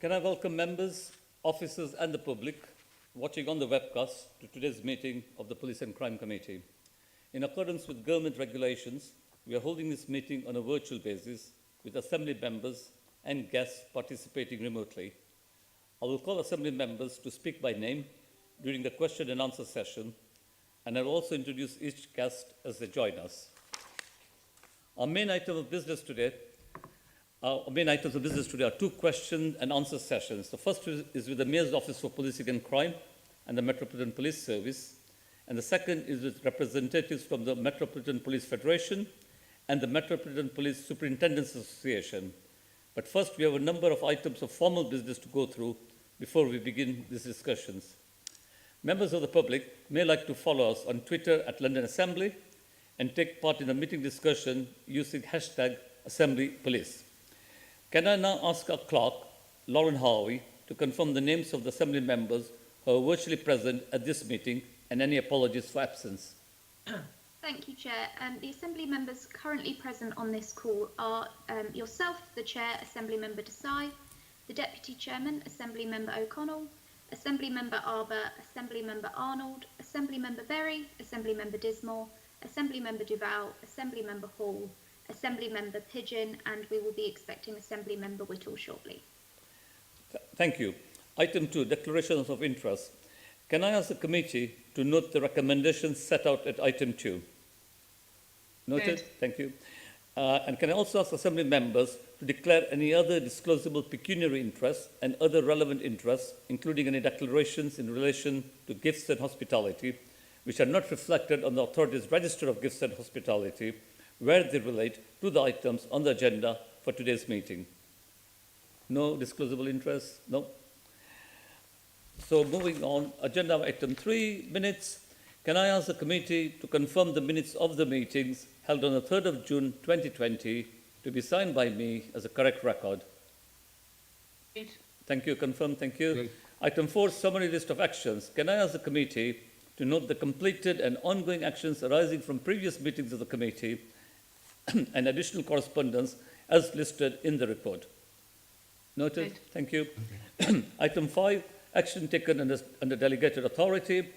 Can I welcome members, officers and the public watching on the webcast to today's meeting of the Police and Crime Committee. In accordance with government regulations, we are holding this meeting on a virtual basis with Assembly members and guests participating remotely. I will call Assembly members to speak by name during the question and answer session, and I will also introduce each guest as they join us. Our main items of business today are two question and answer sessions. The first is with the Mayor's Office for Policing and Crime and the Metropolitan Police Service, and the second is with representatives from the Metropolitan Police Federation and the Metropolitan Police Superintendents Association. But first, we have a number of items of formal business to go through before we begin these discussions. Members of the public may like to follow us on Twitter at London Assembly and take part in the meeting discussion using hashtag #AssemblyPolice. Can I now ask our clerk, Lauren Harvey, to confirm the names of the Assembly members who are virtually present at this meeting and any apologies for absence? Thank you, Chair. The Assembly members currently present on this call are yourself, the Chair, Assembly Member Desai, the Deputy Chairman, Assembly Member O'Connell, Assembly Member Arbour, Assembly Member Arnold, Assembly Member Berry, Assembly Member Dismore, Assembly Member Duval, Assembly Member Hall, Assembly Member Pigeon, and we will be expecting Assembly Member Whittle shortly. Thank you. Item 2, declarations of interest. Can I ask the committee to note the recommendations set out at item 2? Noted. Good. Thank you. And can I also ask Assembly members to declare any other disclosable pecuniary interests and other relevant interests, including any declarations in relation to gifts and hospitality, which are not reflected on the authority's register of gifts and hospitality, where they relate to the items on the agenda for today's meeting? No disclosable interests? No? So moving on, agenda item 3, minutes. Can I ask the committee to confirm the minutes of the meetings held on the 3rd of June 2020 to be signed by me as a correct record? Good. Thank you. Confirm. Thank you. Good. Item 4, summary list of actions. Can I ask the committee to note the completed and ongoing actions arising from previous meetings of the committee and additional correspondence as listed in the report? Noted. Good. Thank you. Item 5, action taken under delegated authority.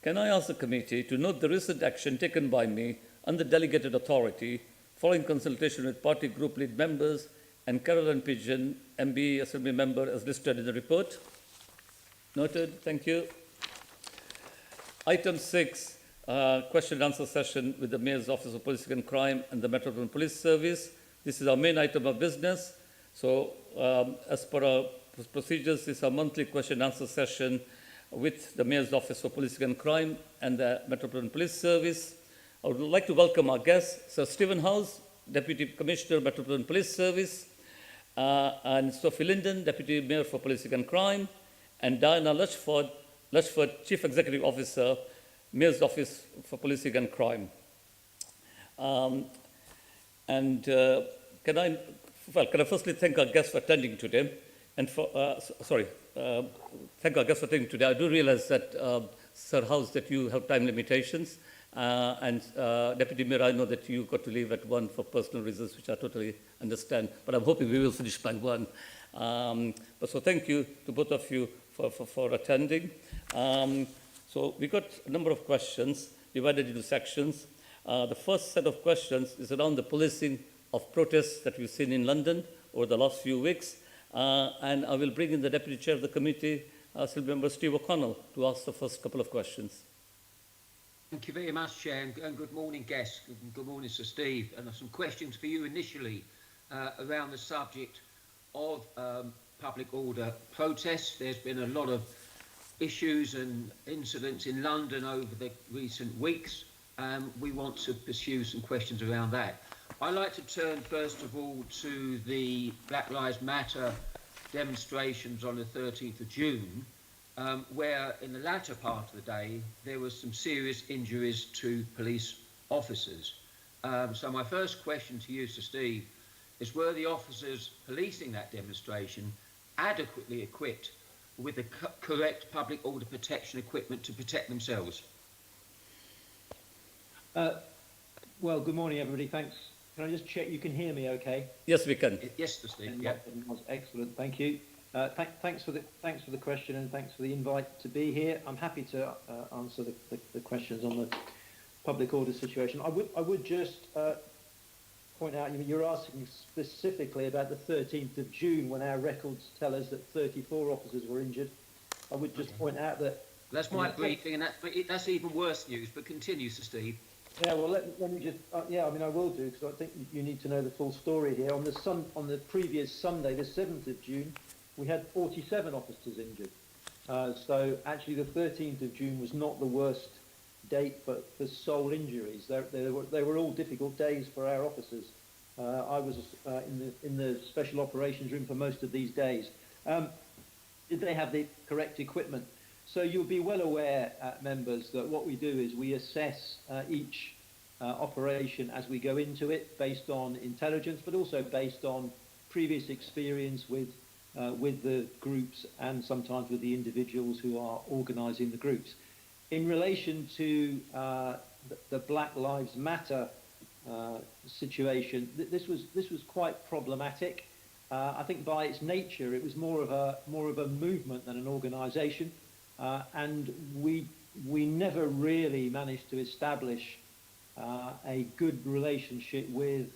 Can I ask the committee to note the recent action taken by me under delegated authority following consultation with party group lead members and Caroline Pigeon, MBE Assembly member, as listed in the report? Noted. Thank you. Item 6, question and answer session with the Mayor's Office of Policing and Crime and the Metropolitan Police Service. This is our main item of business. So, as per our procedures, this is our monthly question and answer session with the Mayor's Office for Policing and Crime and the Metropolitan Police Service. I would like to welcome our guests, Sir Stephen House, Deputy Commissioner, Metropolitan Police Service, and Sophie Linden, Deputy Mayor for Policing and Crime, and Diana Lushford, Chief Executive Officer, Mayor's Office for Policing and Crime. Can I firstly thank our guests for attending today, and thank our guests for attending today. I do realize that, Sir House, that you have time limitations, and Deputy Mayor, I know that you got to leave at 1 for personal reasons, which I totally understand, but I'm hoping we will finish by 1. So thank you to both of you for attending. So we got a number of questions divided into sections. The first set of questions is around the policing of protests that we've seen in London over the last few weeks. And I will bring in the Deputy Chair of the committee, Assembly Member Steve O'Connell, to ask the first couple of questions. Thank you very much, Chair, and good morning, guests. Good morning, Sir Steve. And some questions for you initially around the subject of public order protests. There's been a lot of issues and incidents in London over the recent weeks. We want to pursue some questions around that. I'd like to turn first of all to the Black Lives Matter demonstrations on the 13th of June, where in the latter part of the day there was some serious injuries to police officers. So my first question to you, Sir Steve, is were the officers policing that demonstration adequately equipped with the correct public order protection equipment to protect themselves? Well, good morning, everybody. Thanks. Can I just check you can hear me okay? Yes, we can. Yes, Sir Steve. Yeah. Excellent. Thank you. Thanks for the question, and thanks for the invite to be here. I'm happy to answer the questions on the public order situation. I would just point out, you're asking specifically about the 13th of June, when our records tell us that 34 officers were injured. I would just point out that... That's my briefing, and that's even worse news, but continue, Sir Steve. Yeah, well, let me just... I will do, because I think you need to know the full story here. On the previous Sunday, the 7th of June, we had 47 officers injured. So actually the 13th of June was not the worst date for sole injuries. They were all difficult days for our officers. I was in the special operations room for most of these days. Did they have the correct equipment? So you'll be well aware, members, that what we do is we assess each operation as we go into it, based on intelligence, but also based on previous experience with the groups, and sometimes with the individuals who are organising the groups. In relation to the Black Lives Matter situation, this was quite problematic. I think by its nature, it was more of a movement than an organisation, and we never really managed to establish a good relationship with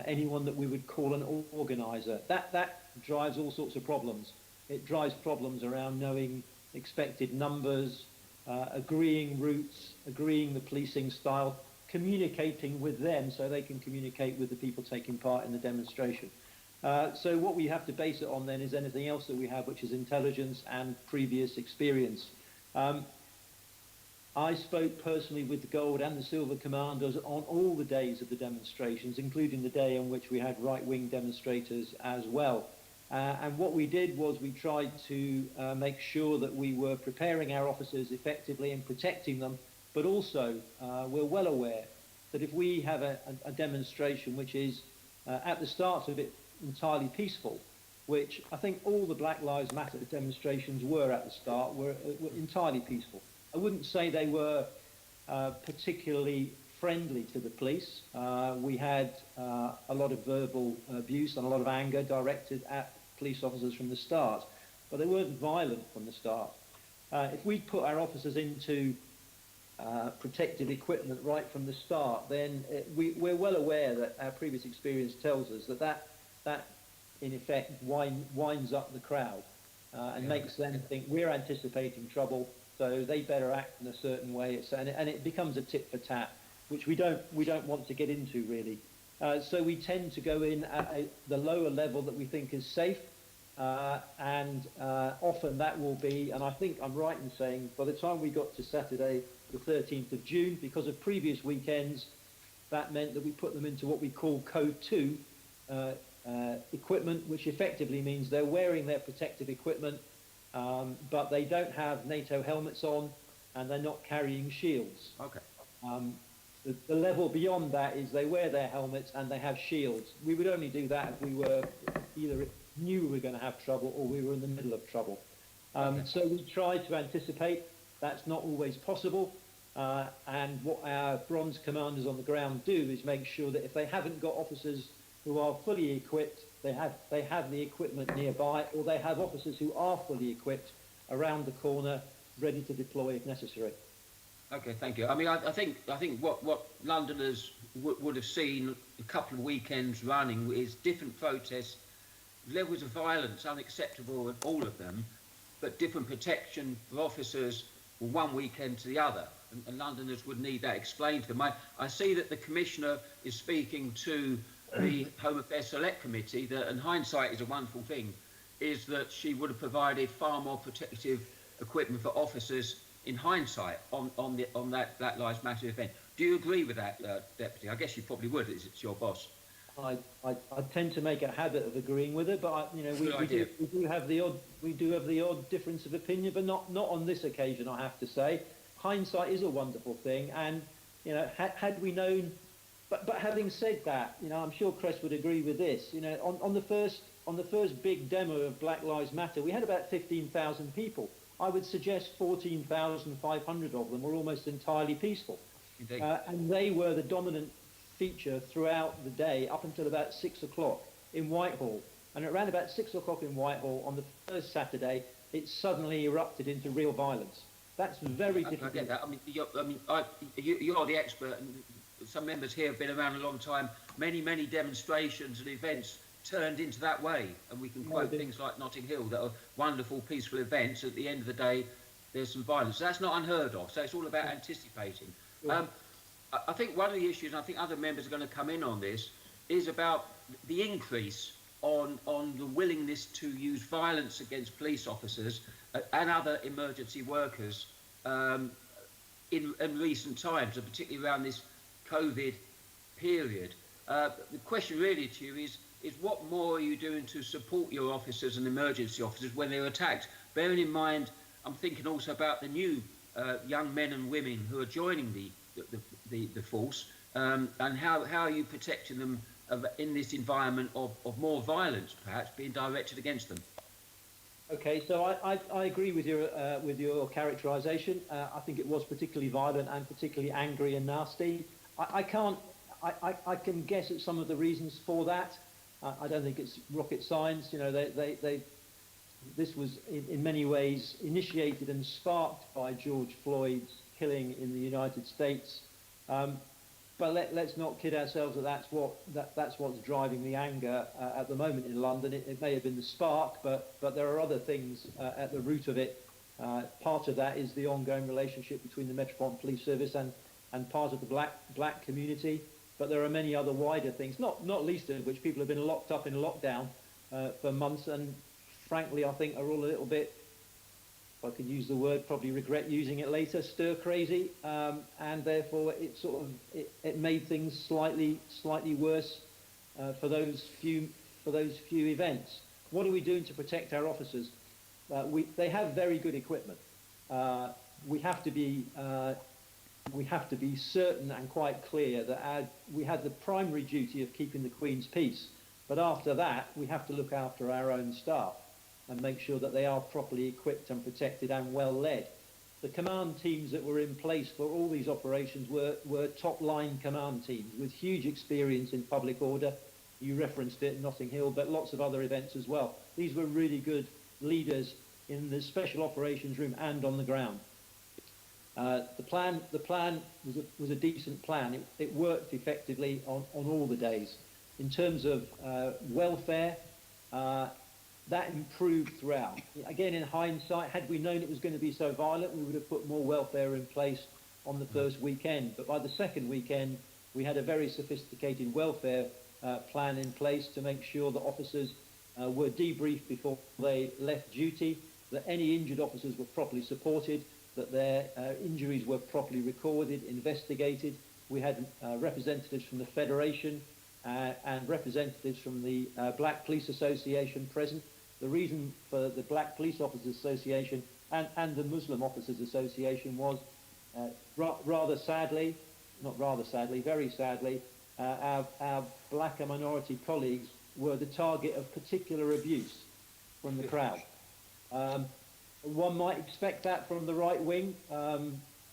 anyone that we would call an organiser. That drives all sorts of problems. It drives problems around knowing expected numbers, agreeing routes, agreeing the policing style, communicating with them so they can communicate with the people taking part in the demonstration. So what we have to base it on then is anything else that we have, which is intelligence and previous experience. I spoke personally with the Gold and the Silver Commandos on all the days of the demonstrations, including the day on which we had right-wing demonstrators as well. And what we did was we tried to make sure that we were preparing our officers effectively and protecting them, but also we're well aware that if we have a demonstration which is at the start of it entirely peaceful, which I think all the Black Lives Matter demonstrations were at the start, were entirely peaceful. I wouldn't say they were particularly friendly to the police. We had a lot of verbal abuse and a lot of anger directed at police officers from the start, but they weren't violent from the start. If we put our officers into protective equipment right from the start, then we're well aware that our previous experience tells us that in effect winds up the crowd and makes them think we're anticipating trouble, so they better act in a certain way, and it becomes a tit for tat, which we don't want to get into really. So we tend to go in at the lower level that we think is safe, and often that will be, and I think I'm right in saying, by the time we got to Saturday the 13th of June, because of previous weekends, that meant that we put them into what we call Code 2 equipment, which effectively means they're wearing their protective equipment, but they don't have NATO helmets on, and they're not carrying shields. Okay. The level beyond that is they wear their helmets and they have shields. We would only do that if we were either knew we were going to have trouble or we were in the middle of trouble. So we try to anticipate. That's not always possible. And what our bronze commanders on the ground do is make sure that if they haven't got officers who are fully equipped, they have the equipment nearby, or they have officers who are fully equipped around the corner, ready to deploy if necessary. Okay, thank you. I mean, I think what Londoners would have seen a couple of weekends running is different protests, levels of violence unacceptable in all of them, but different protection for officers from one weekend to the other. And Londoners would need that explained to them. I see that the Commissioner is speaking to the Home Affairs Select Committee, that, in hindsight is a wonderful thing, is that she would have provided far more protective equipment for officers in hindsight on that Black Lives Matter event. Do you agree with that, Deputy? I guess you probably would, as it's your boss. I tend to make a habit of agreeing with it, but we do have the odd difference of opinion, but not on this occasion, I have to say. Hindsight is a wonderful thing, and had we known. But having said that, I'm sure Cress would agree with this. On the first big demo of Black Lives Matter, we had about 15,000 people. I would suggest 14,500 of them were almost entirely peaceful. And they were the dominant feature throughout the day up until about 6 o'clock in Whitehall. And at around about 6 o'clock in Whitehall on the first Saturday, it suddenly erupted into real violence. That's very difficult. I get that. I mean, you're the expert, and some members here have been around a long time. Many demonstrations and events turned into that way, and we can quote things like Notting Hill that are wonderful, peaceful events. At the end of the day, there's some violence. So that's not unheard of. So it's all about anticipating. I think one of the issues, and I think other members are going to come in on this, is about the increase on the willingness to use violence against police officers and other emergency workers in recent times, and particularly around this COVID period. The question really to you is what more are you doing to support your officers and emergency officers when they're attacked? Bearing in mind, I'm thinking also about the new young men and women who are joining the force, and how are you protecting them in this environment of more violence, perhaps, being directed against them? Okay, so I agree with your characterisation. I think it was particularly violent and particularly angry and nasty. I can guess at some of the reasons for that. I don't think it's rocket science. You know, this was in many ways initiated and sparked by George Floyd's killing in the United States. But let's not kid ourselves that that's what's driving the anger at the moment in London. It may have been the spark, but there are other things at the root of it. Part of that is the ongoing relationship between the Metropolitan Police Service and part of the black community. But there are many other wider things, not least of which people have been locked up in lockdown for months, and frankly, I think are all a little bit, if I could use the word, probably regret using it later, stir crazy, and therefore it made things slightly worse for those few events. What are we doing to protect our officers? They have very good equipment. We have to be certain and quite clear that we had the primary duty of keeping the Queen's peace, but after that we have to look after our own staff and make sure that they are properly equipped and protected and well led. The command teams that were in place for all these operations were top-line command teams with huge experience in public order. You referenced it, Notting Hill, but lots of other events as well. These were really good leaders in the special operations room and on the ground. The plan was a decent plan. It worked effectively on all the days. In terms of welfare, that improved throughout. Again, in hindsight, had we known it was going to be so violent, we would have put more welfare in place on the first weekend. But by the second weekend, we had a very sophisticated welfare plan in place to make sure that officers were debriefed before they left duty, that any injured officers were properly supported, that their injuries were properly recorded, investigated. We had representatives from the Federation and representatives from the Black Police Association present. The reason for the Black Police Officers Association and the Muslim Officers Association was very sadly, our black and minority colleagues were the target of particular abuse from the crowd. One might expect that from the right wing,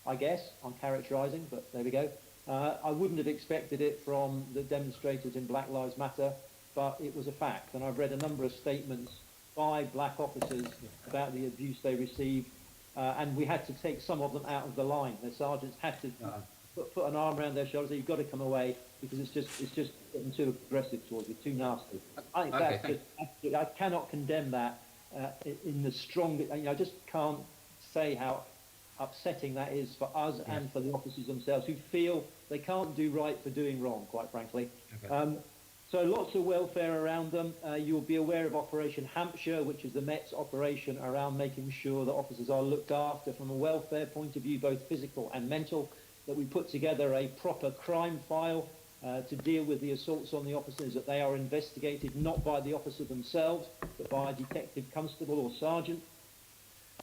I guess. I'm characterising, but there we go. I wouldn't have expected it from the demonstrators in Black Lives Matter, but it was a fact. And I've read a number of statements by black officers about the abuse they received, and we had to take some of them out of the line. The sergeants had to put an arm around their shoulders. You've got to come away because it's just getting too aggressive towards you, too nasty. I think I cannot condemn that in the strongest. I just can't say how upsetting that is for us and for the officers themselves, who feel they can't do right for doing wrong, quite frankly. So lots of welfare around them. You'll be aware of Operation Hampshire, which is the Met's operation around making sure that officers are looked after from a welfare point of view, both physical and mental, that we put together a proper crime file to deal with the assaults on the officers, that they are investigated not by the officer themselves, but by a detective, constable or sergeant.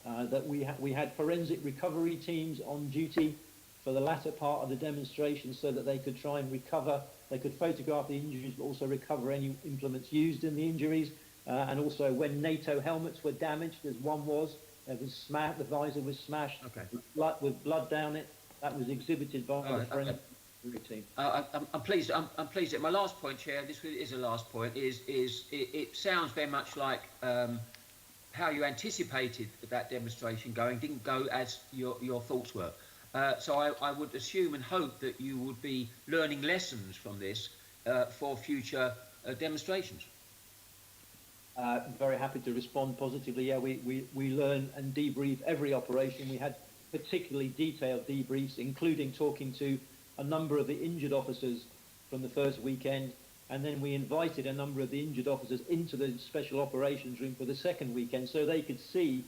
That we had forensic recovery teams on duty for the latter part of the demonstration so that they could try and recover, they could photograph the injuries but also recover any implements used in the injuries, and also when NATO helmets were damaged, as one was, it was smashed, the visor was smashed with blood down it. That was exhibited by the routine. I'm pleased. I'm pleased that my last point, Chair. This really is a last point. It sounds very much like how you anticipated that demonstration going didn't go as your thoughts were. So I would assume and hope that you would be learning lessons from this for future demonstrations. Very happy to respond positively. Yeah, we learn and debrief every operation. We had particularly detailed debriefs, including talking to a number of the injured officers from the first weekend, and then we invited a number of the injured officers into the special operations room for the second weekend so they could see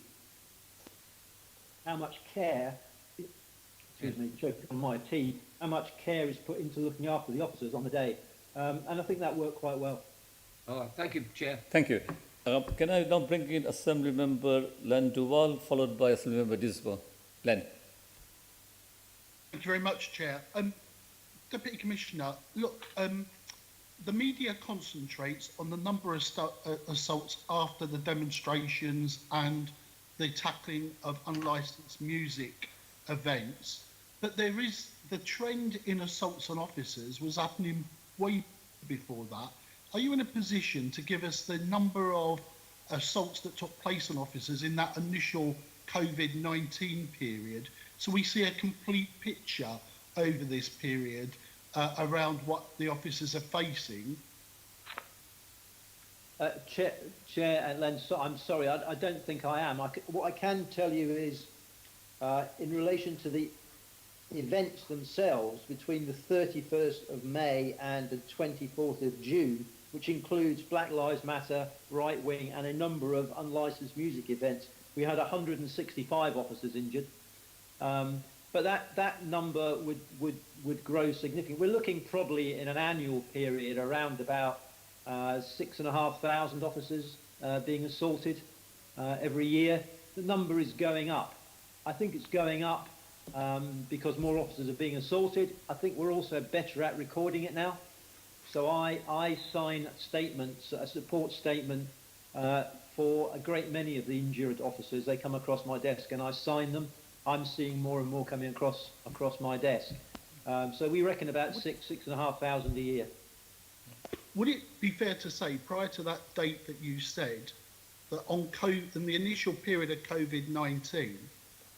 how much care, excuse me, choking on my tea, how much care is put into looking after the officers on the day. And I think that worked quite well. All right, thank you, Chair. Thank you. Can I now bring in Assembly Member Len Duval, followed by Assembly Member Disbo? Len. Thank you very much, Chair. Deputy Commissioner, look, the media concentrates on the number of assaults after the demonstrations and the tackling of unlicensed music events, but there is the trend in assaults on officers was happening way before that. Are you in a position to give us the number of assaults that took place on officers in that initial COVID-19 period, so we see a complete picture over this period around what the officers are facing? Chair and Len, I'm sorry, I don't think I am. What I can tell you is, in relation to the events themselves between the 31st of May and the 24th of June, which includes Black Lives Matter, Right Wing, and a number of unlicensed music events, we had 165 officers injured. But that number would grow significantly. We're looking probably in an annual period around about 6,500 officers being assaulted every year. The number is going up. I think it's going up because more officers are being assaulted. I think we're also better at recording it now. So I sign statements, a support statement for a great many of the injured officers. They come across my desk and I sign them. I'm seeing more and more coming across my desk. So we reckon about 6,500 a year. Would it be fair to say, prior to that date that you said, that on in the initial period of COVID-19,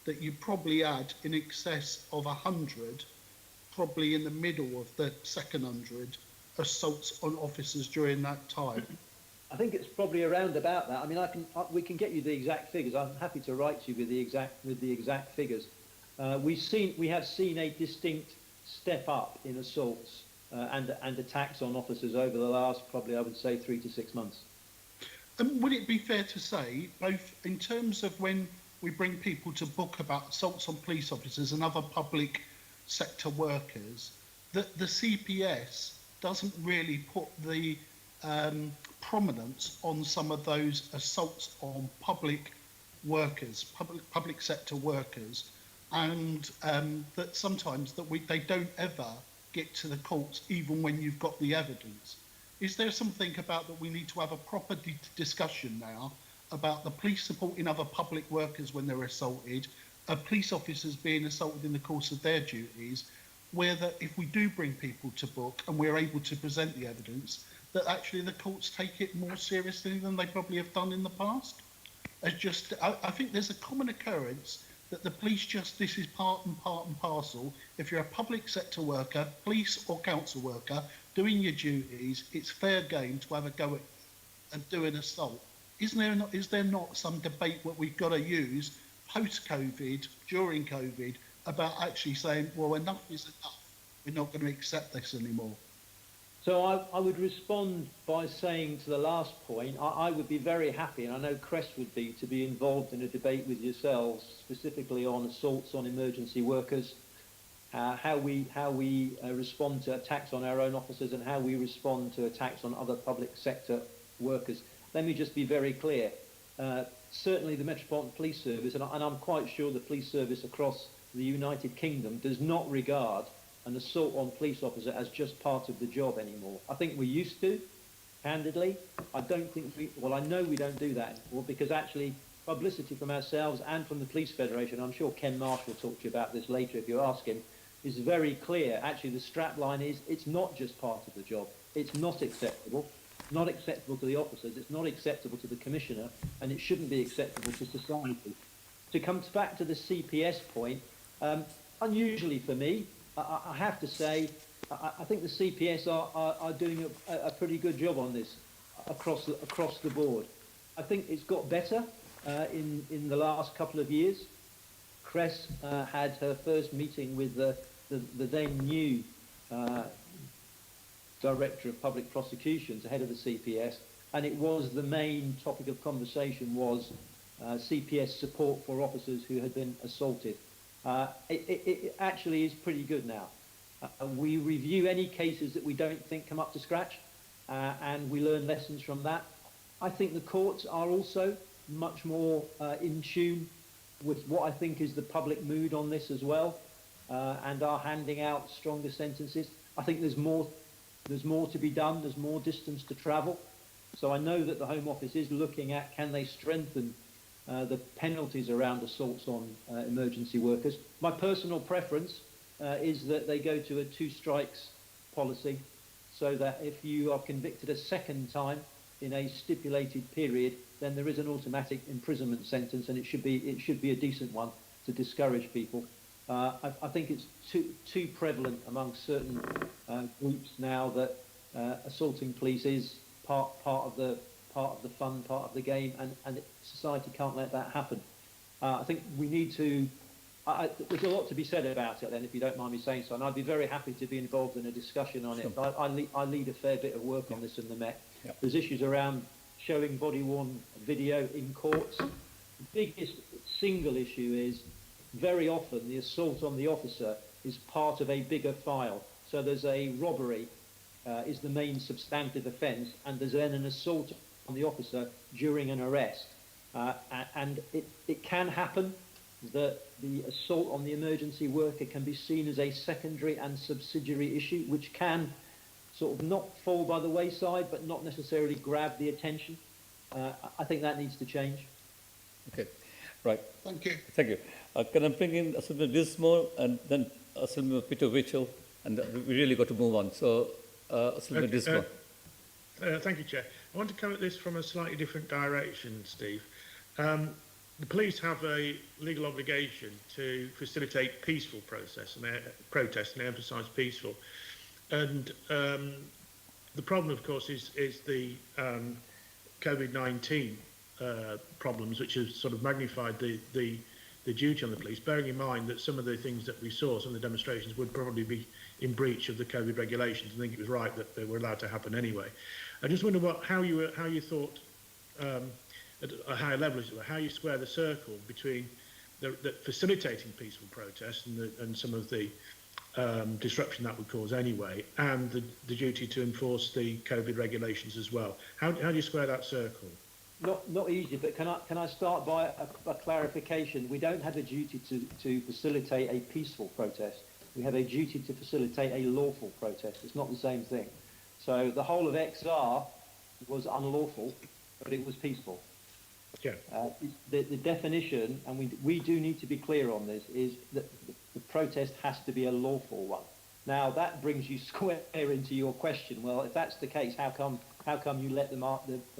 that you probably had in excess of 100, probably in the middle of the second 100, assaults on officers during that time? I think it's probably around about that. I mean, we can get you the exact figures. I'm happy to write to you with the exact figures. We have seen a distinct step up in assaults and attacks on officers over the last, probably I would say, 3 to 6 months. And would it be fair to say, both in terms of when we bring people to book about assaults on police officers and other public sector workers, that the CPS doesn't really put the prominence on some of those assaults on public workers, public sector workers, and that sometimes they don't ever get to the courts even when you've got the evidence. Is there something about that we need to have a proper discussion now about the police supporting other public workers when they're assaulted, police officers being assaulted in the course of their duties, where that if we do bring people to book and we're able to present the evidence, that actually the courts take it more seriously than they probably have done in the past? I think there's a common occurrence that the police justice is part and parcel. If you're a public sector worker, police or council worker, doing your duties, it's fair game to have a go at and do an assault. Is there not some debate what we've got to use post-COVID, during COVID, about actually saying, well, enough is enough. We're not going to accept this anymore. So I would respond by saying to the last point, I would be very happy, and I know Crest would be, to be involved in a debate with yourselves, specifically on assaults on emergency workers, how we respond to attacks on our own officers and how we respond to attacks on other public sector workers. Let me just be very clear. Certainly the Metropolitan Police Service, and I'm quite sure the police service across the United Kingdom does not regard an assault on police officer as just part of the job anymore. I think we used to, candidly. I know we don't do that anymore, because actually publicity from ourselves and from the Police Federation, I'm sure Ken Marsh will talk to you about this later if you ask him, is very clear. Actually, the strap line is it's not just part of the job. It's not acceptable. Not acceptable to the officers. It's not acceptable to the commissioner, and it shouldn't be acceptable to society. To come back to the CPS point, unusually for me, I have to say, I think the CPS are doing a pretty good job on this across the board. I think it's got better in the last couple of years. Cress had her first meeting with the then new Director of Public Prosecutions, ahead of the CPS, and it was the main topic of conversation was CPS support for officers who had been assaulted. It actually is pretty good now. We review any cases that we don't think come up to scratch, and we learn lessons from that. I think the courts are also much more in tune with what I think is the public mood on this as well, and are handing out stronger sentences. I think there's more to be done. There's more distance to travel. So I know that the Home Office is looking at can they strengthen the penalties around assaults on emergency workers. My personal preference is that they go to a 2 strikes policy, so that if you are convicted a second time in a stipulated period, then there is an automatic imprisonment sentence, and it should be a decent one to discourage people. I think it's too prevalent among certain groups now that assaulting police is part of the fun, part of the game, and society can't let that happen. I think we need to. There's a lot to be said about it, then, if you don't mind me saying so, and I'd be very happy to be involved in a discussion on it. I lead a fair bit of work on this in the Met. Yep. There's issues around showing body-worn video in courts. The biggest single issue is very often the assault on the officer is part of a bigger file. So there's a robbery is the main substantive offence, and there's then an assault on the officer during an arrest. And it can happen that the assault on the emergency worker can be seen as a secondary and subsidiary issue, which can sort of not fall by the wayside, but not necessarily grab the attention. I think that needs to change. Okay, right. Thank you. Thank you. Can I bring in Assemblyman Dismore and then Assemblyman Peter Mitchell, and we really got to move on. So, Assemblyman Dismore. Thank you, Chair. I want to come at this from a slightly different direction, Steve. The police have a legal obligation to facilitate peaceful protests, and they emphasise peaceful. And the problem, of course, is the COVID-19 problems, which have sort of magnified the duty on the police, bearing in mind that some of the things that we saw, some of the demonstrations, would probably be in breach of the COVID regulations. I think it was right that they were allowed to happen anyway. I just wonder how you thought, at a higher level, how you square the circle between the facilitating peaceful protests and some of the disruption that would cause anyway, and the duty to enforce the COVID regulations as well. How do you square that circle? Not easy, but can I start by a clarification? We don't have a duty to facilitate a peaceful protest. We have a duty to facilitate a lawful protest. It's not the same thing. So the whole of XR was unlawful, but it was peaceful. Yeah. The definition, and we do need to be clear on this, is that the protest has to be a lawful one. Now that brings you square into your question. Well, if that's the case, how come you let the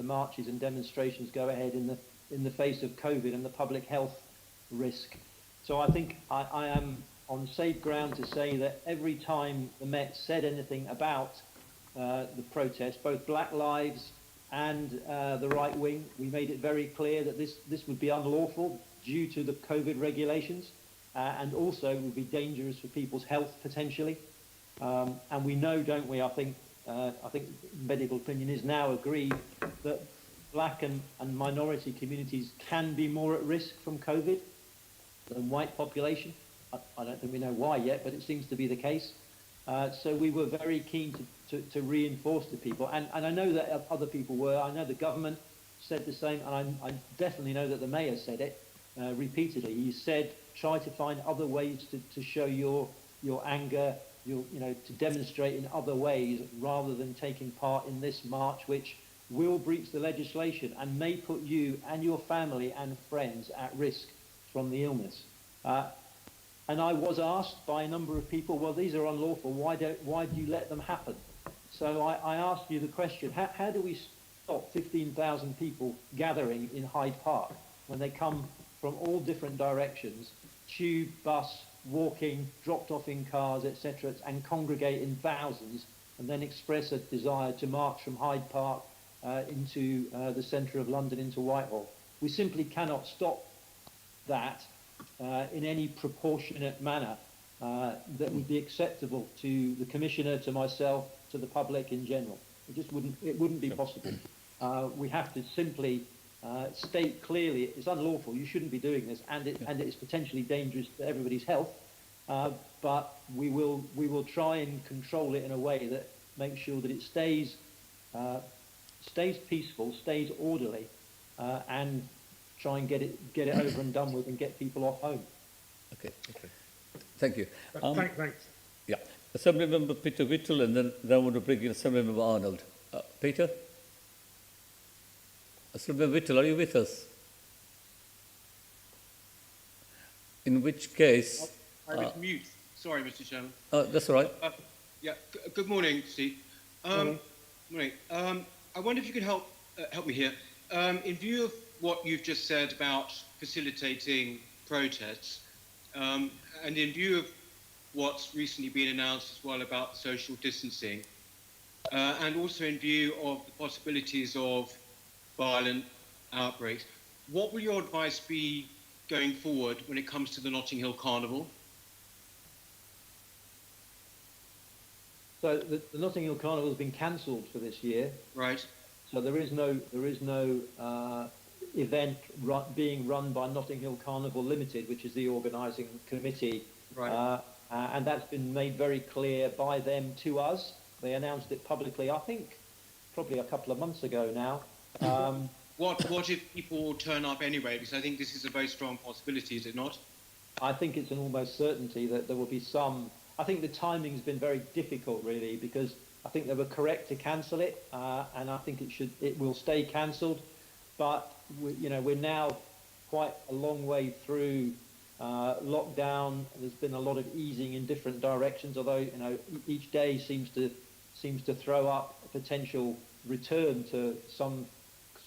marches and demonstrations go ahead in the face of COVID and the public health risk? So I think I am on safe ground to say that every time the Met said anything about the protest, both Black Lives and the right wing, we made it very clear that this would be unlawful due to the COVID regulations, and also would be dangerous for people's health potentially. And we know, don't we? I think medical opinion is now agreed that black and minority communities can be more at risk from COVID than white population. I don't think we know why yet, but it seems to be the case. So we were very keen to reinforce to people, and I know that other people were. I know the government said the same, and I definitely know that the mayor said it repeatedly. He said, try to find other ways to show your anger, to demonstrate in other ways rather than taking part in this march, which will breach the legislation and may put you and your family and friends at risk from the illness. And I was asked by a number of people, well, these are unlawful. Why do you let them happen? So I asked you the question: how do we stop 15,000 people gathering in Hyde Park when they come from all different directions, tube, bus, walking, dropped off in cars, etc., and congregate in thousands, and then express a desire to march from Hyde Park into the centre of London, into Whitehall? We simply cannot stop that in any proportionate manner that would be acceptable to the Commissioner, to myself, to the public in general. It wouldn't be possible. We have to simply state clearly it's unlawful, you shouldn't be doing this, and it is potentially dangerous to everybody's health, but we will try and control it in a way that makes sure that it stays peaceful, stays orderly, and try and get it over and done with and get people off home. Okay. Thank you. Thanks. Yeah. Assemblymember Peter Whittle, and then I want to bring in Assemblymember Arnold. Peter? Assemblymember Whittle, are you with us? In which case... I was mute. Sorry, Mr. Chairman. That's all right. Good morning, Steve. Morning. I wonder if you could help me here. In view of what you've just said about facilitating protests, and in view of what's recently been announced as well about social distancing, and also in view of the possibilities of violent outbreaks, what will your advice be going forward when it comes to the Notting Hill Carnival? So the Notting Hill Carnival has been cancelled for this year. Right. So there is no event being run by Notting Hill Carnival Limited, which is the organising committee. Right. And that's been made very clear by them to us. They announced it publicly, I think, probably a couple of months ago now. What if people turn up anyway? Because I think this is a very strong possibility, is it not? I think it's an almost certainty that there will be some. I think the timing's been very difficult, really, because I think they were correct to cancel it, and I think it will stay cancelled. But we're now quite a long way through lockdown. There's been a lot of easing in different directions, although each day seems to throw up a potential return to some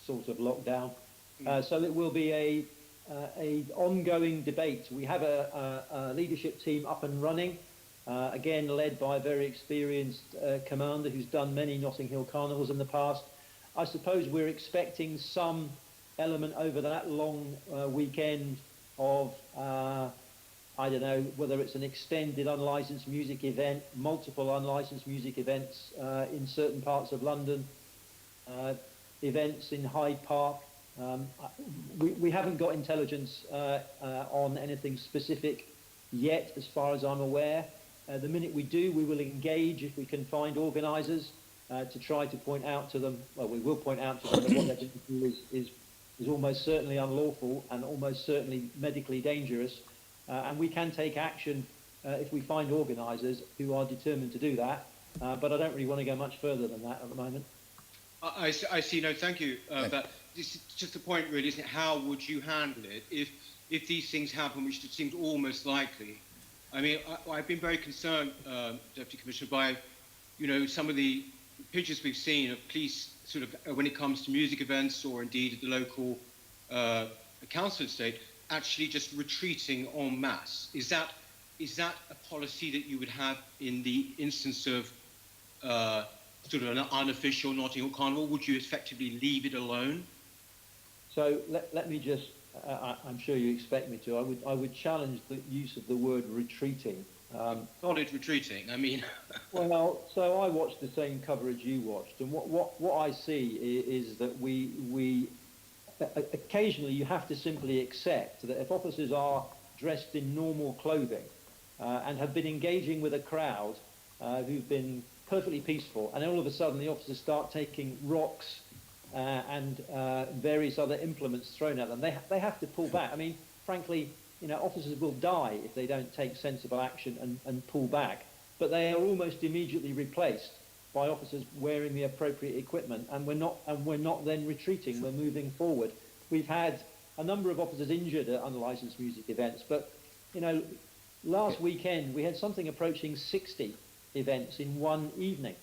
sort of lockdown. So it will be a ongoing debate. We have a leadership team up and running, again led by a very experienced commander who's done many Notting Hill Carnivals in the past. I suppose we're expecting some element over that long weekend of, I don't know, whether it's an extended unlicensed music event, multiple unlicensed music events in certain parts of London, events in Hyde Park. We haven't got intelligence on anything specific yet, as far as I'm aware. The minute we do, we will engage if we can find organisers to try to point out to them, well, we will point out to them that what they're going to do is almost certainly unlawful and almost certainly medically dangerous. And we can take action if we find organisers who are determined to do that. But I don't really want to go much further than that at the moment. I see. No, thank you. But this is just the point, really, isn't it? How would you handle it if these things happen, which it seems almost likely? I mean, I've been very concerned, Deputy Commissioner, by, some of the pictures we've seen of police sort of when it comes to music events or indeed at the local council estate, actually just retreating en masse. Is that a policy that you would have in the instance of sort of an unofficial Notting Hill Carnival? Would you effectively leave it alone? So let me just, I'm sure you expect me to, I would challenge the use of the word retreating. Solid retreating, I mean. Well, so I watched the same coverage you watched, and what I see is that we occasionally you have to simply accept that if officers are dressed in normal clothing and have been engaging with a crowd who've been perfectly peaceful, and all of a sudden the officers start taking rocks and various other implements thrown at them, they have to pull back. I mean, frankly, officers will die if they don't take sensible action and pull back. But they are almost immediately replaced by officers wearing the appropriate equipment, and we're not then retreating. We're moving forward. We've had a number of officers injured at unlicensed music events, but Last weekend, we had something approaching 60 events in one evening,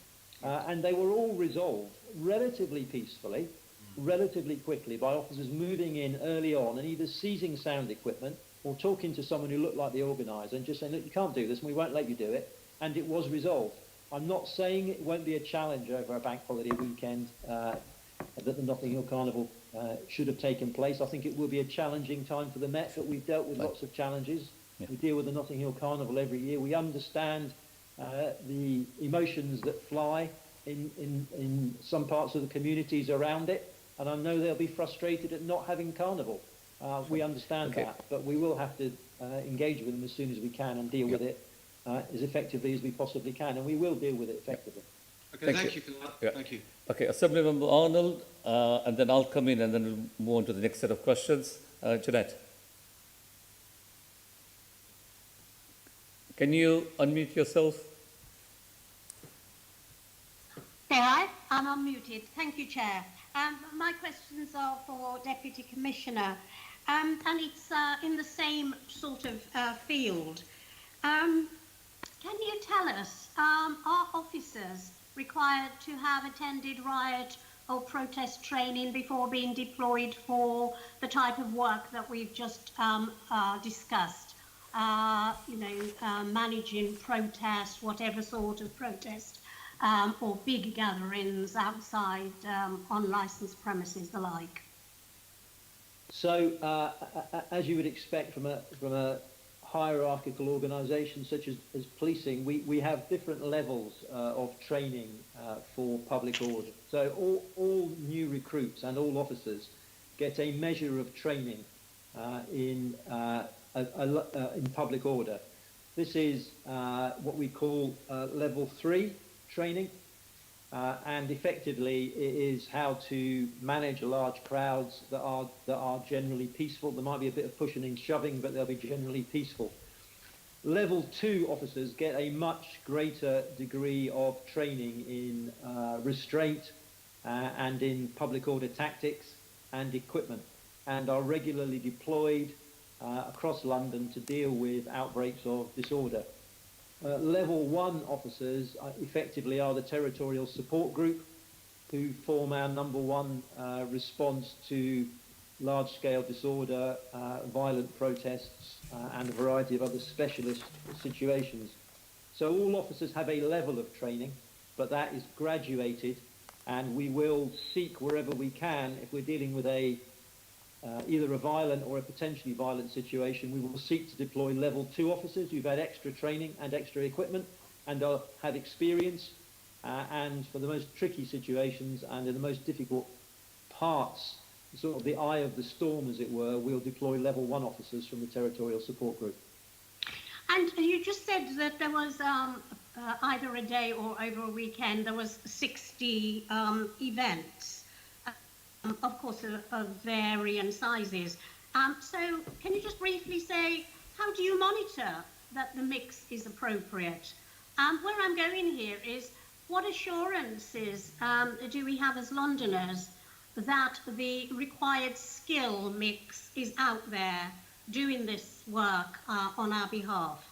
and they were all resolved relatively peacefully, relatively quickly by officers moving in early on and either seizing sound equipment or talking to someone who looked like the organiser and just saying, look, you can't do this and we won't let you do it, and it was resolved. I'm not saying it won't be a challenge over a bank holiday weekend that the Notting Hill Carnival should have taken place. I think it will be a challenging time for the Met, but we've dealt with lots of challenges. Yeah. We deal with the Notting Hill Carnival every year. We understand the emotions that fly in some parts of the communities around it, and I know they'll be frustrated at not having Carnival. We understand that, but we will have to engage with them as soon as we can and deal with it as effectively as we possibly can, and we will deal with it effectively. Okay, thank you for that. Yeah. Thank you. Okay, Assemblymember Arnold, and then I'll come in and then we'll move on to the next set of questions. Jeanette. Can you unmute yourself? There I'm unmuted. Thank you, Chair. My questions are for Deputy Commissioner, and it's in the same sort of field. Can you tell us, are officers required to have attended riot or protest training before being deployed for the type of work that we've just discussed? Managing protests, whatever sort of protest, or big gatherings outside unlicensed premises, the like. So, as you would expect from a hierarchical organisation such as policing, we have different levels of training for public order. So all new recruits and all officers get a measure of training in public order. This is what we call level 3 training, and effectively it is how to manage large crowds that are generally peaceful. There might be a bit of pushing and shoving, but they'll be generally peaceful. Level 2 officers get a much greater degree of training in restraint and in public order tactics and equipment, and are regularly deployed across London to deal with outbreaks of disorder. Level 1 officers effectively are the territorial support group who form our number one response to large-scale disorder, violent protests, and a variety of other specialist situations. So all officers have a level of training, but that is graduated, and we will seek wherever we can, if we're dealing with either a violent or a potentially violent situation, we will seek to deploy level 2 officers who've had extra training and extra equipment and have experience, and for the most tricky situations and in the most difficult parts, sort of the eye of the storm as it were, we'll deploy level 1 officers from the territorial support group. And you just said that there was either a day or over a weekend there was 60 events. Of course, of varying sizes. So can you just briefly say, how do you monitor that the mix is appropriate? Where I'm going here is, what assurances do we have as Londoners that the required skill mix is out there doing this work on our behalf?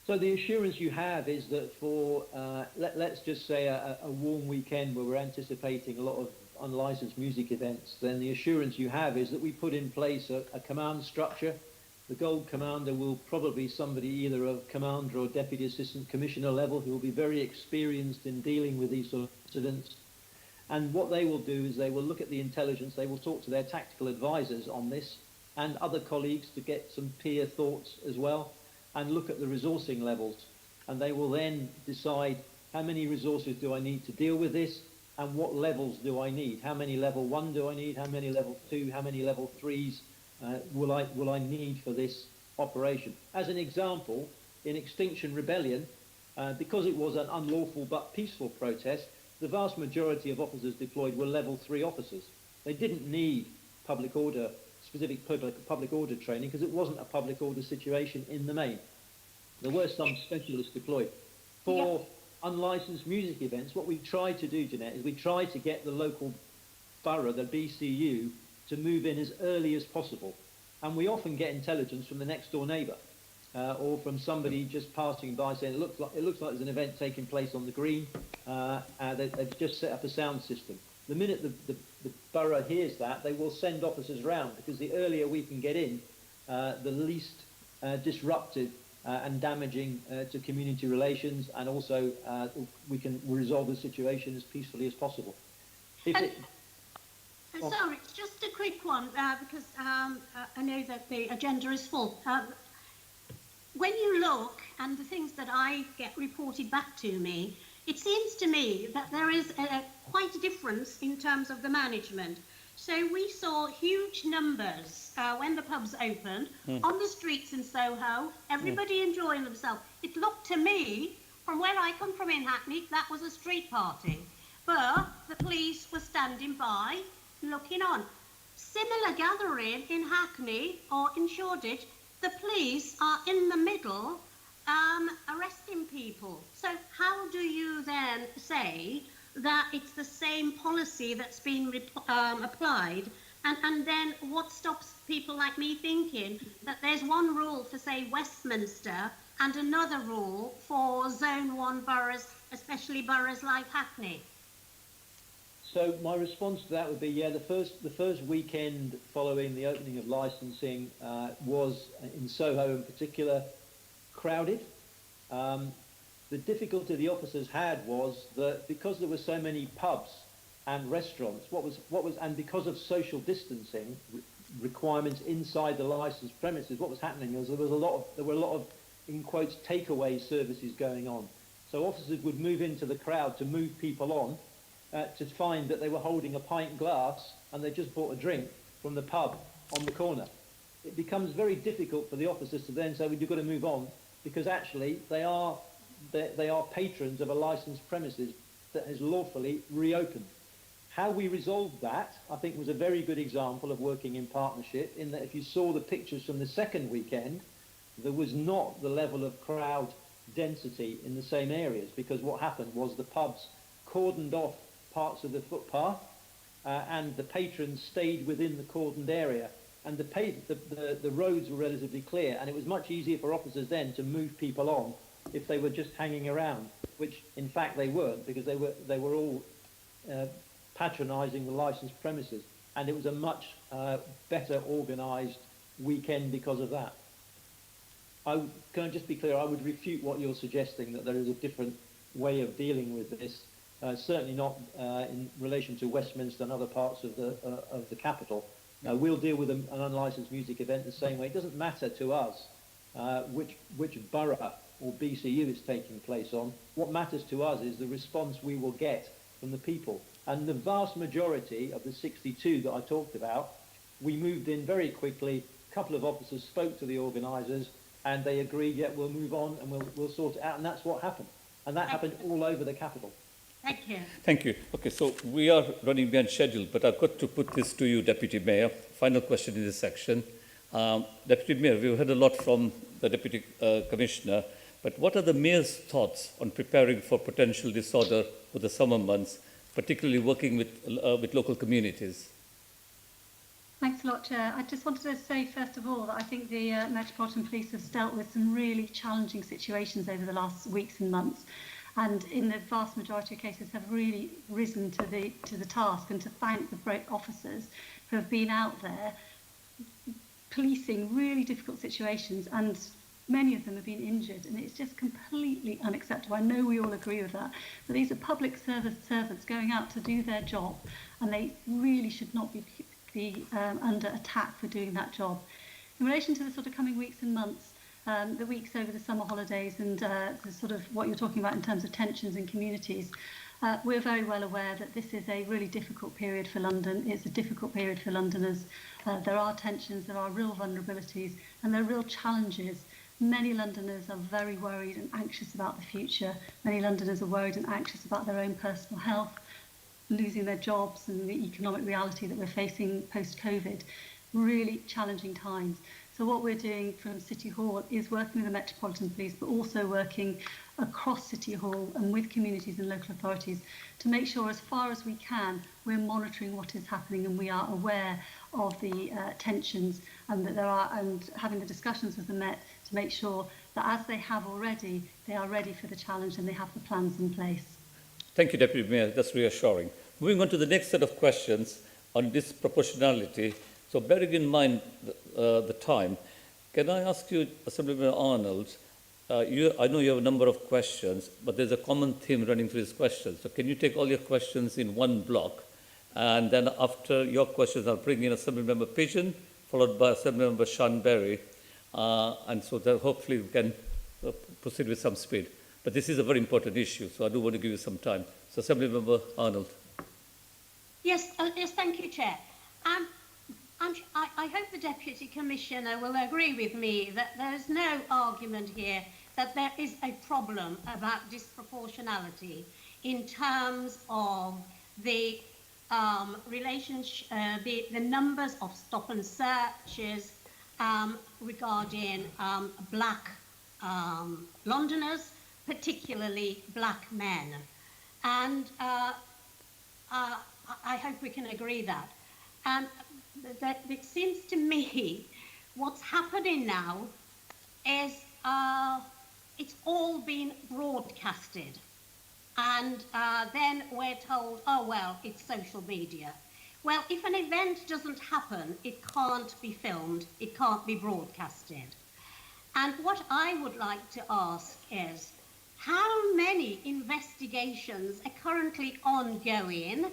So the assurance you have is that for, let's just say a warm weekend where we're anticipating a lot of unlicensed music events, then the assurance you have is that we put in place a command structure. The Gold Commander will probably be somebody either of Commander or Deputy Assistant Commissioner level who will be very experienced in dealing with these sort of incidents. And what they will do is they will look at the intelligence, they will talk to their tactical advisors on this and other colleagues to get some peer thoughts as well, and look at the resourcing levels. And they will then decide how many resources do I need to deal with this, and what levels do I need? How many level 1 do I need? How many level 2? How many level 3s will I need for this operation? As an example, in Extinction Rebellion, because it was an unlawful but peaceful protest, the vast majority of officers deployed were level 3 officers. They didn't need specific public order training because it wasn't a public order situation in the main. There were some specialists deployed. For unlicensed music events, what we try to do, Jeanette, is we try to get the local borough, the BCU, to move in as early as possible. And we often get intelligence from the next door neighbour. or from somebody just passing by saying it looks like there's an event taking place on the green, and they've just set up a sound system. The minute the borough hears that, they will send officers round, because the earlier we can get in, the least disruptive and damaging to community relations, and also we can resolve the situation as peacefully as possible. Sorry, just a quick one, because I know that the agenda is full. When you look and the things that I get reported back to me, it seems to me that there is quite a difference in terms of the management. So we saw huge numbers when the pubs opened on the streets in Soho, everybody enjoying themselves. It looked to me, from where I come from in Hackney, that was a street party. But the police were standing by, looking on. Similar gathering in Hackney or in Shoreditch, the police are in the middle arresting people. So how do you then say that it's the same policy that's been applied, and then what stops people like me thinking that there's one rule for, say, Westminster and another rule for Zone 1 boroughs, especially boroughs like Hackney? So my response to that would be, yeah, the first weekend following the opening of licensing was, in Soho in particular, crowded. The difficulty the officers had was that because there were so many pubs and restaurants, and because of social distancing requirements inside the licensed premises, what was happening was there were a lot of, in quotes, takeaway services going on. So officers would move into the crowd to move people on, to find that they were holding a pint glass and they just bought a drink from the pub on the corner. It becomes very difficult for the officers to then say, well, you've got to move on, because actually they are patrons of a licensed premises that has lawfully reopened. How we resolved that, I think, was a very good example of working in partnership, in that if you saw the pictures from the second weekend, there was not the level of crowd density in the same areas, because what happened was the pubs cordoned off parts of the footpath, and the patrons stayed within the cordoned area, and the roads were relatively clear, and it was much easier for officers then to move people on if they were just hanging around, which in fact they weren't, because they were all patronising the licensed premises, and it was a much better organised weekend because of that. Can I just be clear? I would refute what you're suggesting, that there is a different way of dealing with this. Certainly not in relation to Westminster and other parts of the capital. We'll deal with an unlicensed music event the same way. It doesn't matter to us which borough or BCU it's taking place on. What matters to us is the response we will get from the people. And the vast majority of the 62 that I talked about, we moved in very quickly. A couple of officers spoke to the organisers, and they agreed, yeah, we'll move on and we'll sort it out. And that's what happened. And that happened all over the capital. Thank you. Thank you. Okay, so we are running behind schedule, but I've got to put this to you, Deputy Mayor. Final question in this section. Deputy Mayor, we've heard a lot from the Deputy Commissioner, but what are the Mayor's thoughts on preparing for potential disorder for the summer months, particularly working with local communities? Thanks a lot, Chair. I just wanted to say, first of all, that I think the Metropolitan Police have dealt with some really challenging situations over the last weeks and months, and in the vast majority of cases have really risen to the task, and to thank the brave officers who have been out there policing really difficult situations, and many of them have been injured, and it's just completely unacceptable. I know we all agree with that, but these are public servants going out to do their job, and they really should not be under attack for doing that job. In relation to the sort of coming weeks and months, the weeks over the summer holidays, and the sort of what you're talking about in terms of tensions in communities, we're very well aware that this is a really difficult period for London. It's a difficult period for Londoners. There are tensions, there are real vulnerabilities, and there are real challenges. Many Londoners are very worried and anxious about the future. Many Londoners are worried and anxious about their own personal health, losing their jobs, and the economic reality that we're facing post-COVID. Really challenging times. So what we're doing from City Hall is working with the Metropolitan Police, but also working across City Hall and with communities and local authorities to make sure, as far as we can, we're monitoring what is happening, and we are aware of the tensions, and that there are, and having the discussions with the Met to make sure that as they have already, they are ready for the challenge and they have the plans in place. Thank you, Deputy Mayor. That's reassuring. Moving on to the next set of questions on disproportionality. So bearing in mind the time, can I ask you, Assemblymember Arnold, I know you have a number of questions, but there's a common theme running through these questions. So can you take all your questions in one block? And then after your questions, I'll bring in Assemblymember Pigeon, followed by Assemblymember Sean Berry. And so that hopefully we can proceed with some speed. But this is a very important issue, so I do want to give you some time. So Assemblymember Arnold. Yes, yes, thank you, Chair. I hope the Deputy Commissioner will agree with me that there's no argument here that there is a problem about disproportionality in terms of the relationship, the numbers of stop and searches regarding black Londoners, particularly black men. And I hope we can agree that. That it seems to me what's happening now is it's all been broadcasted. And then we're told, oh, well, it's social media. Well, if an event doesn't happen, it can't be filmed, it can't be broadcasted. And what I would like to ask is, how many investigations are currently ongoing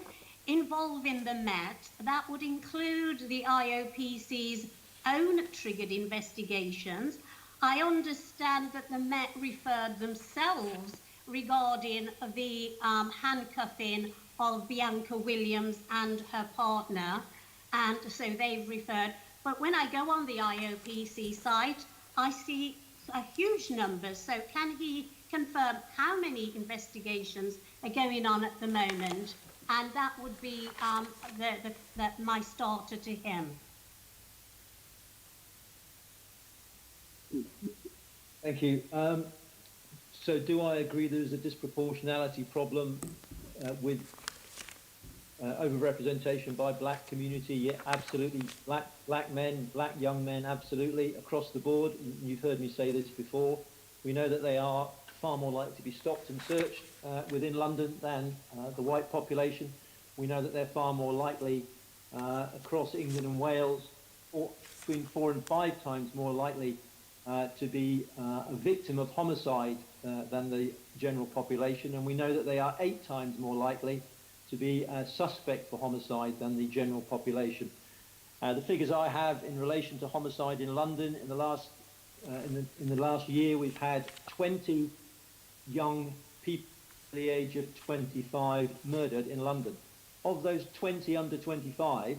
involving the Met that would include the IOPC's own triggered investigations? I understand that the Met referred themselves regarding the handcuffing of Bianca Williams and her partner, and so they've referred. But when I go on the IOPC site, I see a huge number. So can he confirm how many investigations are going on at the moment? And that would be my starter to him. Thank you. So do I agree there's a disproportionality problem with overrepresentation by black community? Yeah, absolutely. Black men, black young men, absolutely, across the board. You've heard me say this before. We know that they are far more likely to be stopped and searched within London than the white population. We know that they're far more likely across England and Wales, between 4 and 5 times more likely to be a victim of homicide than the general population. And we know that they are 8 times more likely to be a suspect for homicide than the general population. The figures I have in relation to homicide in London in the last year, we've had 20 young people the age of 25 murdered in London. Of those 20 under 25s,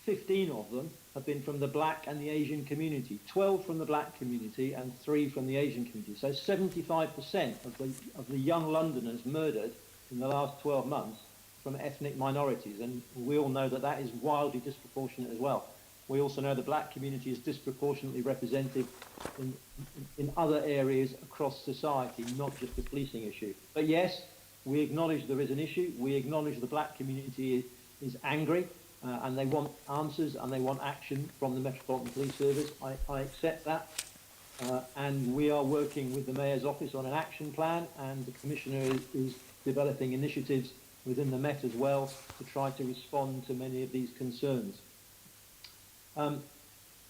15 of them have been from the black and the Asian community, 12 from the black community and 3 from the Asian community. So 75% of the young Londoners murdered in the last 12 months from ethnic minorities, and we all know that that is wildly disproportionate as well. We also know the black community is disproportionately represented in other areas across society, not just the policing issue. But yes, we acknowledge there is an issue. We acknowledge the black community is angry and they want answers and they want action from the Metropolitan Police Service. I accept that. And we are working with the Mayor's office on an action plan, and the Commissioner is developing initiatives within the Met as well to try to respond to many of these concerns.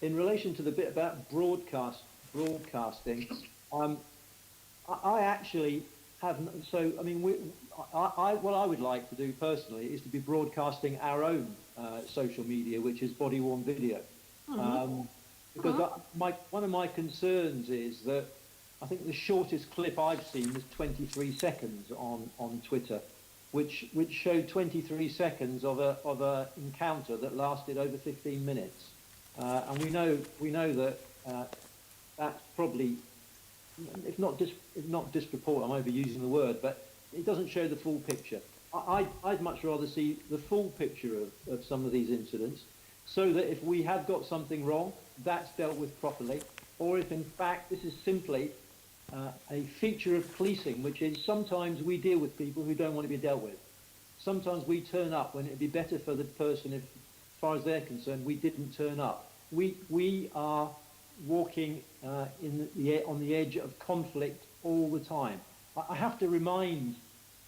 In relation to the bit about broadcasting, I actually have, so I mean, what I would like to do personally is to be broadcasting our own social media, which is body-worn video. Because one of my concerns is that I think the shortest clip I've seen was 23 seconds on Twitter, which showed 23 seconds of a encounter that lasted over 15 minutes. And we know that that's probably, if not disproportionate, I'm overusing the word, but it doesn't show the full picture. I'd much rather see the full picture of some of these incidents, so that if we have got something wrong, that's dealt with properly, or if in fact this is simply a feature of policing, which is sometimes we deal with people who don't want to be dealt with. Sometimes we turn up when it'd be better for the person, if, as far as they're concerned, we didn't turn up. We are walking on the edge of conflict all the time. I have to remind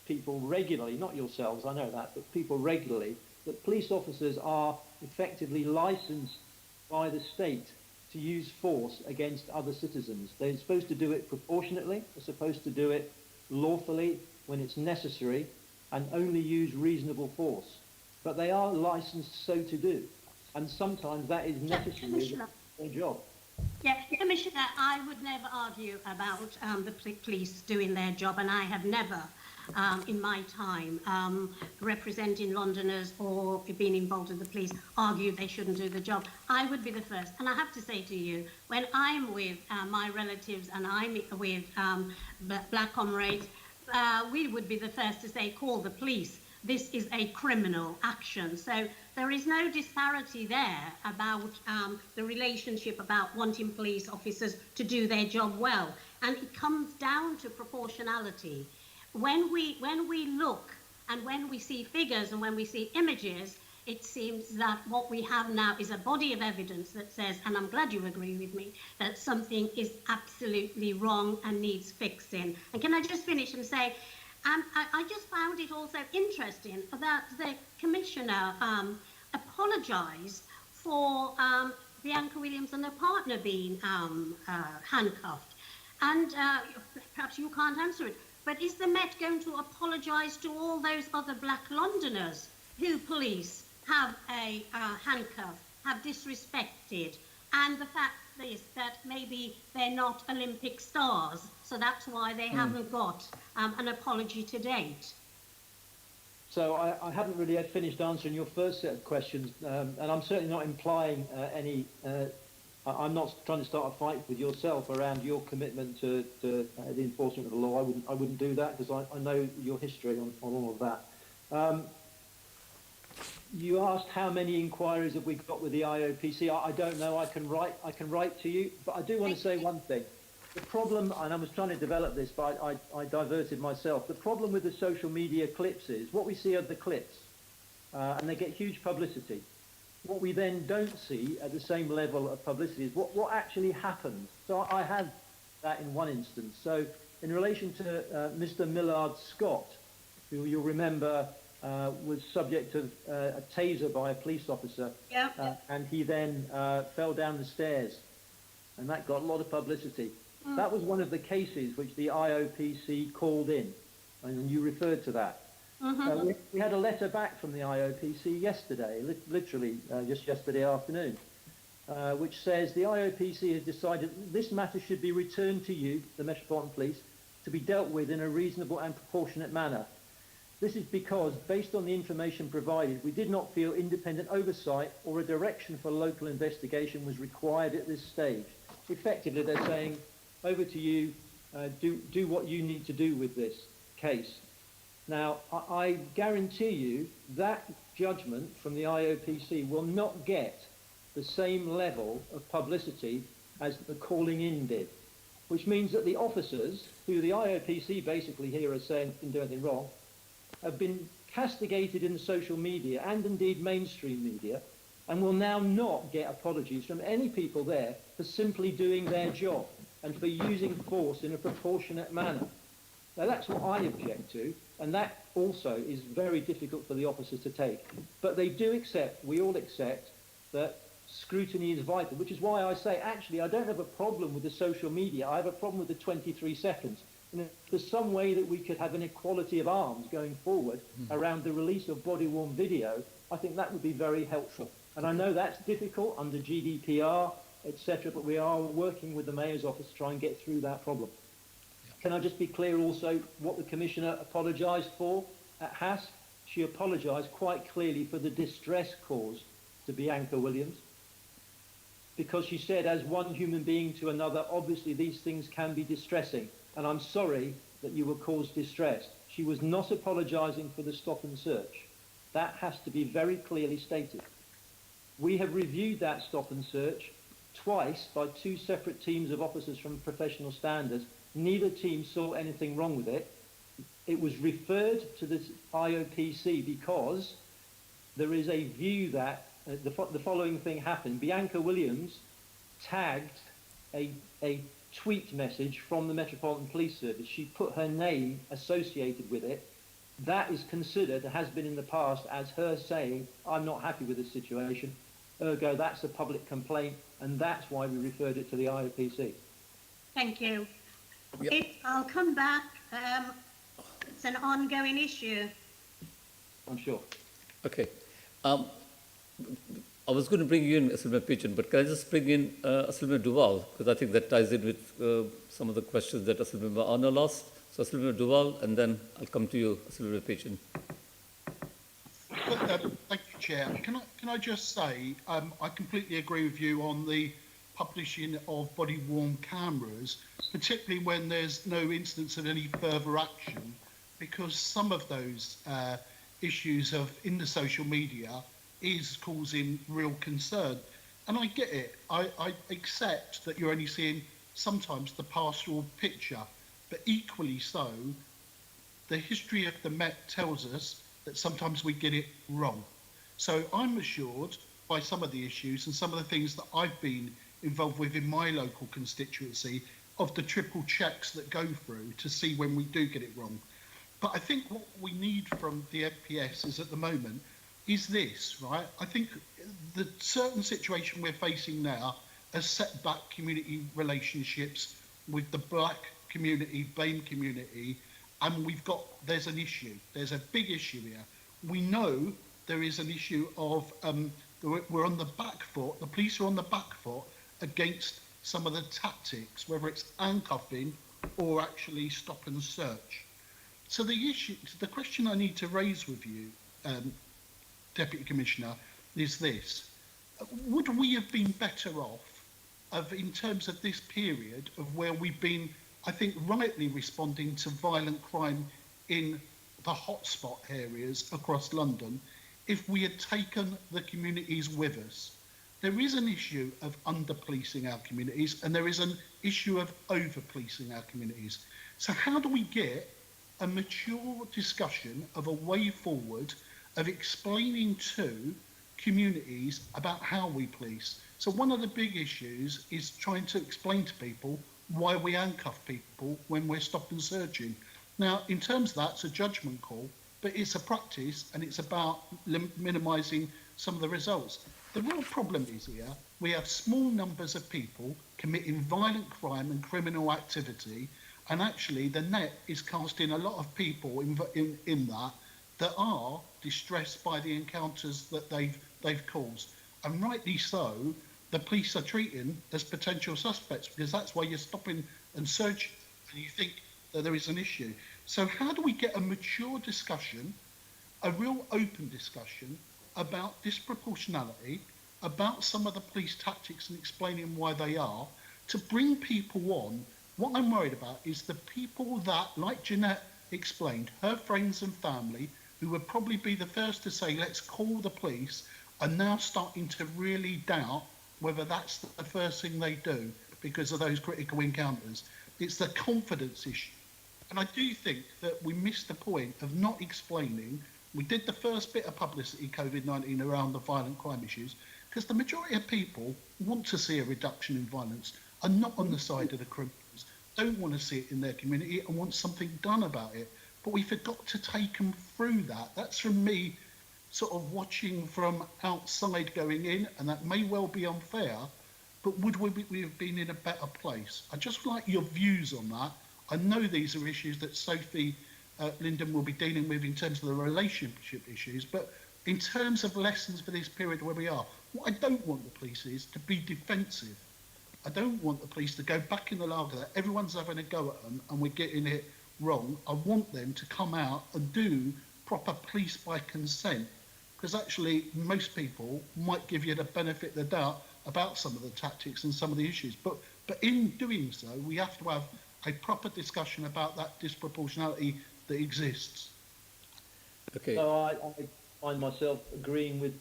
people regularly, not yourselves, I know that, but people regularly, that police officers are effectively licensed by the state to use force against other citizens. They're supposed to do it proportionately, they're supposed to do it lawfully when it's necessary, and only use reasonable force. But they are licensed so to do, and sometimes that is necessary for their job. Yeah, Commissioner, I would never argue about the police doing their job, and I have never, in my time, representing Londoners or being involved in the police, argued they shouldn't do the job. I would be the first. And I have to say to you, when I'm with my relatives and I'm with black comrades, we would be the first to say, call the police. This is a criminal action. So there is no disparity there about the relationship about wanting police officers to do their job well. And it comes down to proportionality. When we look and when we see figures and when we see images, it seems that what we have now is a body of evidence that says, and I'm glad you agree with me, that something is absolutely wrong and needs fixing. And can I just finish and say, I just found it also interesting that the Commissioner apologised for Bianca Williams and her partner being handcuffed. And perhaps you can't answer it, but is the Met going to apologise to all those other black Londoners who police have handcuffed, have disrespected, and the fact is that maybe they're not Olympic stars, so that's why they haven't got an apology to date? So I haven't really yet finished answering your first set of questions, and I'm certainly not implying any. I'm not trying to start a fight with yourself around your commitment to the enforcement of the law. I wouldn't do that because I know your history on all of that. You asked how many inquiries have we got with the IOPC. I don't know. I can write to you, but I do want to say one thing. The problem, and I was trying to develop this, but I diverted myself. The problem with the social media clips is what we see are the clips, and they get huge publicity. What we then don't see at the same level of publicity is what actually happened. So I had that in one instance. So in relation to Mr. Millard Scott, who you'll remember was subject to a taser by a police officer, and he then fell down the stairs, and that got a lot of publicity. That was one of the cases which the IOPC called in, and you referred to that. We had a letter back from the IOPC yesterday, literally just yesterday afternoon, which says the IOPC has decided this matter should be returned to you, the Metropolitan Police, to be dealt with in a reasonable and proportionate manner. This is because, based on the information provided, we did not feel independent oversight or a direction for local investigation was required at this stage. Effectively, they're saying, over to you, do what you need to do with this case. Now, I guarantee you that judgment from the IOPC will not get the same level of publicity as the calling in did, which means that the officers, who the IOPC basically here are saying didn't do anything wrong, have been castigated in the social media and indeed mainstream media, and will now not get apologies from any people there for simply doing their job and for using force in a proportionate manner. Now that's what I object to, and that also is very difficult for the officers to take. But they do accept, we all accept, that scrutiny is vital, which is why I say, actually, I don't have a problem with the social media, I have a problem with the 23 seconds. And if there's some way that we could have an equality of arms going forward around the release of body-worn video, I think that would be very helpful. And I know that's difficult under GDPR, etc., but we are working with the Mayor's office to try and get through that problem. Can I just be clear also what the Commissioner apologised for at HASC? She apologised quite clearly for the distress caused to Bianca Williams, because she said, as one human being to another, obviously these things can be distressing, and I'm sorry that you were caused distress. She was not apologising for the stop and search. That has to be very clearly stated. We have reviewed that stop and search twice by two separate teams of officers from professional standards. Neither team saw anything wrong with it. It was referred to the IOPC because there is a view that the following thing happened. Bianca Williams tagged a tweet message from the Metropolitan Police Service. She put her name associated with it. That is considered, has been in the past, as her saying, I'm not happy with this situation. Ergo, that's a public complaint, and that's why we referred it to the IOPC. Thank you. Yep. I'll come back. It's an ongoing issue. I'm sure. Okay. I was going to bring you in, Assemblyman Pigeon, but can I just bring in Assemblyman Duval, because I think that ties in with some of the questions that Assemblyman Arnold asked. So Assemblyman Duval, and then I'll come to you, Assemblyman Pigeon. Thank you, Chair. Can I just say, I completely agree with you on the publishing of body-worn cameras, particularly when there's no instance of any further action, because some of those issues in the social media is causing real concern. And I get it. I accept that you're only seeing sometimes the pastoral picture, but equally so, the history of the Met tells us that sometimes we get it wrong. So I'm assured by some of the issues and some of the things that I've been involved with in my local constituency of the triple checks that go through to see when we do get it wrong. But I think what we need from the FPS is at the moment is this, right? I think the certain situation we're facing now has set back community relationships with the black community, BAME community, and there's an issue. There's a big issue here. We know there is an issue of, we're on the back foot, the police are on the back foot against some of the tactics, whether it's handcuffing or actually stop and search. So the question I need to raise with you, Deputy Commissioner, is this. Would we have been better off in terms of this period of where we've been, I think, rightly responding to violent crime in the hotspot areas across London, if we had taken the communities with us? There is an issue of under-policing our communities, and there is an issue of over-policing our communities. So how do we get a mature discussion of a way forward of explaining to communities about how we police? So one of the big issues is trying to explain to people why we handcuff people when we're stop and searching. Now, in terms of that, it's a judgment call, but it's a practice and it's about minimising some of the results. The real problem is here, we have small numbers of people committing violent crime and criminal activity, and actually the net is casting a lot of people in that are distressed by the encounters that they've caused. And rightly so, the police are treating as potential suspects, because that's why you're stopping and searching and you think that there is an issue. So how do we get a mature discussion, a real open discussion about disproportionality, about some of the police tactics and explaining why they are, to bring people on? What I'm worried about is the people that, like Jeanette explained, her friends and family, who would probably be the first to say, let's call the police, are now starting to really doubt whether that's the first thing they do because of those critical encounters. It's the confidence issue. And I do think that we missed the point of not explaining. We did the first bit of publicity, COVID-19, around the violent crime issues, because the majority of people want to see a reduction in violence, are not on the side of the criminals, don't want to see it in their community and want something done about it. But we forgot to take them through that. That's from me sort of watching from outside going in, and that may well be unfair, but would we have been in a better place? I just like your views on that. I know these are issues that Sophie Linden will be dealing with in terms of the relationship issues, but in terms of lessons for this period where we are, what I don't want the police is to be defensive. I don't want the police to go back in the lager that everyone's having a go at them and we're getting it wrong. I want them to come out and do proper police by consent, because actually most people might give you the benefit of the doubt about some of the tactics and some of the issues. But in doing so, we have to have a proper discussion about that disproportionality that exists. Okay. So I find myself agreeing with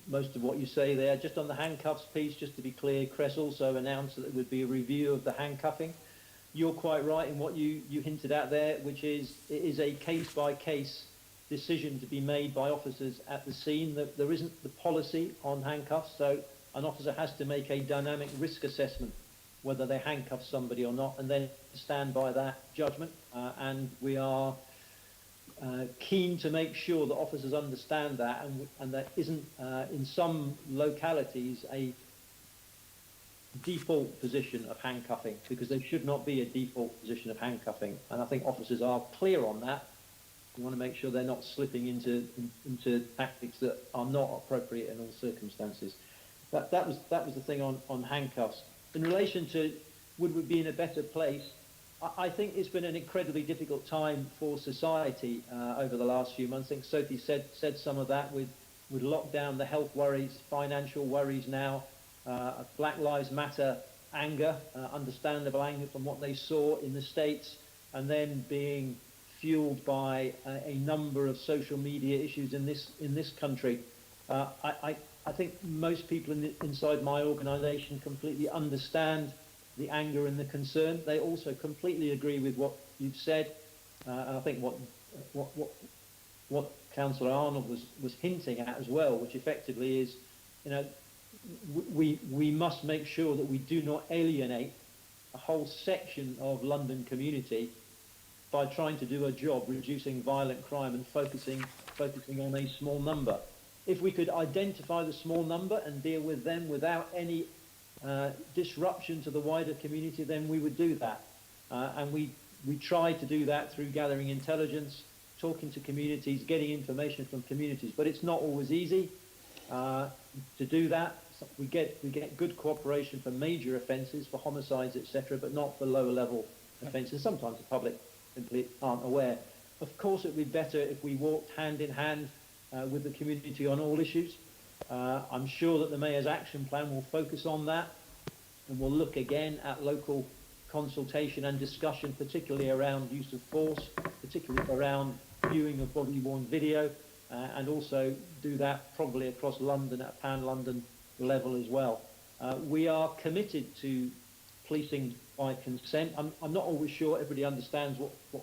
most of what you say there. Just on the handcuffs piece, just to be clear, Cress also announced that there would be a review of the handcuffing. You're quite right in what you hinted at there, which is it is a case-by-case decision to be made by officers at the scene. That there isn't the policy on handcuffs, so an officer has to make a dynamic risk assessment whether they handcuff somebody or not, and then stand by that judgment. And we are keen to make sure that officers understand that, and there isn't in some localities a default position of handcuffing, because there should not be a default position of handcuffing. And I think officers are clear on that. We want to make sure they're not slipping into tactics that are not appropriate in all circumstances. That was the thing on handcuffs. In relation to would we be in a better place, I think it's been an incredibly difficult time for society over the last few months. I think Sophie said some of that with lockdown, the health worries, financial worries now, Black Lives Matter anger, understandable anger from what they saw in the States, and then being fueled by a number of social media issues in this country. I think most people inside my organisation completely understand the anger and the concern. They also completely agree with what you've said, and I think what Councillor Arnold was hinting at as well, which effectively is, we must make sure that we do not alienate a whole section of London community by trying to do a job reducing violent crime and focusing on a small number. If we could identify the small number and deal with them without any disruption to the wider community, then we would do that. And we try to do that through gathering intelligence, talking to communities, getting information from communities. But it's not always easy to do that. We get good cooperation for major offences, for homicides, etc., but not for lower level offences. Sometimes the public simply aren't aware. Of course, it would be better if we walked hand in hand with the community on all issues. I'm sure that the Mayor's action plan will focus on that, and we'll look again at local consultation and discussion, particularly around use of force, particularly around viewing of body-worn video, and also do that probably across London at pan-London level as well. We are committed to policing by consent. I'm not always sure everybody understands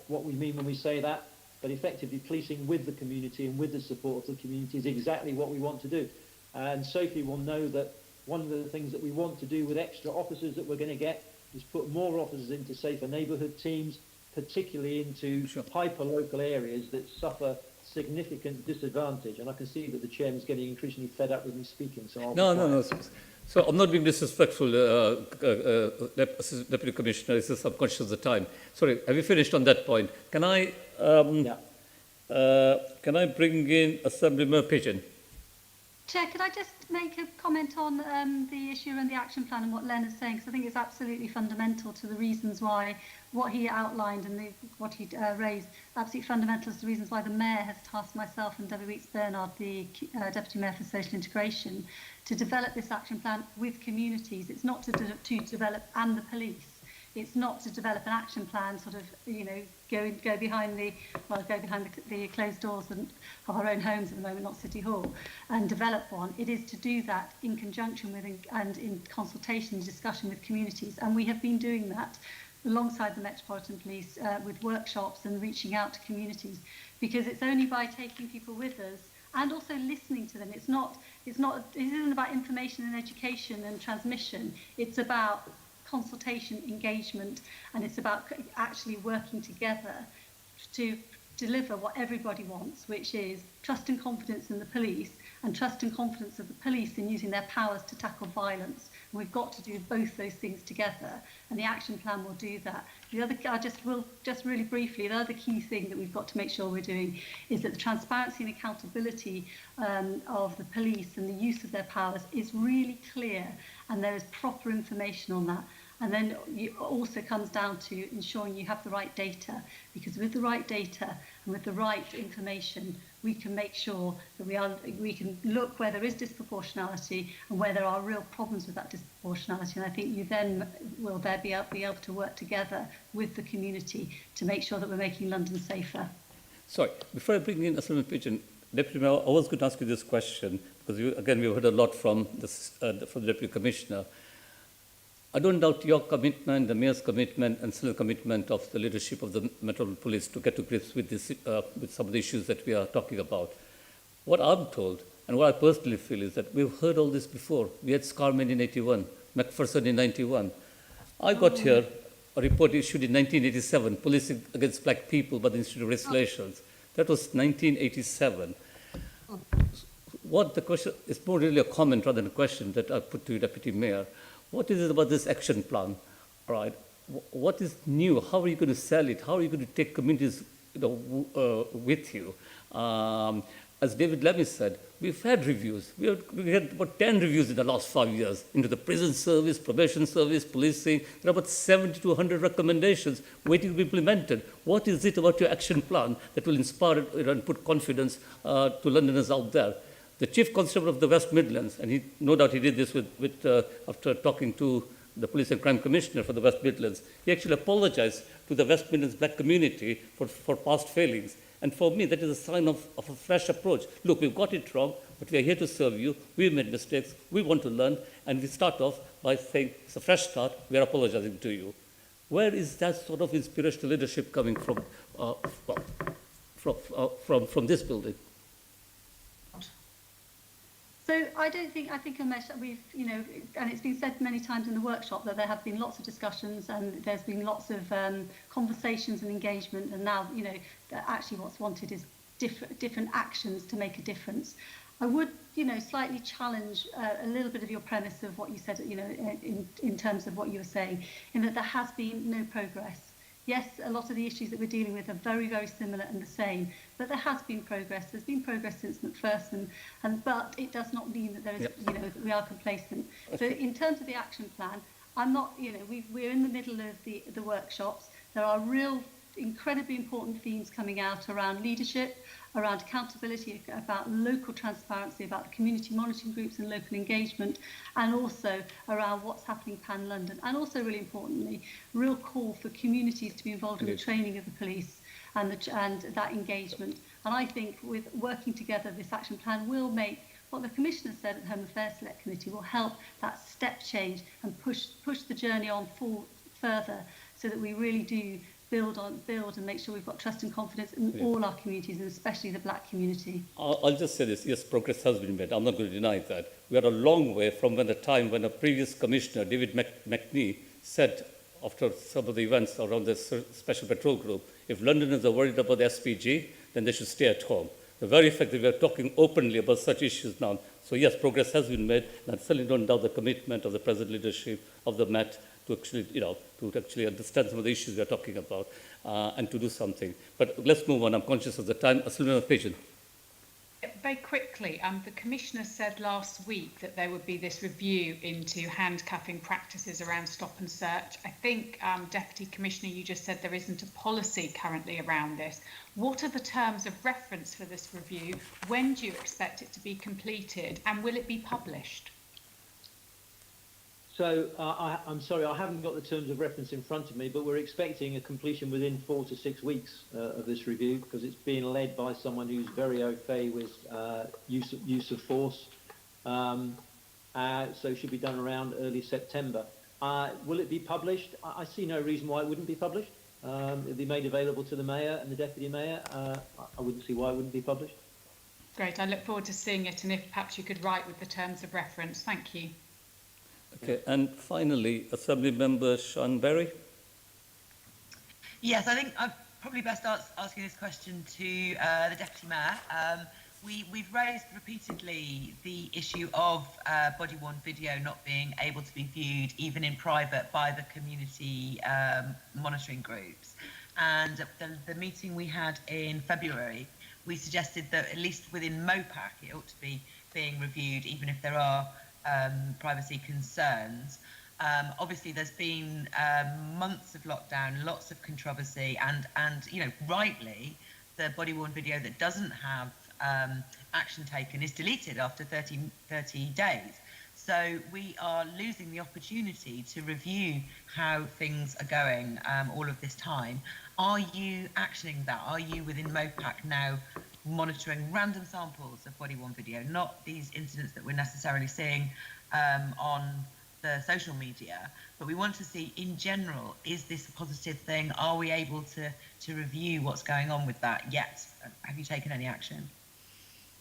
what we mean when we say that, but effectively policing with the community and with the support of the community is exactly what we want to do. And Sophie will know that one of the things that we want to do with extra officers that we're going to get is put more officers into safer neighbourhood teams, particularly into hyper-local areas that suffer significant disadvantage. And I can see that the chairman's getting increasingly fed up with me speaking. So No. So I'm not being disrespectful, Deputy Commissioner. It's just I'm conscious of the time. Sorry, have you finished on that point? Can I bring in Assemblymember Pigeon? Chair, could I just make a comment on the issue and the action plan and what Len is saying? Because I think it's absolutely fundamental to the reasons why what he outlined and what he raised, absolutely fundamental to the reasons why the Mayor has tasked myself and Debbie Weeks-Bernard, the Deputy Mayor for Social Integration, to develop this action plan with communities. It's not to develop, and the police. It's not to develop an action plan, sort of, go behind the closed doors of our own homes at the moment, not City Hall, and develop one. It is to do that in conjunction with and in consultation and discussion with communities. And we have been doing that alongside the Metropolitan Police with workshops and reaching out to communities, because it's only by taking people with us and also listening to them. It isn't about information and education and transmission. It's about consultation, engagement, and it's about actually working together to deliver what everybody wants, which is trust and confidence in the police, and trust and confidence of the police in using their powers to tackle violence. And we've got to do both those things together, and the action plan will do that. The other, just really briefly, the other key thing that we've got to make sure we're doing is that the transparency and accountability of the police and the use of their powers is really clear, and there is proper information on that. And then it also comes down to ensuring you have the right data, because with the right data and with the right information, we can make sure that we can look where there is disproportionality and where there are real problems with that disproportionality. And I think you then will be able to work together with the community to make sure that we're making London safer. Sorry, before I bring in Assemblymember Pigeon, Deputy Mayor, I was going to ask you this question, because we've heard a lot from the Deputy Commissioner. I don't doubt your commitment, the Mayor's commitment, and still commitment of the leadership of the Metropolitan Police to get to grips with this, with some of the issues that we are talking about. What I'm told, and what I personally feel, is that we've heard all this before. We had Scarman in 81, Macpherson in 91. I got here a report issued in 1987, Policing Against Black People by the Institute of Race Relations. That was 1987. What the question is more really a comment rather than a question that I put to you, Deputy Mayor. What is it about this action plan? All right. What is new? How are you going to sell it? How are you going to take communities with you? As David Lemmy said, we've had reviews. We had about 10 reviews in the last 5 years into the prison service, probation service, policing. There are about 70 to 100 recommendations waiting to be implemented. What is it about your action plan that will inspire and put confidence to Londoners out there? The Chief Constable of the West Midlands, and no doubt he did this after talking to the Police and Crime Commissioner for the West Midlands, he actually apologized to the West Midlands black community for past failings. And for me, that is a sign of a fresh approach. Look, we've got it wrong, but we are here to serve you. We've made mistakes. We want to learn. And we start off by saying, it's a fresh start. We are apologizing to you. Where is that sort of inspirational leadership coming from, from this building? So I think Umesh, that we've, and it's been said many times in the workshop that there have been lots of discussions and there's been lots of conversations and engagement, and now, that actually what's wanted is different actions to make a difference. I would, slightly challenge a little bit of your premise of what you said, in terms of what you were saying, in that there has been no progress. Yes, a lot of the issues that we're dealing with are very, very similar and the same, but there has been progress. There's been progress since Macpherson, but it does not mean that there is, that we are complacent. So in terms of the action plan, I'm not, we're in the middle of the workshops. There are real, incredibly important themes coming out around leadership, around accountability, about local transparency, about the community monitoring groups and local engagement, and also around what's happening pan-London. And also, really importantly, real call for communities to be involved in the training of the police and that engagement. And I think with working together, this action plan will make what the Commissioner said at Home Affairs Select Committee will help that step change and push the journey on further, so that we really do build and make sure we've got trust and confidence in all our communities, and especially the black community. I'll just say this, yes, progress has been made. I'm not going to deny that. We are a long way from the time when a previous commissioner, David McNee, said after some of the events around the Special Patrol Group, if Londoners are worried about the SPG, then they should stay at home. The very fact that we are talking openly about such issues now. So yes, progress has been made, and I certainly don't doubt the commitment of the present leadership of the Met to actually, to actually understand some of the issues we are talking about and to do something. But let's move on. I'm conscious of the time. Asylum patient. Very quickly, the Commissioner said last week that there would be this review into handcuffing practices around stop and search. I think, Deputy Commissioner, you just said there isn't a policy currently around this. What are the terms of reference for this review? When do you expect it to be completed, and will it be published? So I'm sorry, I haven't got the terms of reference in front of me, but we're expecting a completion within 4 to 6 weeks of this review, because it's being led by someone who's very au fait with use of force. So it should be done around early September. Will it be published? I see no reason why it wouldn't be published. It'll be made available to the Mayor and the Deputy Mayor. I wouldn't see why it wouldn't be published. Great, I look forward to seeing it, and if perhaps you could write with the terms of reference. Thank you. Okay, and finally, Assembly Member Sean Berry. Yes, I think I'm probably best asking this question to the Deputy Mayor. We've raised repeatedly the issue of body-worn video not being able to be viewed, even in private, by the community monitoring groups. And at the meeting we had in February, we suggested that at least within MOPAC, it ought to be being reviewed, even if there are privacy concerns. Obviously, there's been months of lockdown, lots of controversy, and rightly, the body-worn video that doesn't have action taken is deleted after 30 days. So we are losing the opportunity to review how things are going all of this time. Are you actioning that? Are you within MOPAC now monitoring random samples of body-worn video, not these incidents that we're necessarily seeing on the social media, but we want to see in general, is this a positive thing? Are we able to review what's going on with that yet? Have you taken any action?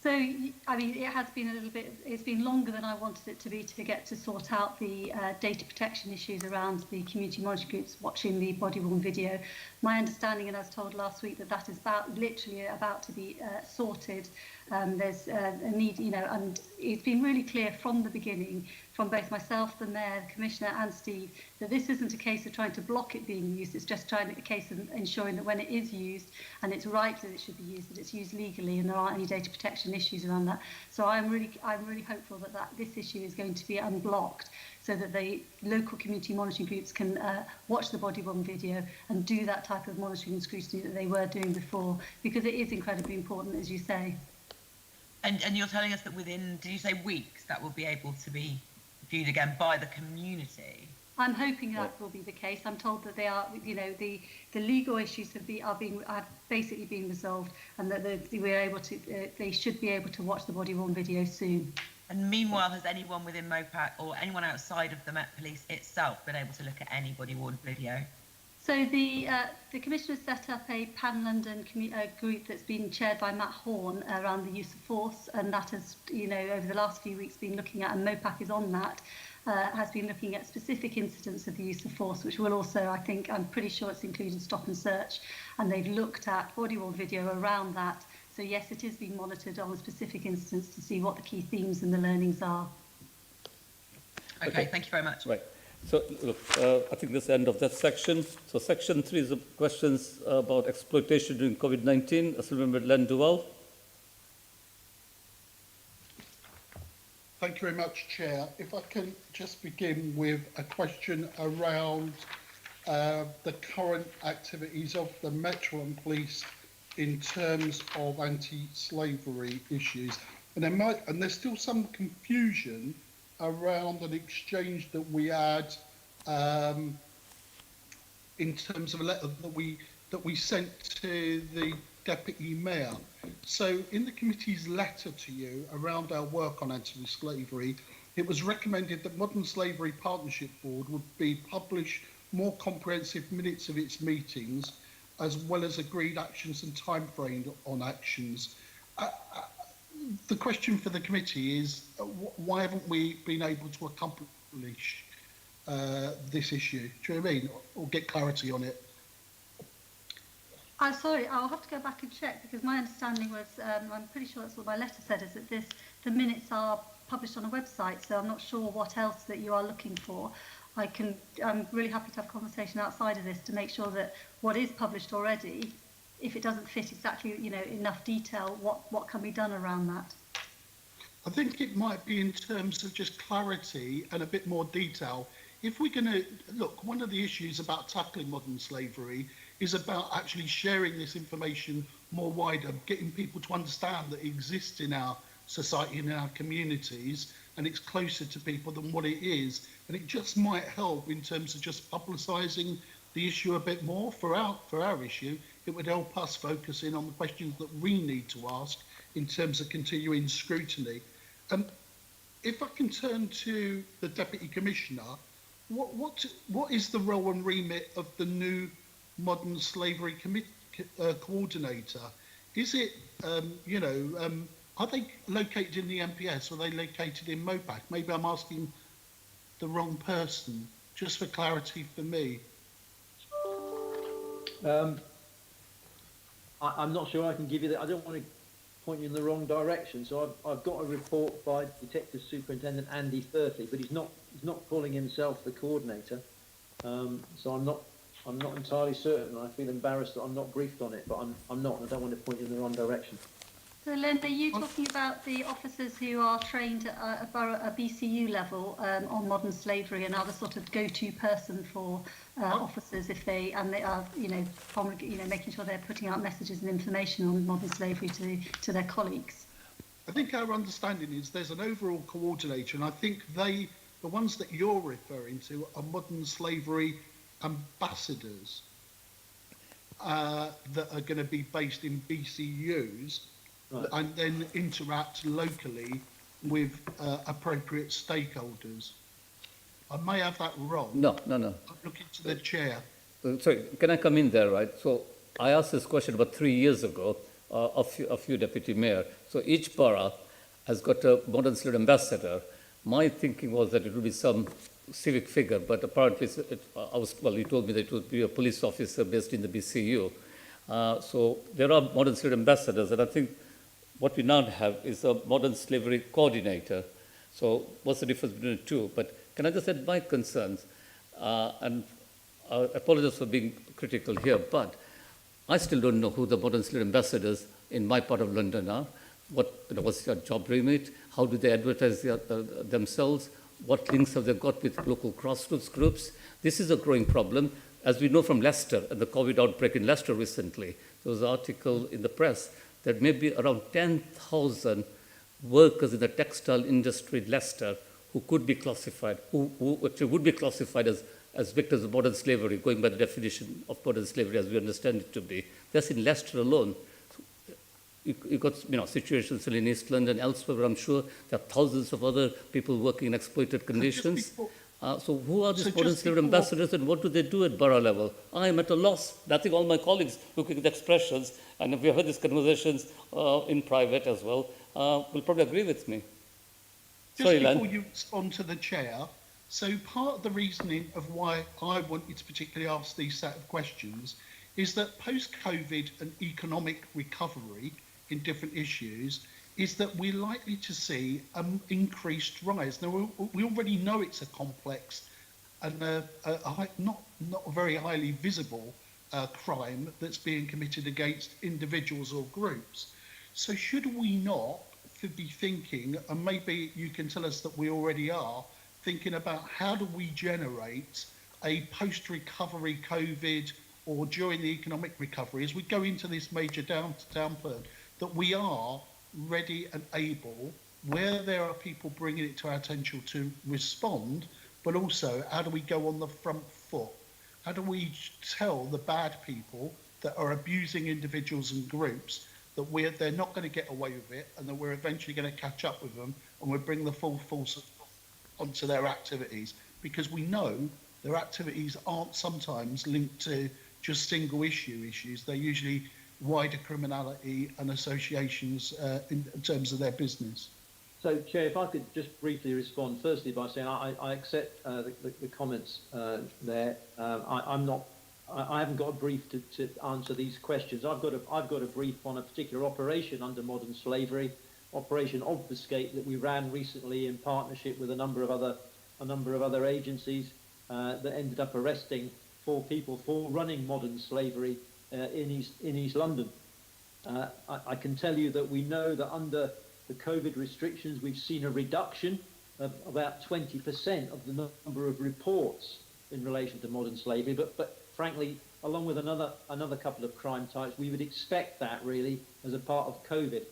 So, I mean, it has been a little bit, it's been longer than I wanted it to be to get to sort out the data protection issues around the community monitoring groups watching the body-worn video. My understanding, and I was told last week, that is literally about to be sorted. There's a need, you know, and it's been really clear from the beginning, from both myself, the Mayor, the Commissioner and Steve, that this isn't a case of trying to block it being used, it's just a case of ensuring that when it is used, and it's right that it should be used, that it's used legally and there aren't any data protection issues around that. So I'm really hopeful that this issue is going to be unblocked so that the local community monitoring groups can watch the body-worn video and do that type of monitoring and scrutiny that they were doing before, because it is incredibly important, as you say. And you're telling us that within, did you say weeks, that will be able to be viewed again by the community? I'm hoping that will be the case. I'm told that they are, you know, the legal issues have basically been resolved, and that we're able to, they should be able to watch the body-worn video soon. And meanwhile, has anyone within MOPAC or anyone outside of the Met Police itself been able to look at any body-worn video? So the Commissioner set up a Pan-London group that's been chaired by Matt Horn around the use of force, and that has, you know, over the last few weeks been looking at, and MOPAC is on that, has been looking at specific incidents of the use of force, which will also, I think, I'm pretty sure it's included stop and search, and they've looked at body-worn video around that. So yes, it is being monitored on specific incidents to see what the key themes and the learnings are. Okay, thank you very much. Right. So, look, I think this is the end of that section. So, section 3 is the questions about exploitation during COVID-19. Assemblymember Len Duval. Thank you very much, Chair. If I can just begin with a question around the current activities of the Metropolitan Police in terms of anti-slavery issues. And there's still some confusion around an exchange that we had in terms of a letter that we sent to the Deputy Mayor. So in the committee's letter to you around our work on anti-slavery, it was recommended that Modern Slavery Partnership Board would publish more comprehensive minutes of its meetings, as well as agreed actions and timeframe on actions. The question for the committee is, why haven't we been able to accomplish this issue? Do you know what I mean? Or get clarity on it? I'm sorry, I'll have to go back and check, because my understanding was, I'm pretty sure that's what my letter said, is that the minutes are published on a website, so I'm not sure what else that you are looking for. I'm really happy to have a conversation outside of this to make sure that what is published already, if it doesn't fit exactly, you know, enough detail, what can be done around that? I think it might be in terms of just clarity and a bit more detail. If we're going to look, one of the issues about tackling modern slavery is about actually sharing this information more wider, getting people to understand that it exists in our society and in our communities, and it's closer to people than what it is. And it just might help in terms of just publicising the issue a bit more for our issue. It would help us focus in on the questions that we need to ask in terms of continuing scrutiny. If I can turn to the Deputy Commissioner, what is the role and remit of the new Modern Slavery Coordinator? Is it, are they located in the MPS or are they located in MOPAC? Maybe I'm asking the wrong person, just for clarity for me. I'm not sure I can give you that. I don't want to point you in the wrong direction. So I've got a report by Detective Superintendent Andy Furtley, but he's not calling himself the coordinator. So I'm not entirely certain. I feel embarrassed that I'm not briefed on it, but I'm not. And I don't want to point you in the wrong direction. So, Len, are you talking about the officers who are trained at a BCU level on modern slavery and are the sort of go-to person for officers if they are, making sure they're putting out messages and information on modern slavery to their colleagues? I think our understanding is there's an overall coordinator, and I think the ones that you're referring to are modern slavery ambassadors that are going to be based in BCUs. Right. And then interact locally with appropriate stakeholders. I may have that wrong. No. I'm looking to the chair. Sorry, can I come in there, right? So I asked this question about 3 years ago a few deputy mayor. So each borough has got a modern slavery ambassador. My thinking was that it would be some civic figure, but apparently he told me that it would be a police officer based in the BCU. So there are modern slavery ambassadors, and I think what we now have is a modern slavery coordinator. So what's the difference between the two? But can I just add my concerns? And I apologize for being critical here, but I still don't know who the modern slavery ambassadors in my part of London are. What's their job remit? How do they advertise themselves? What links have they got with local grassroots groups? This is a growing problem. As we know from Leicester and the COVID outbreak in Leicester recently, there was an article in the press that maybe around 10,000 workers in the textile industry in Leicester who could be classified, who actually would be classified as victims of modern slavery, going by the definition of modern slavery as we understand it to be. That's in Leicester alone. You've got situations in East London, elsewhere, where I'm sure there are thousands of other people working in exploited conditions. So who are these modern slavery ambassadors, and what do they do at borough level? I am at a loss. I think all my colleagues looking at the expressions, and we have had these conversations in private as well, will probably agree with me. Just before you respond to the chair, so part of the reasoning of why I wanted to particularly ask these set of questions is that post-COVID and economic recovery in different issues is that we're likely to see an increased rise. Now, we already know it's a complex and not a very highly visible crime that's being committed against individuals or groups. So should we not be thinking, and maybe you can tell us that we already are, thinking about how do we generate a post-recovery COVID or during the economic recovery, as we go into this major downturn, that we are ready and able, where there are people bringing it to our attention, to respond, but also how do we go on the front foot? How do we tell the bad people that are abusing individuals and groups that they're not going to get away with it, and that we're eventually going to catch up with them, and we'll bring the full force onto their activities? Because we know their activities aren't sometimes linked to just single issues. They're usually wider criminality and associations in terms of their business. So, Chair, if I could just briefly respond, firstly by saying I accept the comments there. I haven't got a brief to answer these questions. I've got a brief on a particular operation under modern slavery, Operation Obfuscate, that we ran recently in partnership with a number of other agencies that ended up arresting 4 people for running modern slavery in East London. I can tell you that we know that under the COVID restrictions, we've seen a reduction of about 20% of the number of reports in relation to modern slavery. But frankly, along with another couple of crime types, we would expect that really as a part of COVID.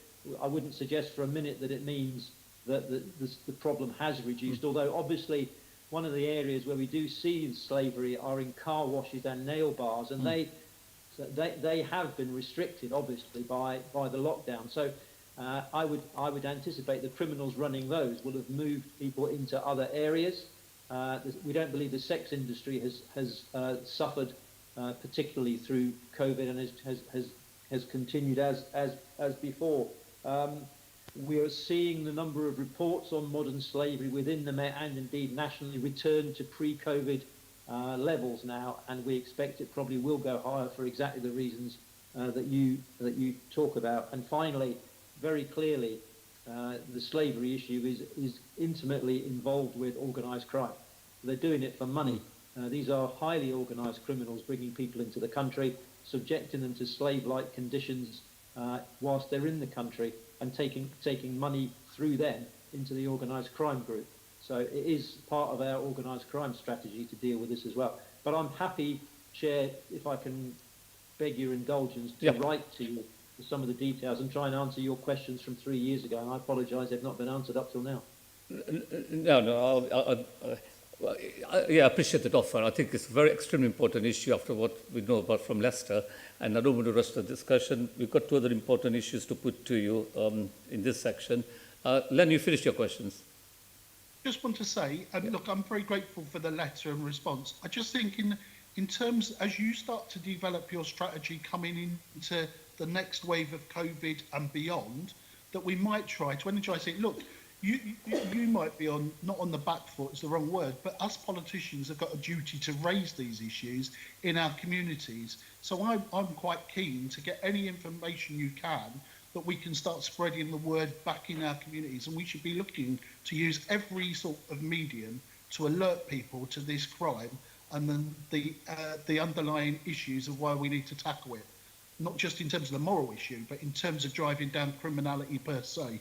I wouldn't suggest for a minute that it means that the problem has reduced, although obviously one of the areas where we do see slavery are in car washes and nail bars, and they have been restricted obviously by the lockdown. So I would anticipate the criminals running those will have moved people into other areas. We don't believe the sex industry has suffered particularly through COVID, and has continued as before. We are seeing the number of reports on modern slavery within the Met and indeed nationally return to pre-COVID levels now, and we expect it probably will go higher for exactly the reasons that you talk about. And finally, very clearly, the slavery issue is intimately involved with organised crime. They're doing it for money. These are highly organised criminals bringing people into the country, subjecting them to slave-like conditions whilst they're in the country, and taking money through them into the organised crime group. So it is part of our organised crime strategy to deal with this as well. But I'm happy, Chair, if I can beg your indulgence, to write to you for some of the details and try and answer your questions from 3 years ago. And I apologise they've not been answered up till now. No, I appreciate that offer. I think it's a very extremely important issue after what we know about from Leicester, and I don't want to rush the discussion. We've got 2 other important issues to put to you in this section. Len, you finished your questions. Just want to say, look, I'm very grateful for the letter and response. I just think in in terms, as you start to develop your strategy coming into the next wave of COVID and beyond, that we might try to energise it. Look, you might be not on the back foot, it's the wrong word, but us politicians have got a duty to raise these issues in our communities. So I'm quite keen to get any information you can that we can start spreading the word back in our communities, and we should be looking to use every sort of medium to alert people to this crime and then the underlying issues of why we need to tackle it, not just in terms of the moral issue, but in terms of driving down criminality per se.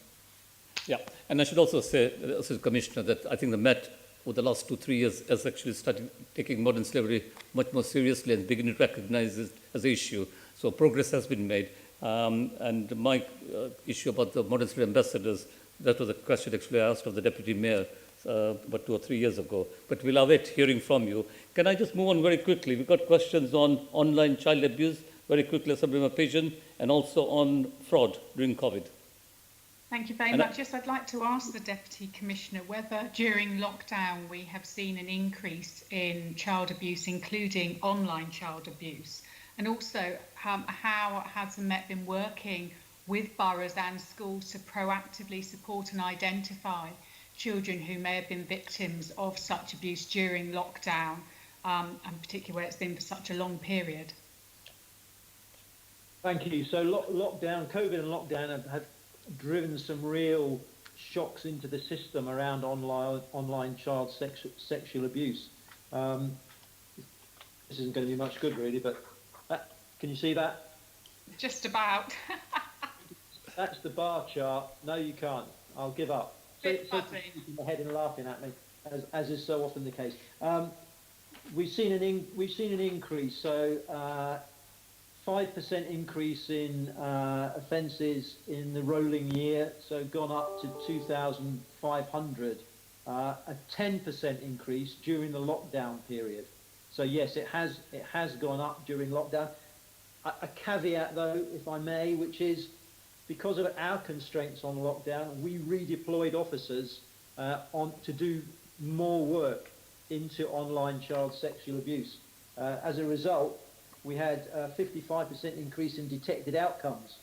Yeah, and I should also say, as a Commissioner, that I think the Met, over the last 2-3 years, has actually started taking modern slavery much more seriously and beginning to recognize it as an issue. So progress has been made. And my issue about the modern slavery ambassadors, that was a question actually I asked of the Deputy Mayor about 2 or 3 years ago. But we'll await hearing from you. Can I just move on very quickly? We've got questions on online child abuse, very quickly, Assemblyman Pigeon, and also on fraud during COVID. Thank you very much. Yes, I'd like to ask the Deputy Commissioner whether during lockdown we have seen an increase in child abuse, including online child abuse, and also how has the Met been working with boroughs and schools to proactively support and identify children who may have been victims of such abuse during lockdown, and particularly where it's been for such a long period. Thank you. So lockdown, COVID and lockdown have driven some real shocks into the system around online child sexual abuse. This isn't going to be much good, really, but can you see that? Just about. That's the bar chart. No, you can't. I'll give up. So shaking my head and laughing at me, as is so often the case. We've seen an increase. So 5% increase in offences in the rolling year, so gone up to 2,500. A 10% increase during the lockdown period. So yes, it has gone up during lockdown. A caveat, though, if I may, which is because of our constraints on lockdown, we redeployed officers to do more work into online child sexual abuse. As a result, we had a 55% increase in detected outcomes.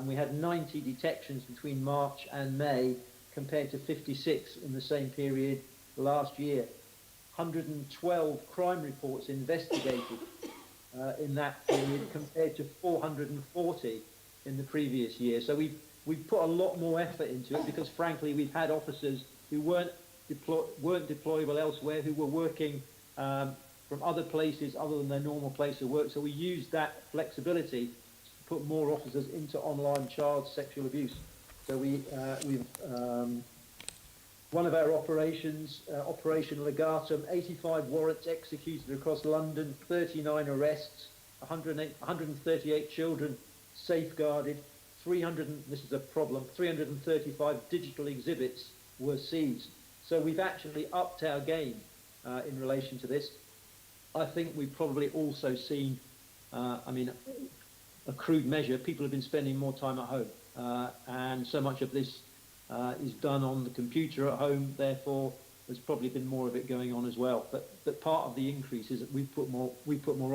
We had 90 detections between March and May compared to 56 in the same period last year. 112 crime reports investigated in that period compared to 440 in the previous year. So we've put a lot more effort into it because, frankly, we've had officers who weren't deployable elsewhere, who were working from other places other than their normal place of work. So we used that flexibility to put more officers into online child sexual abuse. So we've one of our operations, Operation Legatum, 85 warrants executed across London, 39 arrests, 138 children safeguarded, 335 digital exhibits were seized. So we've actually upped our game in relation to this. I think we've probably also seen, a crude measure, people have been spending more time at home. And so much of this is done on the computer at home, therefore there's probably been more of it going on as well. But part of the increase is that we put more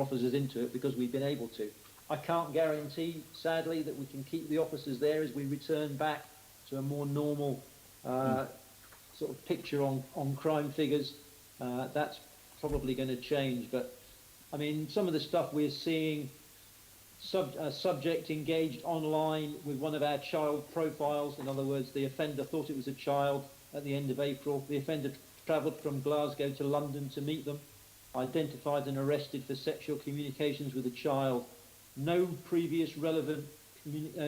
officers into it because we've been able to. I can't guarantee, sadly, that we can keep the officers there as we return back to a more normal sort of picture on crime figures. That's probably going to change. But I mean, some of the stuff we're seeing, subject engaged online with one of our child profiles. In other words, the offender thought it was a child at the end of April. The offender travelled from Glasgow to London to meet them, identified and arrested for sexual communications with a child. No previous relevant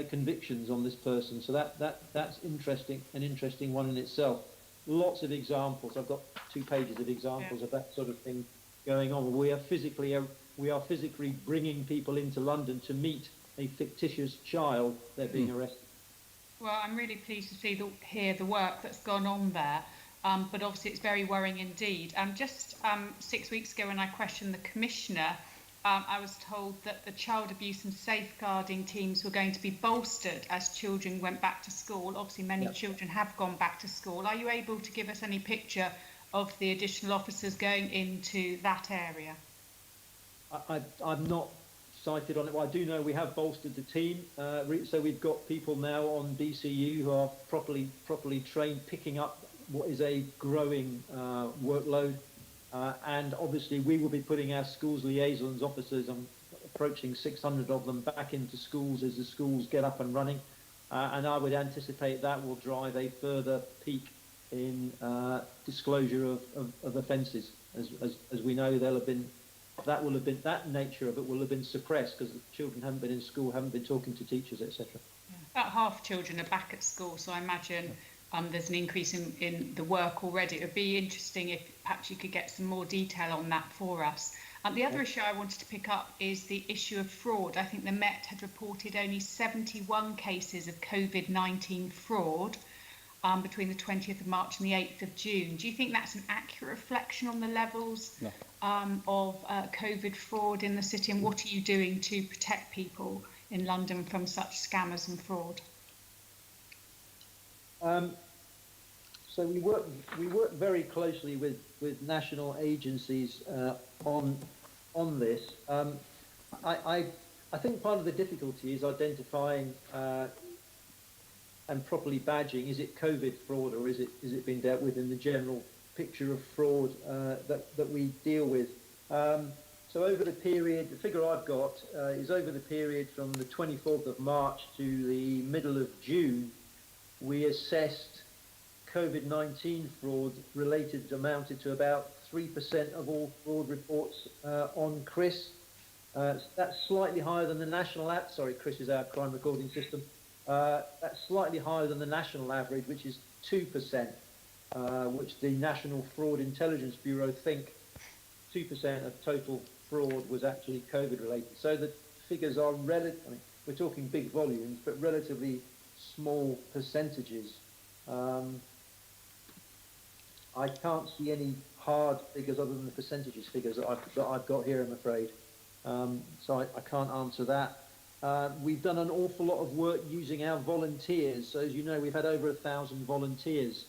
convictions on this person. So that's interesting, an interesting one in itself. Lots of examples. I've got 2 pages of examples of that sort of thing going on. We are physically bringing people into London to meet a fictitious child. They're being arrested. Well, I'm really pleased to hear the work that's gone on there. But obviously it's very worrying indeed. Just 6 weeks ago when I questioned the Commissioner, I was told that the child abuse and safeguarding teams were going to be bolstered as children went back to school. Obviously many children have gone back to school. Are you able to give us any picture of the additional officers going into that area? I'm not cited on it. Well, I do know we have bolstered the team, so we've got people now on DCU who are properly trained, picking up what is a growing workload. And obviously, we will be putting our schools liaisons officers, approaching 600 of them, back into schools as the schools get up and running. And I would anticipate that will drive a further peak in disclosure of offences. As we know, that nature of it will have been suppressed because the children haven't been in school, haven't been talking to teachers, etc. Yeah. About half children are back at school, so I imagine there's an increase in the work already. It would be interesting if perhaps you could get some more detail on that for us. The other issue I wanted to pick up is the issue of fraud. I think the Met had reported only 71 cases of COVID-19 fraud between the 20th of March and the 8th of June. Do you think that's an accurate reflection on the levels of COVID fraud in the city, and what are you doing to protect people in London from such scammers and fraud? So we work very closely with national agencies on this. I think part of the difficulty is identifying and properly badging. Is it COVID fraud, or is it being dealt with in the general picture of fraud that we deal with? So over the period, the figure I've got is over the period from the 24th of March to the middle of June, we assessed COVID-19 fraud amounted to about 3% of all fraud reports on CRIS. That's slightly higher than the national app. Sorry, CRIS is our crime recording system. That's slightly higher than the national average, which is 2%, which the National Fraud Intelligence Bureau think 2% of total fraud was actually COVID related. So the figures are we're talking big volumes, but relatively small percentages. I can't see any hard figures other than the percentages figures that I've got here, I'm afraid. So I can't answer that. We've done an awful lot of work using our volunteers. So as you know, we've had over 1,000 volunteers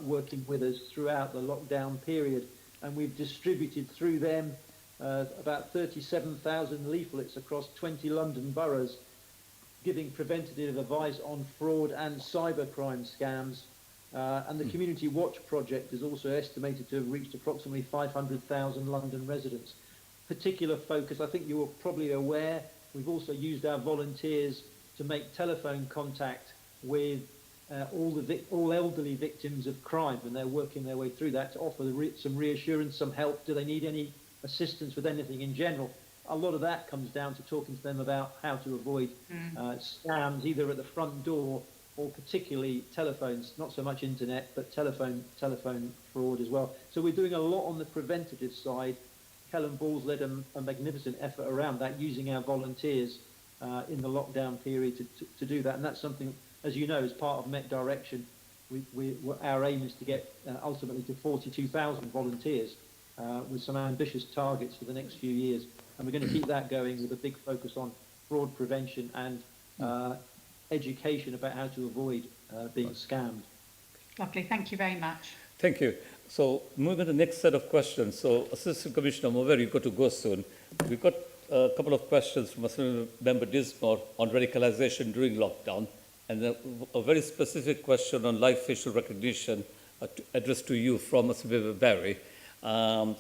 working with us throughout the lockdown period, and we've distributed through them about 37,000 leaflets across 20 London boroughs, giving preventative advice on fraud and cybercrime scams. And the Community Watch project is also estimated to have reached approximately 500,000 London residents. Particular focus, I think you are probably aware, we've also used our volunteers to make telephone contact with all elderly victims of crime when they're working their way through that, to offer some reassurance, some help. Do they need any assistance with anything in general? A lot of that comes down to talking to them about how to avoid scams, either at the front door or particularly telephones, not so much internet, but telephone fraud as well. So we're doing a lot on the preventative side. Helen Ball's led a magnificent effort around that, using our volunteers in the lockdown period to do that. And that's something, as you know, as part of Met Direction, our aim is to get ultimately to 42,000 volunteers with some ambitious targets for the next few years. And we're going to keep that going with a big focus on fraud prevention and education about how to avoid being scammed. Lovely, thank you very much. Thank you. So moving to the next set of questions. So Assistant Commissioner Mover, you've got to go soon. We've got a couple of questions from Assembly Member Dismore on radicalisation during lockdown, and a very specific question on live facial recognition addressed to you from Assembly Member Barry. So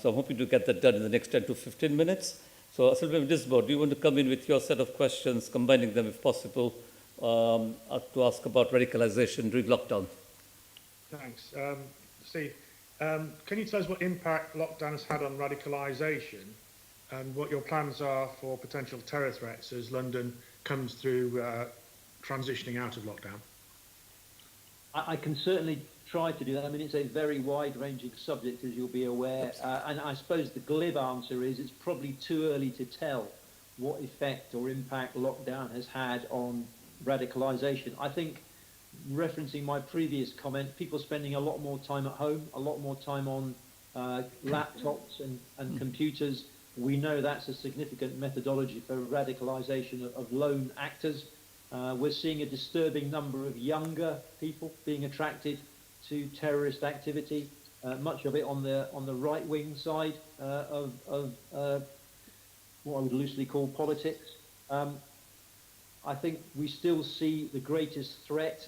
I'm hoping to get that done in the next 10 to 15 minutes. So Assembly Member Dismore, do you want to come in with your set of questions, combining them if possible, to ask about radicalisation during lockdown? Thanks. Steve, can you tell us what impact lockdown has had on radicalisation and what your plans are for potential terror threats as London comes through transitioning out of lockdown? I can certainly try to do that. I mean, it's a very wide-ranging subject, as you'll be aware. And I suppose the glib answer is it's probably too early to tell what effect or impact lockdown has had on radicalisation. I think, referencing my previous comment, people spending a lot more time at home, a lot more time on laptops and computers. We know that's a significant methodology for radicalisation of lone actors. We're seeing a disturbing number of younger people being attracted to terrorist activity, much of it on the right-wing side of what I would loosely call politics. I think we still see the greatest threat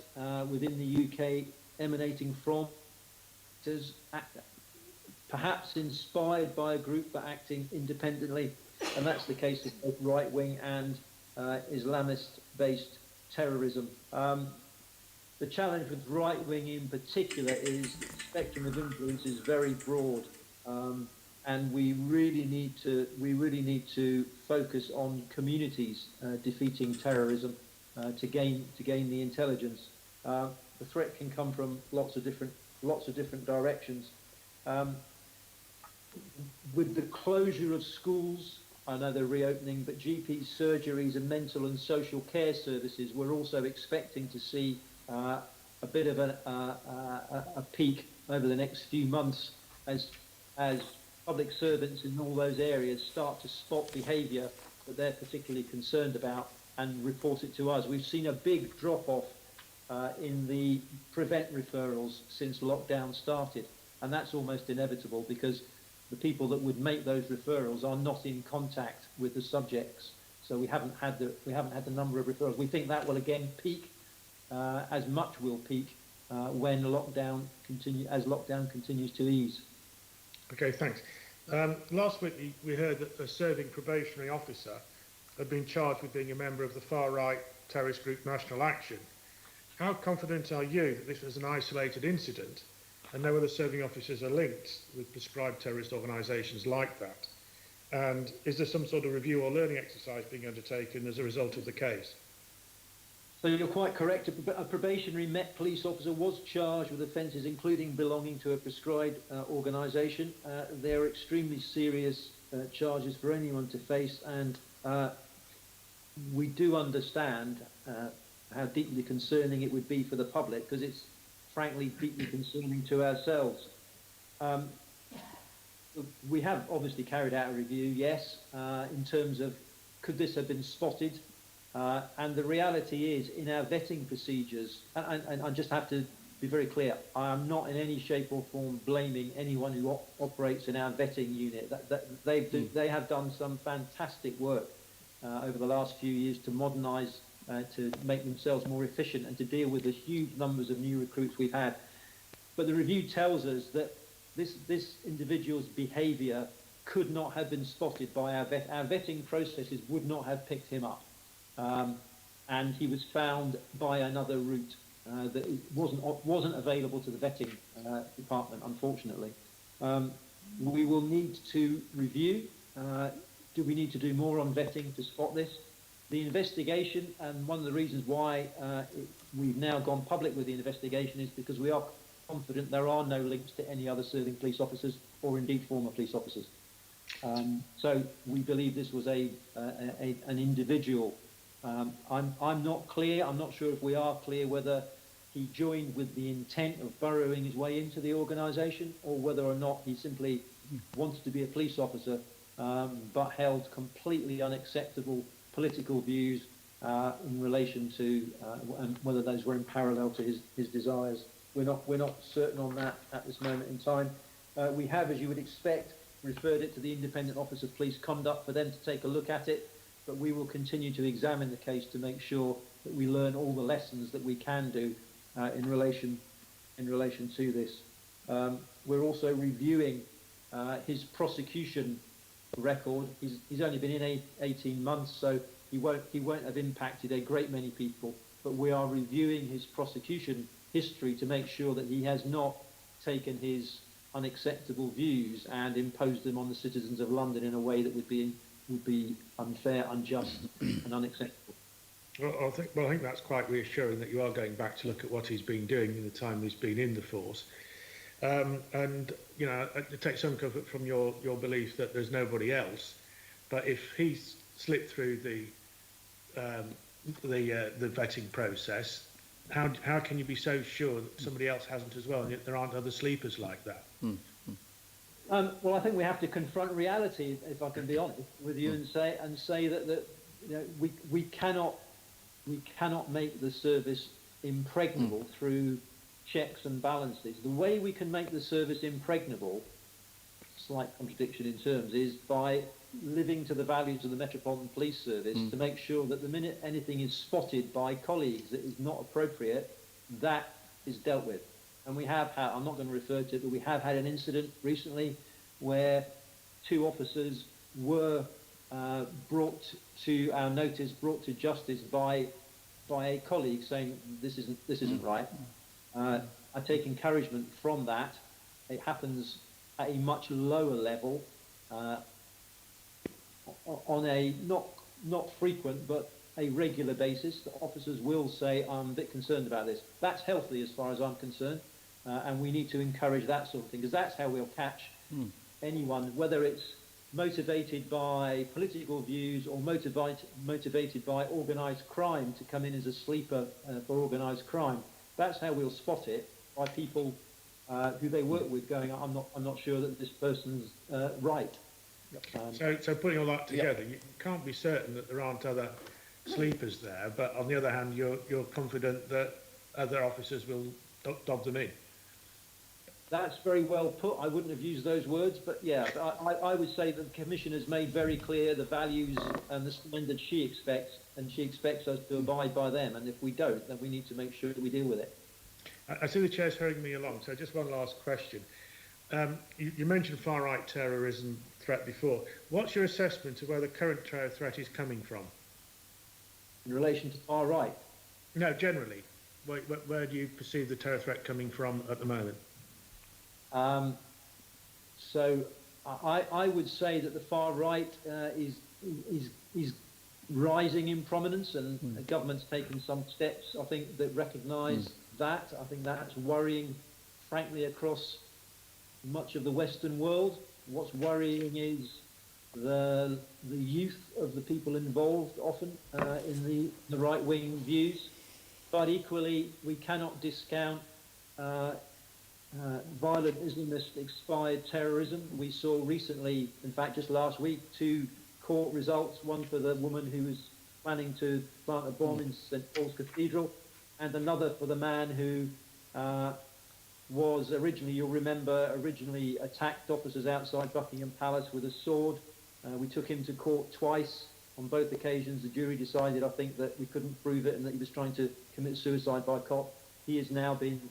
within the UK emanating from perhaps inspired by a group but acting independently, and that's the case of both right-wing and Islamist-based terrorism. The challenge with right-wing in particular is the spectrum of influence is very broad, and we really need to focus on communities defeating terrorism to gain the intelligence. The threat can come from lots of different directions. With the closure of schools, I know they're reopening, but GP surgeries and mental and social care services, we're also expecting to see a bit of a peak over the next few months as public servants in all those areas start to spot behaviour that they're particularly concerned about and report it to us. We've seen a big drop-off in the prevent referrals since lockdown started, and that's almost inevitable because the people that would make those referrals are not in contact with the subjects, so we haven't had the number of referrals. We think that will again peak, as much will peak when lockdown continues to ease. Okay, thanks. Last week we heard that a serving probationary officer had been charged with being a member of the far-right terrorist group National Action. How confident are you that this was an isolated incident and no other serving officers are linked with prescribed terrorist organisations like that? And is there some sort of review or learning exercise being undertaken as a result of the case? So you're quite correct. A probationary Met police officer was charged with offences including belonging to a prescribed organisation. They're extremely serious charges for anyone to face, and we do understand how deeply concerning it would be for the public, because it's frankly deeply concerning to ourselves. We have obviously carried out a review, yes, in terms of could this have been spotted, and the reality is in our vetting procedures, and I just have to be very clear, I am not in any shape or form blaming anyone who operates in our vetting unit. They have done some fantastic work over the last few years to modernise, to make themselves more efficient and to deal with the huge numbers of new recruits we've had. But the review tells us that this individual's behaviour could not have been spotted by our vetting processes would not have picked him up. And he was found by another route that wasn't available to the vetting department, unfortunately. We will need to review. Do we need to do more on vetting to spot this? The investigation, and one of the reasons why we've now gone public with the investigation, is because we are confident there are no links to any other serving police officers or indeed former police officers. So we believe this was an individual. I'm not clear, I'm not sure if we are clear whether he joined with the intent of burrowing his way into the organisation or whether or not he simply wanted to be a police officer but held completely unacceptable political views in relation to and whether those were in parallel to his desires. We're not certain on that at this moment in time. We have, as you would expect, referred it to the Independent Office of Police Conduct for them to take a look at it, but we will continue to examine the case to make sure that we learn all the lessons that we can do in relation to this. We're also reviewing his prosecution record. He's only been in 18 months, so he won't have impacted a great many people, but we are reviewing his prosecution history to make sure that he has not taken his unacceptable views and imposed them on the citizens of London in a way that would be unfair, unjust and unacceptable. Well, I think that's quite reassuring that you are going back to look at what he's been doing in the time he's been in the force. And, you know, I take some comfort from your belief that there's nobody else. But if he's slipped through the vetting process, how can you be so sure that somebody else hasn't as well, and yet there aren't other sleepers like that? Well, I think we have to confront reality, if I can be honest with you, and say that you know, we cannot make the service impregnable through checks and balances. The way we can make the service impregnable, slight contradiction in terms, is by living to the values of the Metropolitan Police Service to make sure that the minute anything is spotted by colleagues that is not appropriate, that is dealt with. And we have had, I'm not going to refer to it, but we have had an incident recently where 2 officers were brought to our notice, brought to justice by a colleague saying this isn't right. I take encouragement from that. It happens at a much lower level, on a not frequent but a regular basis. The officers will say, I'm a bit concerned about this. That's healthy as far as I'm concerned, and we need to encourage that sort of thing, because that's how we'll catch anyone, whether it's motivated by political views or motivated by organised crime to come in as a sleeper for organised crime. That's how we'll spot it, by people who they work with going, I'm not sure that this person's right. So putting all that together, you can't be certain that there aren't other sleepers there, but on the other hand, you're confident that other officers will dob them in. That's very well put. I wouldn't have used those words, but yeah, I would say that the Commission has made very clear the values and the standards she expects, and she expects us to abide by them. And if we don't, then we need to make sure that we deal with it. I see the Chair's hurrying me along, so just one last question. You mentioned far-right terrorism threat before. What's your assessment of where the current terror threat is coming from? In relation to far right? No, generally. Where do you perceive the terror threat coming from at the moment? So I would say that the far right is rising in prominence, and the government's taken some steps, I think, that recognise that. I think that's worrying, frankly, across much of the Western world. What's worrying is the youth of the people involved, often in the right-wing views. But equally, we cannot discount violent Islamist-inspired terrorism. We saw recently, in fact, just last week, 2 court results, one for the woman who was planning to plant a bomb in St Paul's Cathedral, and another for the man who was originally, you'll remember, attacked officers outside Buckingham Palace with a sword. We took him to court twice. On both occasions, the jury decided, I think, that we couldn't prove it and that he was trying to commit suicide by cop. He has now been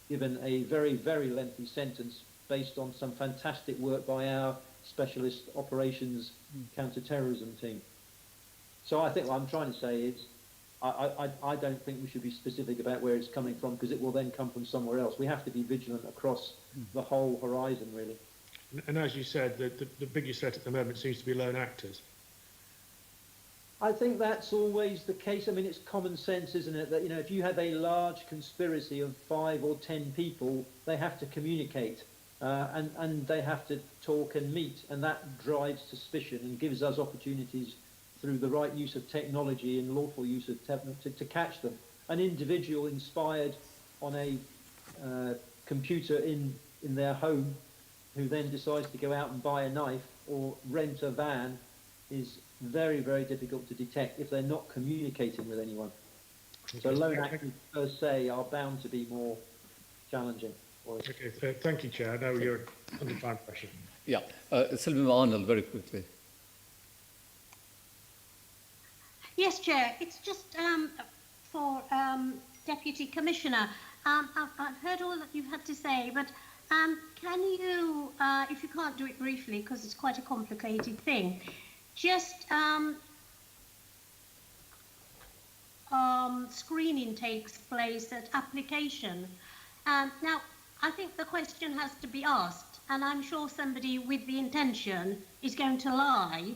given a very, very lengthy sentence based on some fantastic work by our specialist operations counter-terrorism team. So I think what I'm trying to say is I don't think we should be specific about where it's coming from, because it will then come from somewhere else. We have to be vigilant across the whole horizon, really. And as you said, the biggest threat at the moment seems to be lone actors. I think that's always the case. I mean, it's common sense, isn't it, that, you know, if you have a large conspiracy of 5 or 10 people, they have to communicate and they have to talk and meet, and that drives suspicion and gives us opportunities through the right use of technology and lawful use of technology to catch them. An individual inspired on a computer in their home who then decides to go out and buy a knife or rent a van is very, very difficult to detect if they're not communicating with anyone. So lone actors per se are bound to be more challenging. Okay, thank you, Chair. I know you're under time pressure. Yeah, Sylvia Arnold, very quickly. Yes, Chair. It's just for Deputy Commissioner. I've heard all that you've had to say, but can you, if you can't do it briefly, because it's quite a complicated thing, just screening takes place at application. Now, I think the question has to be asked, and I'm sure somebody with the intention is going to lie,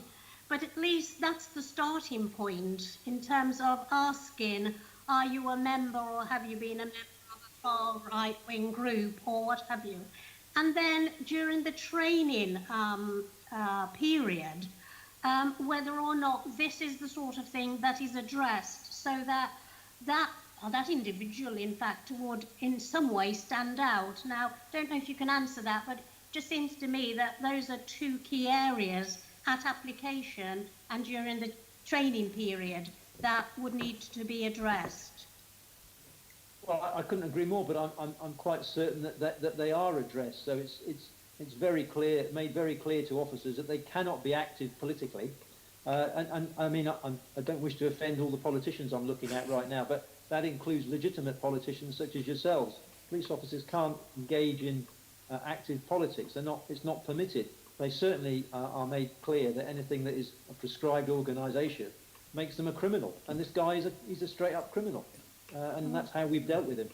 but at least that's the starting point in terms of asking, are you a member or have you been a member of a far right-wing group or what have you? And then during the training period, whether or not this is the sort of thing that is addressed so that that individual, in fact, would in some way stand out. Now, don't know if you can answer that, but it just seems to me that those are 2 key areas at application and during the training period that would need to be addressed. Well, I couldn't agree more, but I'm quite certain that they are addressed. So it's very clear, made very clear to officers that they cannot be active politically. And I mean, I don't wish to offend all the politicians I'm looking at right now, but that includes legitimate politicians such as yourselves. Police officers can't engage in active politics. It's not permitted. They certainly are made clear that anything that is a prescribed organisation makes them a criminal. And this guy he's a straight up criminal. And that's how we've dealt with him.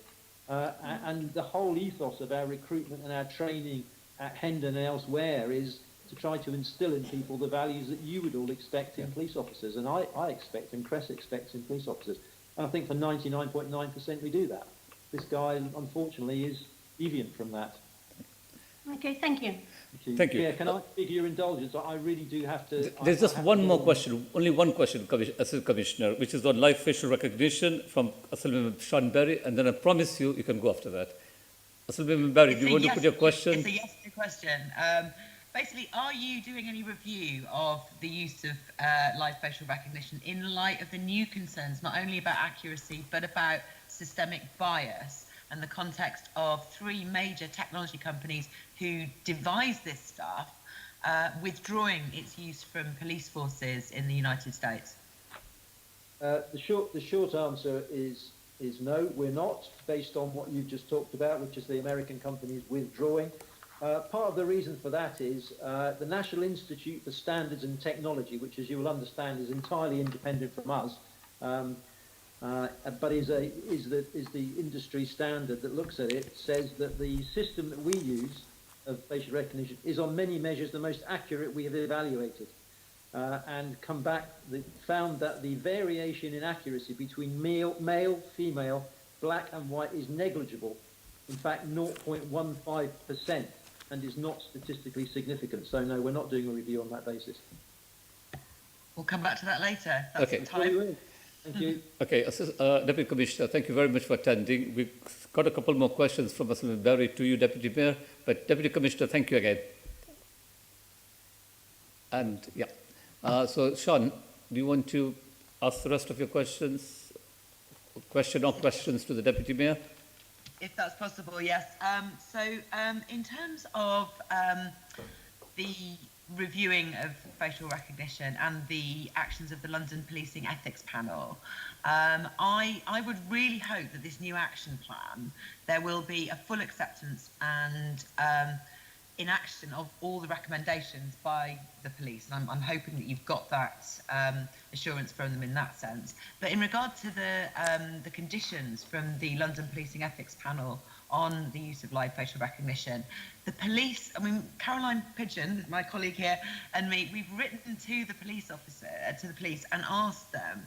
And the whole ethos of our recruitment and our training at Hendon and elsewhere is to try to instill in people the values that you would all expect in police officers, and I expect and Cress expects in police officers. And I think for 99.9% we do that. This guy, unfortunately, is deviant from that. Okay, thank you. Thank you. Yeah, can I beg your indulgence? I really do have to... There's just one more question, only one question, Assistant Commissioner, which is on live facial recognition from Assemblyman Sean Berry, and then I promise you can go after that. Assemblyman Berry, do you want to put your question? It's a yes to question. Basically, are you doing any review of the use of live facial recognition in light of the new concerns, not only about accuracy, but about systemic bias, and the context of 3 major technology companies who devised this stuff withdrawing its use from police forces in the United States? The short answer is no, we're not, based on what you've just talked about, which is the American companies withdrawing. Part of the reason for that is the National Institute for Standards and Technology, which, as you will understand, is entirely independent from us, but is the industry standard that looks at it, says that the system that we use of facial recognition is on many measures the most accurate we have evaluated, and found that the variation in accuracy between male, female, black and white is negligible. In fact, 0.15%, and is not statistically significant. So no, we're not doing a review on that basis. We'll come back to that later. That's Okay. time. Thank you. Okay, Deputy Commissioner, thank you very much for attending. We've got a couple more questions from Assemblyman Berry to you, Deputy Mayor, but Deputy Commissioner, thank you again. And yeah, so Sean, do you want to ask the rest of your questions to the Deputy Mayor? If that's possible, yes. In terms of the reviewing of facial recognition and the actions of the London Policing Ethics Panel, I would really hope that this new action plan, there will be a full acceptance and inaction of all the recommendations by the police. And I'm hoping that you've got that assurance from them in that sense. But in regard to the conditions from the London Policing Ethics Panel on the use of live facial recognition, the police, I mean, Caroline Pigeon, my colleague here, and me, we've written to the police and asked them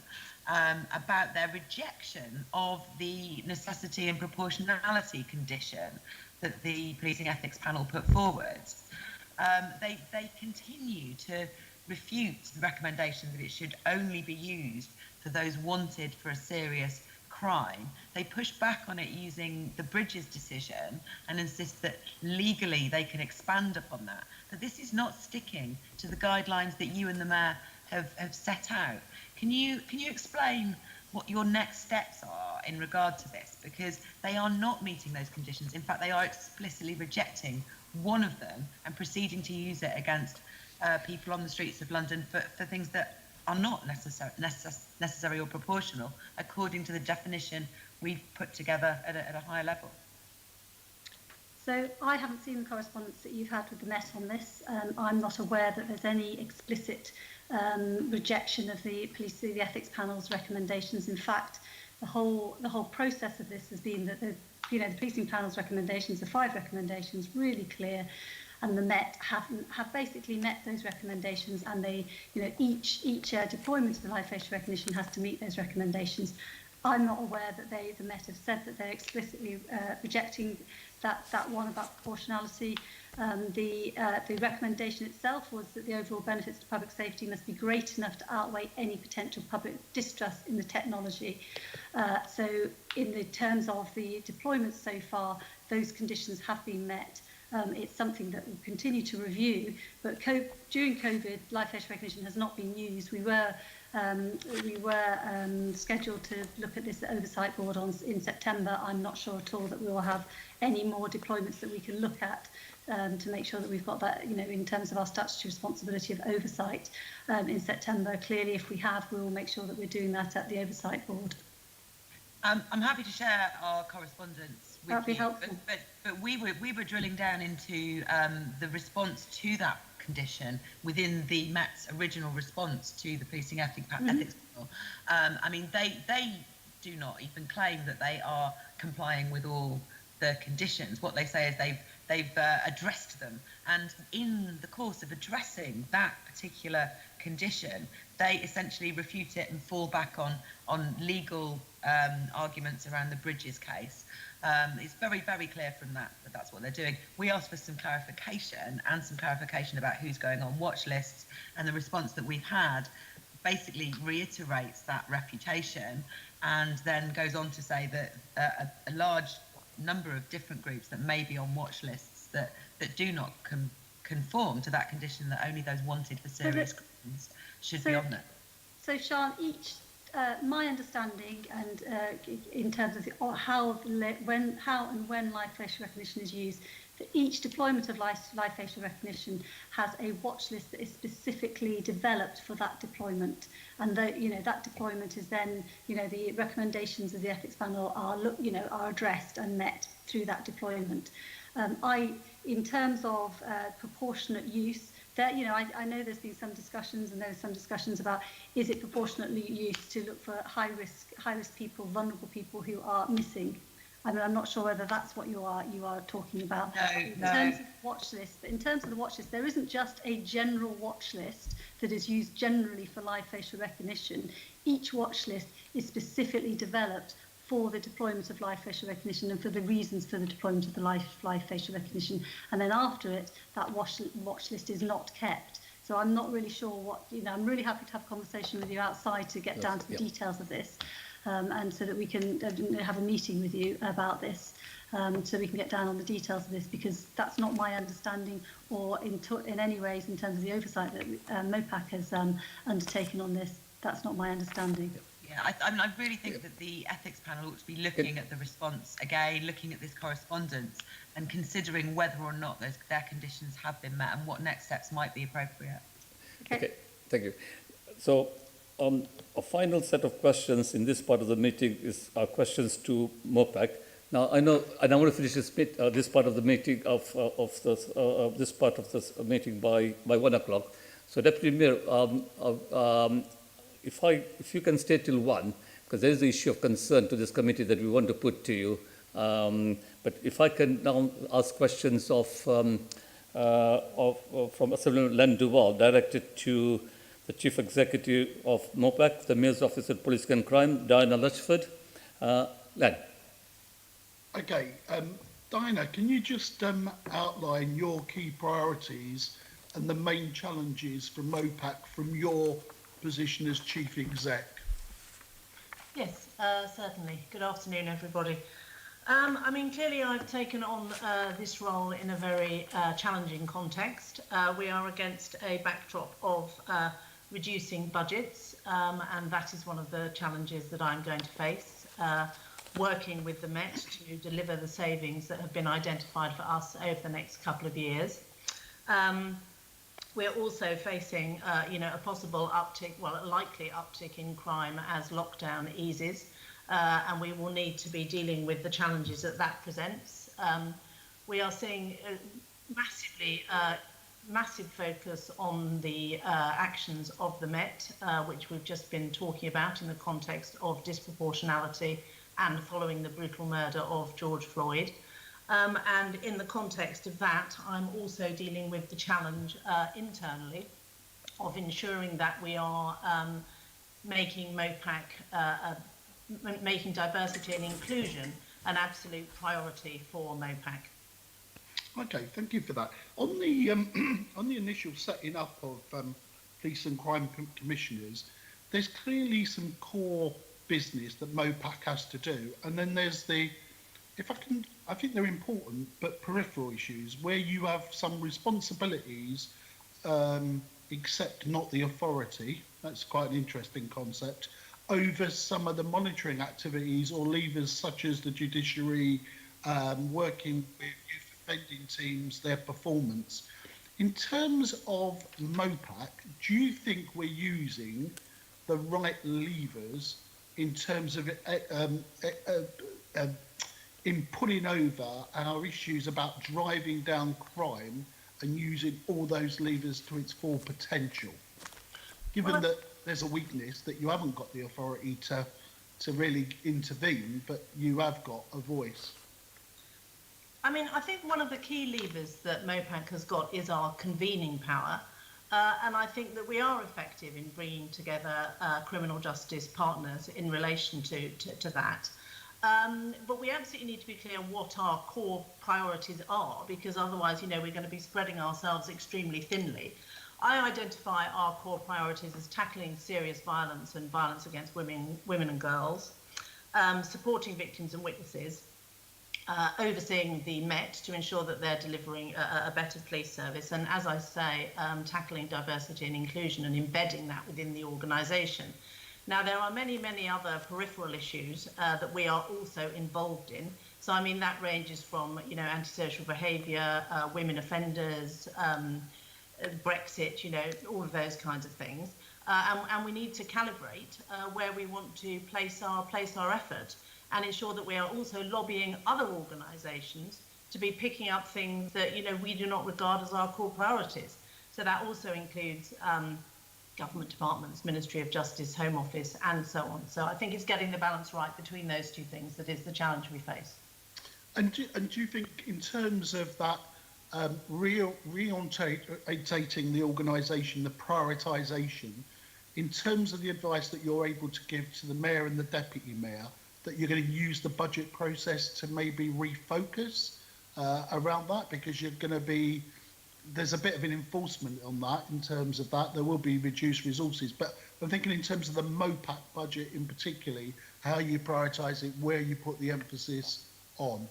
about their rejection of the necessity and proportionality condition that the Policing Ethics Panel put forward. They continue to refute the recommendation that it should only be used for those wanted for a serious crime. They push back on it using the Bridges decision and insist that legally they can expand upon that. But this is not sticking to the guidelines that you and the Mayor have set out. Can you explain what your next steps are in regard to this? Because they are not meeting those conditions. In fact, they are explicitly rejecting one of them and proceeding to use it against people on the streets of London for things that are not necessary or proportional, according to the definition we've put together at a higher level. So I haven't seen the correspondence that you've had with the Met on this. I'm not aware that there's any explicit rejection of the Ethics Panel's recommendations. In fact, the whole process of this has been that the Policing Panel's recommendations, the 5 recommendations, really clear, and the Met have basically met those recommendations, and they, each deployment of the live facial recognition has to meet those recommendations. I'm not aware that the Met have said that they're explicitly rejecting that one about proportionality. The recommendation itself was that the overall benefits to public safety must be great enough to outweigh any potential public distrust in the technology. So in the terms of the deployments so far, those conditions have been met. It's something that we'll continue to review, but during COVID, live facial recognition has not been used. We were We were scheduled to look at this oversight board in September. I'm not sure at all that we will have any more deployments that we can look at to make sure that we've got that, in terms of our statutory responsibility of oversight in September. Clearly, if we have, we will make sure that we're doing that at the oversight board. I'm happy to share our correspondence with That'd be you, helpful. but we were drilling down into the response to that condition within the Met's original response to the policing ethics panel. I mean, they do not even claim that they are complying with all the conditions. What they say is they've addressed them, and in the course of addressing that particular condition, they essentially refute it and fall back on legal arguments around the Bridges case. It's very, very clear from that that's what they're doing. We asked for some clarification about who's going on watch lists, and the response that we've had basically reiterates that refutation, and then goes on to say that a large number of different groups that may be on watch lists that do not conform to that condition, that only those wanted for serious crimes should be on there. So, Sian, my understanding, and in terms of how and when live facial recognition is used, that each deployment of live facial recognition has a watch list that is specifically developed for that deployment, and that deployment is then, the recommendations of the ethics panel are addressed and met through that deployment. In terms of proportionate use, I know there's been some discussions, and there's some discussions about, is it proportionately used to look for high risk people, vulnerable people who are missing. I mean, I'm not sure whether that's what you are talking about. In terms of watch list, but in terms of the watch list, there isn't just a general watch list that is used generally for live facial recognition. Each watch list is specifically developed for the deployment of live facial recognition and for the reasons for the deployment of the live facial recognition. And then after it, that watch list is not kept. So I'm not really sure what, I'm really happy to have a conversation with you outside to get down to the details of this. And so that we can have a meeting with you about this, so we can get down on the details of this, because that's not my understanding, or in any ways in terms of the oversight that MOPAC has undertaken on this. That's not my understanding. Yeah, I really think that the ethics panel ought to be looking at the response again, looking at this correspondence, and considering whether or not their conditions have been met and what next steps might be appropriate. Okay, thank you. So a final set of questions in this part of the meeting is questions to MOPAC. Now, I know, and I want to finish this part of the meeting this part of this meeting by 1 o'clock. So, Deputy Mayor, if you can stay till 1, because there is the issue of concern to this committee that we want to put to you. But if I can now ask questions from Assemblyman Len Duval, directed to the Chief Executive of MOPAC, the Mayor's Office of Police and Crime, Diana Luchford. Len. Okay, Diana, can you just outline your key priorities and the main challenges for MOPAC from your position as Chief Exec? Yes, certainly. Good afternoon, everybody. I mean, clearly I've taken on this role in a very challenging context. We are against a backdrop of reducing budgets, and that is one of the challenges that I'm going to face, working with the Met to deliver the savings that have been identified for us over the next couple of years. We're also facing, a possible uptick, a likely uptick in crime as lockdown eases, and we will need to be dealing with the challenges that presents. We are seeing massive focus on the actions of the Met, which we've just been talking about in the context of disproportionality and following the brutal murder of George Floyd. And in the context of that, I'm also dealing with the challenge internally of ensuring that we are making MOPAC, making diversity and inclusion an absolute priority for MOPAC. Okay, thank you for that. On the on the initial setting up of police and crime commissioners, there's clearly some core business that MOPAC has to do, and then there's I think they're important, but peripheral issues where you have some responsibilities, except not the authority, That's quite an interesting concept. Over some of the monitoring activities or levers such as the judiciary, working with youth offending teams, their performance. In terms of MOPAC, do you think we're using the right levers in terms of in putting over our issues about driving down crime and using all those levers to its full potential? Given that there's a weakness that you haven't got the authority to really intervene, but you have got a voice. I mean, I think one of the key levers that MOPAC has got is our convening power. And I think that we are effective in bringing together criminal justice partners in relation to that. But we absolutely need to be clear what our core priorities are, because otherwise, you know, we're going to be spreading ourselves extremely thinly. I identify our core priorities as tackling serious violence and violence against women and girls, supporting victims and witnesses, overseeing the Met to ensure that they're delivering a better police service, and as I say, tackling diversity and inclusion and embedding that within the organisation. Now, there are many, many other peripheral issues that we are also involved in. So, I mean, that ranges from, you know, antisocial behaviour, women offenders, Brexit, you know, all of those kinds of things. And we need to calibrate where we want to place our effort and ensure that we are also lobbying other organisations to be picking up things that, you know, we do not regard as our core priorities. So that also includes government departments, Ministry of Justice, Home Office, and so on. So I think it's getting the balance right between those two things that is the challenge we face. And do you think, in terms of that, reorientating the organisation, the prioritisation, in terms of the advice that you're able to give to the Mayor and the Deputy Mayor, that you're going to use the budget process to maybe refocus around that? Because you're going to be, there's a bit of an enforcement on that in terms of that. There will be reduced resources. But I'm thinking in terms of the MOPAC budget in particularly, how you prioritise it, where you put the emphasis on.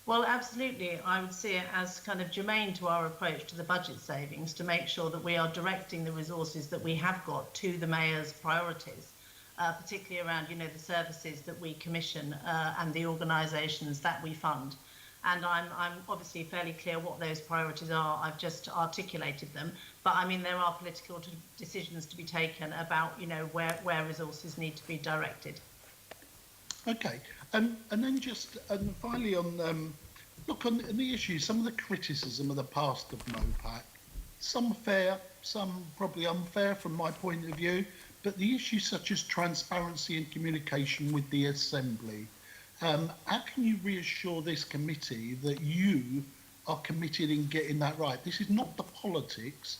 Well, absolutely. I would see it as kind of germane to our approach to the budget savings to make sure that we are directing the resources that we have got to the Mayor's priorities, particularly around, you know, the services that we commission and the organisations that we fund. And I'm obviously fairly clear what those priorities are. I've just articulated them. But I mean, there are political decisions to be taken about, you know, where resources need to be directed. Okay. And then just finally on, look, on the issue, some of the criticism of the past of MOPAC, some fair, some probably unfair from my point of view, but the issues such as transparency and communication with the Assembly, how can you reassure this committee that you are committed in getting that right? This is not the politics.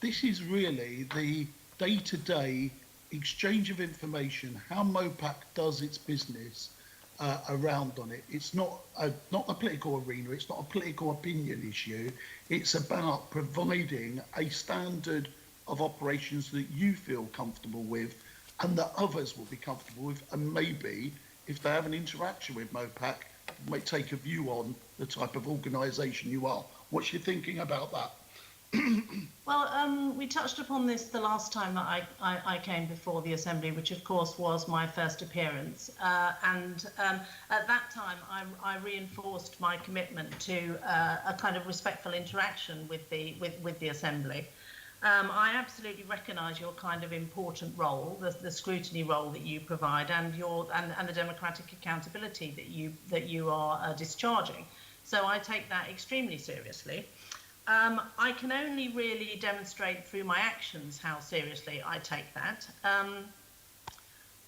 This is really the day-to-day exchange of information, how MOPAC does its business around on it. It's not a political arena. It's not a political opinion issue. It's about providing a standard of operations that you feel comfortable with and that others will be comfortable with, and maybe if they have an interaction with MOPAC, may take a view on the type of organisation you are. What's your thinking about that? Well, we touched upon this the last time that I came before the Assembly, which of course was my first appearance. And at that time, I reinforced my commitment to a kind of respectful interaction with the Assembly. I absolutely recognise your kind of important role, the scrutiny role that you provide, and the democratic accountability that you are discharging. So I take that extremely seriously. I can only really demonstrate through my actions how seriously I take that.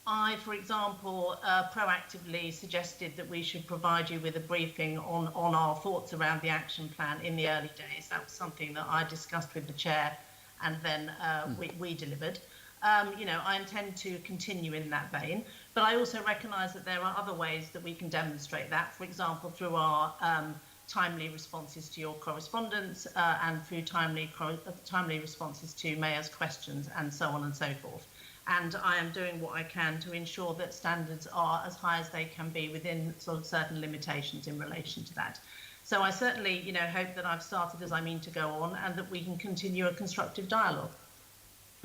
I, for example, proactively suggested that we should provide you with a briefing on our thoughts around the action plan in the early days. That was something that I discussed with the chair, and then we delivered. You know, I intend to continue in that vein, but I also recognise that there are other ways that we can demonstrate that, for example, through our timely responses to your correspondence and through timely responses to Mayor's questions and so on and so forth. And I am doing what I can to ensure that standards are as high as they can be within sort of certain limitations in relation to that. So I certainly, you know, hope that I've started as I mean to go on and that we can continue a constructive dialogue.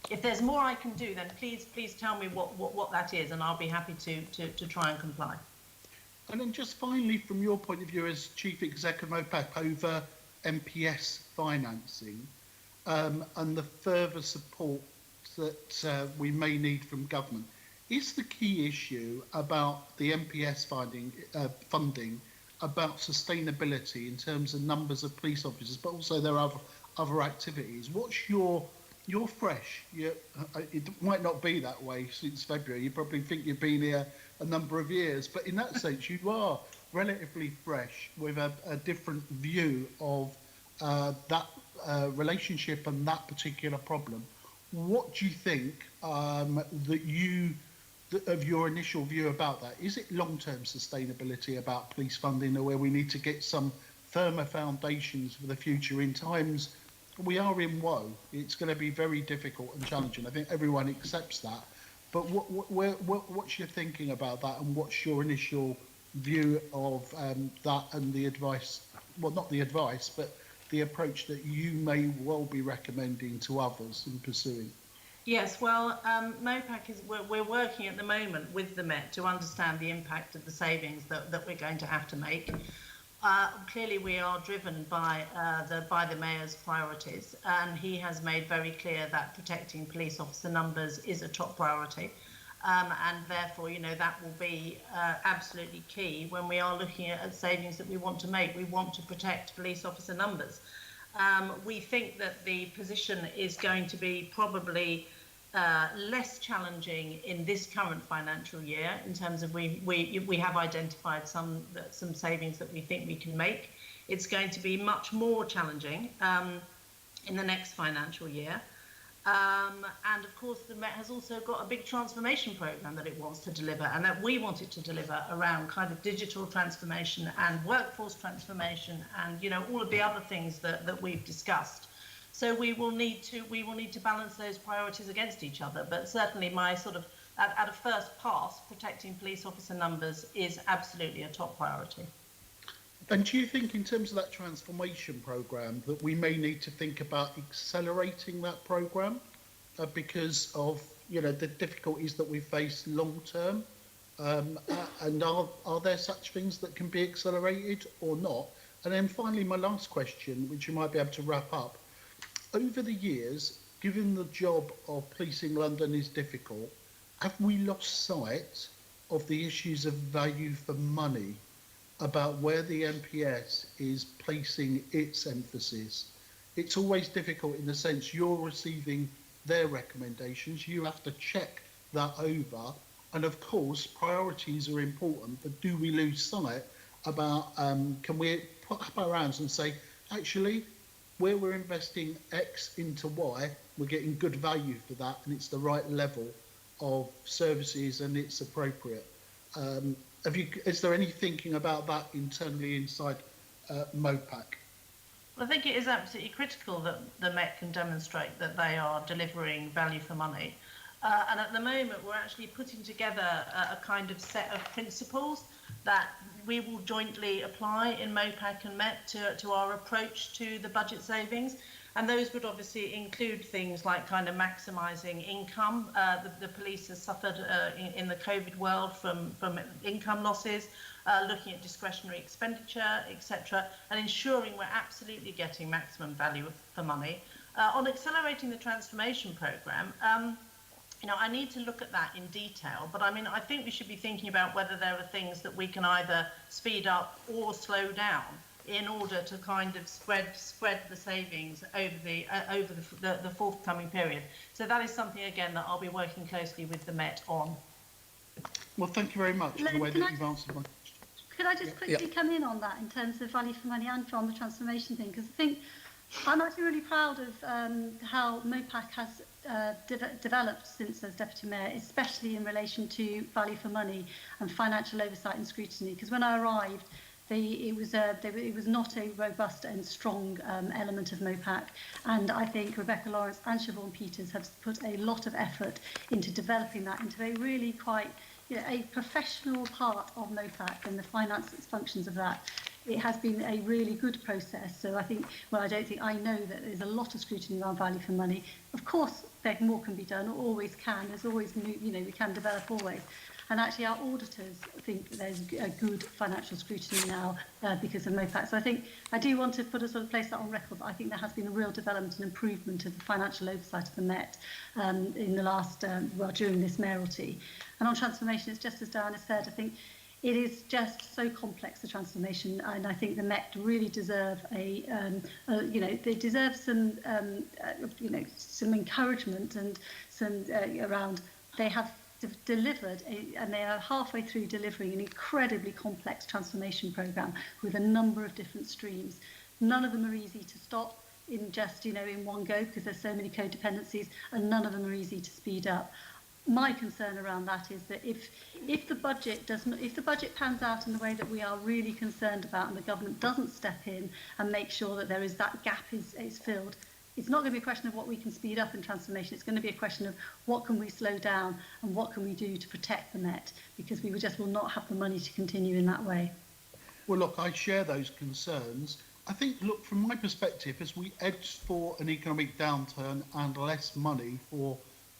If there's more I can do, then please tell me what that is, and I'll be happy to try and comply. And then just finally, from your point of view as Chief Exec of MOPAC over MPS financing and the further support that we may need from government, is the key issue about the MPS funding about sustainability in terms of numbers of police officers, but also there are other activities? What's you're fresh. It might not be that way since February. You probably think you've been here a number of years, but in that sense, you are relatively fresh with a different view of that relationship and that particular problem. What do you think of your initial view about that? Is it long-term sustainability about police funding, or where we need to get some firmer foundations for the future in times we are in woe? It's going to be very difficult and challenging. I think everyone accepts that. But what's your thinking about that, and what's your initial view of that and the advice, well, not the advice, but the approach that you may well be recommending to others in pursuing? Yes, well, MOPAC we're working at the moment with the Met to understand the impact of the savings that we're going to have to make. Clearly, we are driven by the Mayor's priorities, and he has made very clear that protecting police officer numbers is a top priority, and therefore, that will be absolutely key when we are looking at savings that we want to make. We want to protect police officer numbers. We think that the position is going to be probably less challenging in this current financial year, in terms of we have identified some savings that we think we can make. It's going to be much more challenging in the next financial year. And of course, the Met has also got a big transformation programme that it wants to deliver, and that we want it to deliver around kind of digital transformation and workforce transformation, and all of the other things that we've discussed. So we will need to balance those priorities against each other. But certainly, my sort of at a first pass, protecting police officer numbers is absolutely a top priority. And do you think, in terms of that transformation programme, that we may need to think about accelerating that programme because of the difficulties that we face long term? And are there such things that can be accelerated or not? And then finally, my last question, which you might be able to wrap up. Over the years, given the job of policing London is difficult, have we lost sight of the issues of value for money, about where the MPS is placing its emphasis? It's always difficult in the sense you're receiving their recommendations, you have to check that over, and of course priorities are important, but do we lose sight about, can we put up our hands and say, actually, where we're investing X into Y, we're getting good value for that, and it's the right level of services and it's appropriate? Is there any thinking about that internally inside MOPAC? Well, I think it is absolutely critical that the Met can demonstrate that they are delivering value for money. And at the moment, we're actually putting together a kind of set of principles that we will jointly apply in MOPAC and Met to our approach to the budget savings. And those would obviously include things like kind of maximising income. The police has suffered in the COVID world from income losses, looking at discretionary expenditure, etc., and ensuring we're absolutely getting maximum value for money. On accelerating the transformation programme, I need to look at that in detail, but I think we should be thinking about whether there are things that we can either speed up or slow down in order to kind of spread the savings over the forthcoming period. So that is something, again, that I'll be working closely with the Met on. Well, thank you very much for the way that you've answered my question. Could I just quickly come in on that in terms of value for money and on the transformation thing? Because I think I'm actually really proud of how MOPAC has developed since as Deputy Mayor, especially in relation to value for money and financial oversight and scrutiny. Because when I arrived, it was not a robust and strong element of MOPAC, and I think Rebecca Lawrence and Siobhan Peters have put a lot of effort into developing that into a really quite a professional part of MOPAC and the finance functions of that. it has been a really good process. So I think, well, I know that there's a lot of scrutiny around value for money. Of course, more can be done, or always can. There's always, we can develop always. And actually, our auditors think there's a good financial scrutiny now because of MOPAC. So I do want to put a sort of place that on record. That I think there has been a real development and improvement of the financial oversight of the Met in the last, during this mayoralty. And on transformation, it's just as Diana said. I think it is just so complex, the transformation, and I think the Met really deserve they deserve some, some encouragement and some around. They have delivered and they are halfway through delivering an incredibly complex transformation programme with a number of different streams. None of them are easy to stop in just in one go because there's so many codependencies, and none of them are easy to speed up. My concern around that is that if the budget pans out in the way that we are really concerned about, and the government doesn't step in and make sure that there is that gap is filled, it's not going to be a question of what we can speed up in transformation. It's going to be a question of what can we slow down and what can we do to protect the Met, because we just will not have the money to continue in that way. Well, look, I share those concerns. I think, look, from my perspective, as we edge for an economic downturn and less money for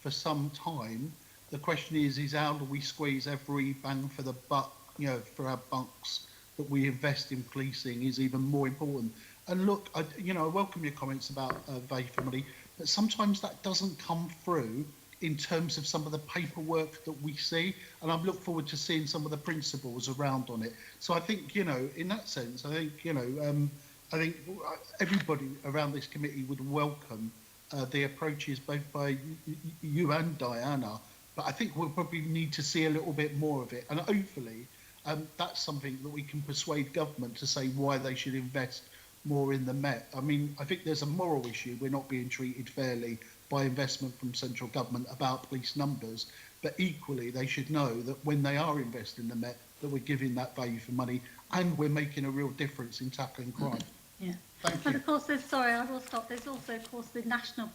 some time, the question is how do we squeeze every bang for the buck, for our bucks that we invest in policing is even more important. And look, I welcome your comments about value for money, but sometimes that doesn't come through in terms of some of the paperwork that we see, and I look forward to seeing some of the principles around on it. So I think, in that sense, I think everybody around this committee would welcome the approaches both by you and Diana, but I think we'll probably need to see a little bit more of it, and hopefully that's something that we can persuade government to say why they should invest more in the Met. I mean, I think there's a moral issue. We're not being treated fairly by investment from central government about police numbers, but equally they should know that when they are investing in the Met, that we're giving that value for money and we're making a real difference in tackling crime. Yeah. Thank you. And of course, I will stop. There's also, of course, the national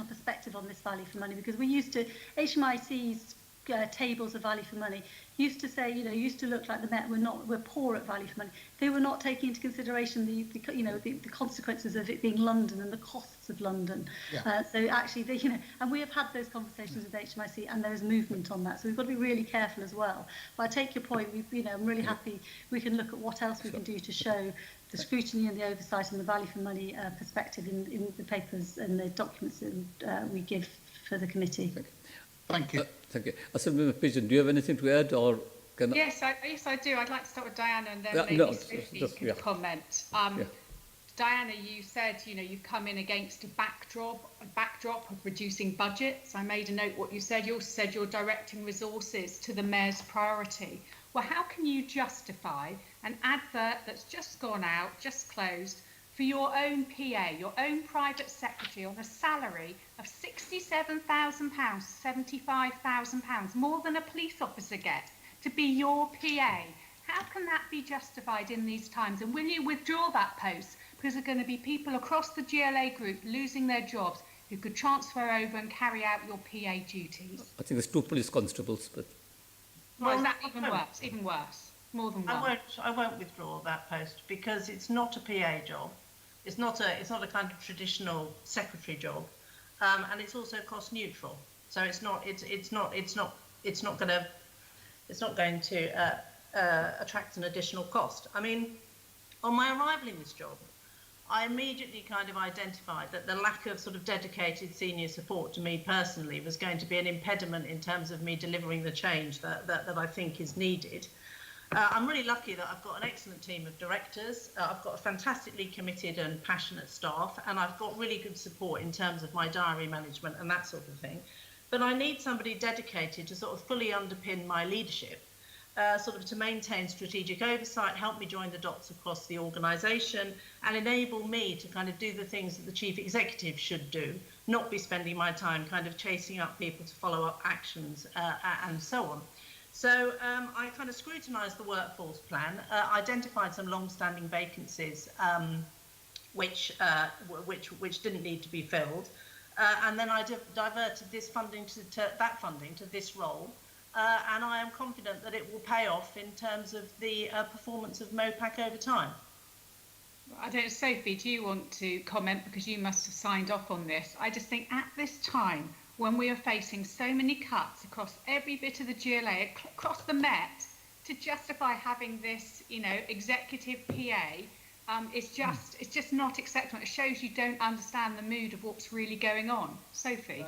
perspective on this value for money, because we used to, HMIC's tables of value for money used to say, used to look like the Met were poor at value for money. They were not taking into consideration the consequences of it being London and the costs of London. Yeah. So actually, and we have had those conversations with HMIC, and there is movement on that. So we've got to be really careful as well. But I take your point. I'm really happy we can look at what else we can do to show the scrutiny and the oversight and the value for money perspective in the papers and the documents that we give for the committee. Thank you. Thank you. Assemblyman Pigeon, do you have anything to add, or can? Yes, I do. I'd like to start with Diana, and then maybe Sophie can comment. Diana, you said you've come in against a backdrop of reducing budgets. I made a note what you said. You also said you're directing resources to the Mayor's priority. Well, how can you justify an advert that's just gone out, just closed, for your own PA, your own private secretary, on a salary of £67,000, £75,000, more than a police officer gets, to be your PA? How can that be justified in these times? And will you withdraw that post? Because there are going to be people across the GLA group losing their jobs who could transfer over and carry out your PA duties. I think there's 2 police constables, but... Well, is that even worse? Even worse? More than one? I won't withdraw that post because it's not a PA job. It's not a kind of traditional secretary job, and it's also cost neutral. So it's not going to attract an additional cost. I mean, on my arrival in this job, I immediately kind of identified that the lack of sort of dedicated senior support to me personally was going to be an impediment in terms of me delivering the change that I think is needed. I'm really lucky that I've got an excellent team of directors. I've got a fantastically committed and passionate staff, and I've got really good support in terms of my diary management and that sort of thing. But I need somebody dedicated to sort of fully underpin my leadership, sort of to maintain strategic oversight, help me join the dots across the organisation, and enable me to kind of do the things that the chief executive should do, not be spending my time kind of chasing up people to follow up actions and so on. So I kind of scrutinised the workforce plan, identified some long-standing vacancies which didn't need to be filled, and then I diverted this funding to this role, and I am confident that it will pay off in terms of the performance of MOPAC over time. I don't know, Sophie, do you want to comment, because you must have signed off on this? I just think at this time, when we are facing so many cuts across every bit of the GLA, across the Met, to justify having this, you know, executive PA, it's just not acceptable. It shows you don't understand the mood of what's really going on. Sophie?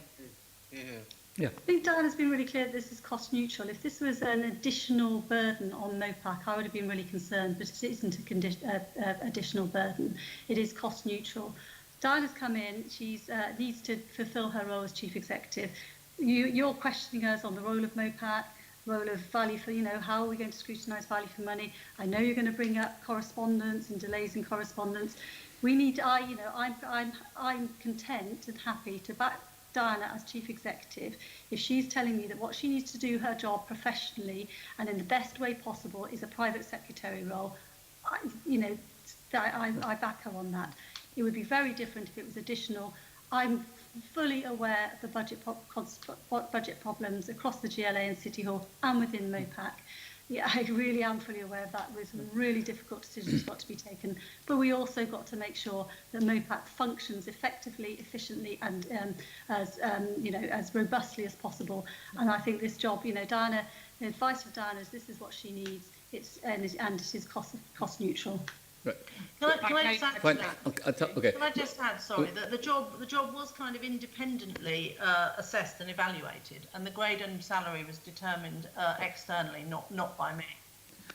I think Diana's been really clear that this is cost neutral. If this was an additional burden on MOPAC, I would have been really concerned, but it isn't a additional burden. It is cost neutral. Diana's come in, she's needs to fulfil her role as Chief Executive. You're questioning us on the role of MOPAC, role of value for, you know, how are we going to scrutinise value for money? I know you're going to bring up correspondence and delays in correspondence. We need, I'm content and happy to back Diana as Chief Executive if she's telling me that what she needs to do her job professionally and in the best way possible is a private secretary role. I back her on that. It would be very different if it was additional. I'm fully aware of the budget problems across the GLA and City Hall and within MOPAC. Yeah, I really am fully aware of that. There's some really difficult decisions got to be taken, but we also got to make sure that MOPAC functions effectively, efficiently, and as robustly as possible. And I think this job, Diana, the advice of Diana is this is what she needs. And it is cost neutral. Right. Can I just add to that? Okay. Can I just add, sorry, that the job was kind of independently assessed and evaluated, and the grade and salary was determined externally, not by me.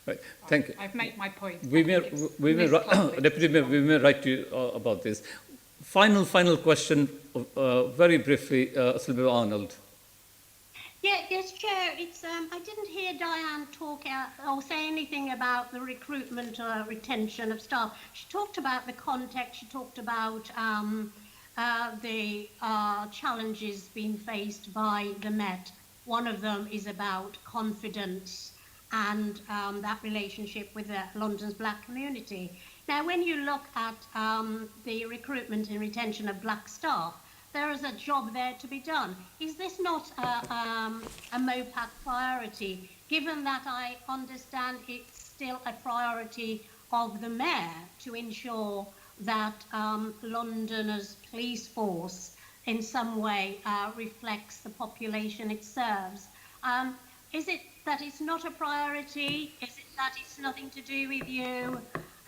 Right. Thank you. I've made my point. Deputy Mayor, we may write to you about this. Final question, very briefly, Sylvia Arnold. Yes, Chair. It's I didn't hear Diane talk or say anything about the recruitment or retention of staff. She talked about the context. She talked about the challenges being faced by the Met. One of them is about confidence and that relationship with London's black community. Now, when you look at the recruitment and retention of black staff, there is a job there to be done. Is this not a MOPAC priority, given that I understand it's still a priority of the Mayor to ensure that Londoners' police force in some way reflects the population it serves? Is it that it's not a priority? Is it that it's nothing to do with you?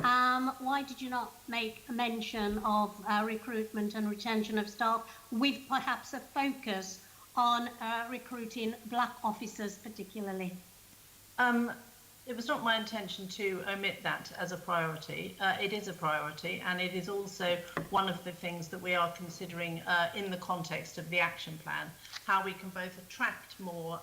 Why did you not make a mention of recruitment and retention of staff with perhaps a focus on recruiting black officers particularly? It was not my intention to omit that as a priority. It is a priority, and it is also one of the things that we are considering in the context of the action plan, how we can both attract more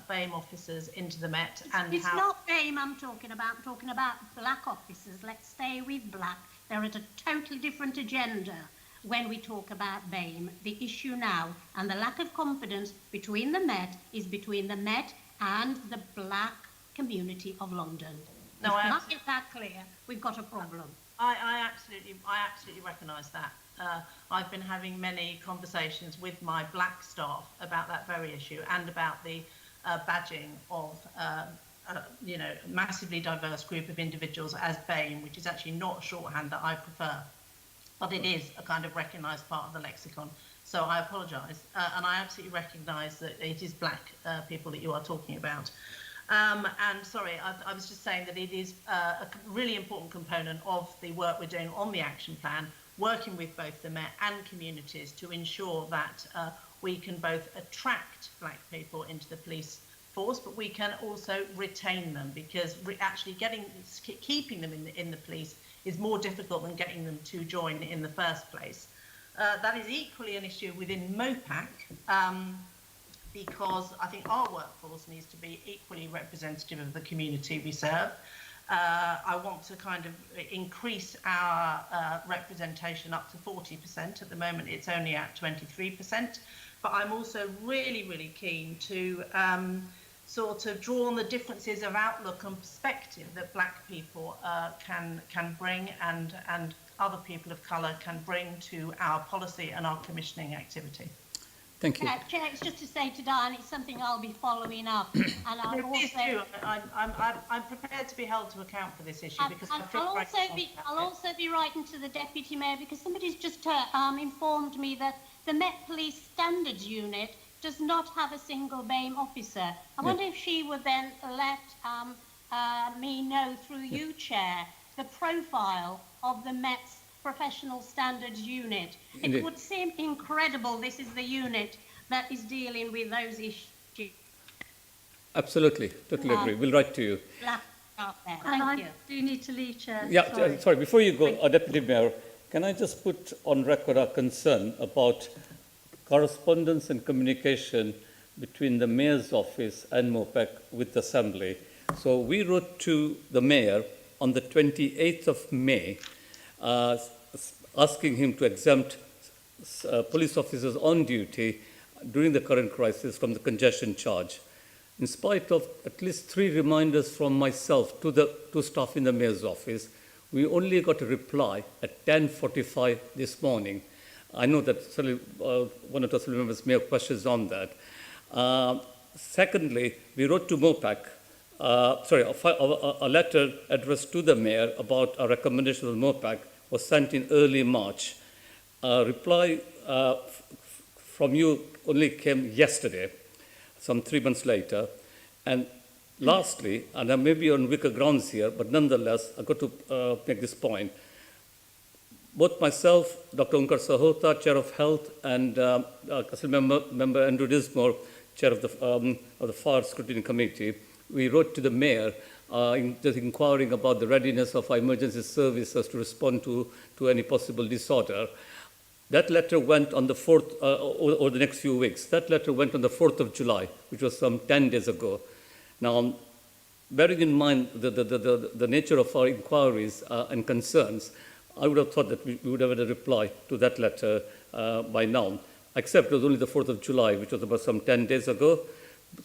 BAME officers into the Met and it's not BAME I'm talking about black officers. Let's stay with black. They're at a totally different agenda when we talk about BAME. The issue now and the lack of confidence between the Met is between the Met and the black community of London. No, if not get that clear, we've got a problem. I absolutely recognise that. I've been having many conversations with my black staff about that very issue and about the badging of massively diverse group of individuals as BAME, which is actually not a shorthand that I prefer, but it is a kind of recognised part of the lexicon. So I apologise, and I absolutely recognise that it is black people that you are talking about. And sorry, I was just saying that it is a really important component of the work we're doing on the action plan, working with both the Met and communities to ensure that we can both attract black people into the police force, but we can also retain them, because actually keeping them in the police is more difficult than getting them to join in the first place. That is equally an issue within MOPAC, because I think our workforce needs to be equally representative of the community we serve. I want to kind of increase our representation up to 40%. At the moment, it's only at 23%. But I'm also really, really keen to sort of draw on the differences of outlook and perspective that black people can bring and other people of colour can bring to our policy and our commissioning activity. Thank you. Chair, it's just to say to Diane, it's something I'll be following up, and I'll Please also. do. I'm prepared to be held to account for this issue because I feel I'll also be writing to the Deputy Mayor because somebody's just informed me that the Met Police Standards Unit does not have a single BAME officer. I wonder if she would then let me know through you, Chair, the profile of the Met's Professional Standards Unit. Indeed. It would seem incredible this is the unit that is dealing with those issues. Absolutely, totally agree. We'll write to you. And Thank I you. do need to leave, Chair. Yeah, sorry, before you go, Deputy Mayor, can I just put on record our concern about correspondence and communication between the Mayor's office and MOPEC with the Assembly? So we wrote to the Mayor on the 28th of May, asking him to exempt police officers on duty during the current crisis from the congestion charge. In spite of at least 3 reminders from myself to staff in the Mayor's office, we only got a reply at 10:45 this morning. I know that one or two Assembly members may have questions on that. Secondly, we wrote to MOPEC, a letter addressed to the Mayor about a recommendation of MOPEC was sent in early March. A reply from you only came yesterday, some 3 months later. And lastly, and I may be on weaker grounds here, but nonetheless, I've got to make this point. Both myself, Dr. Onkar Sahota, Chair of Health, and Member Andrew Dismore, Chair of the Fire Scrutiny Committee, we wrote to the Mayor just inquiring about the readiness of our emergency services to respond to any possible disorder. That letter went on the 4th, over the next few weeks. That letter went on the 4th of July, which was some 10 days ago. Now, bearing in mind the nature of our inquiries and concerns, I would have thought that we would have had a reply to that letter by now, except it was only the 4th of July, which was about some 10 days ago.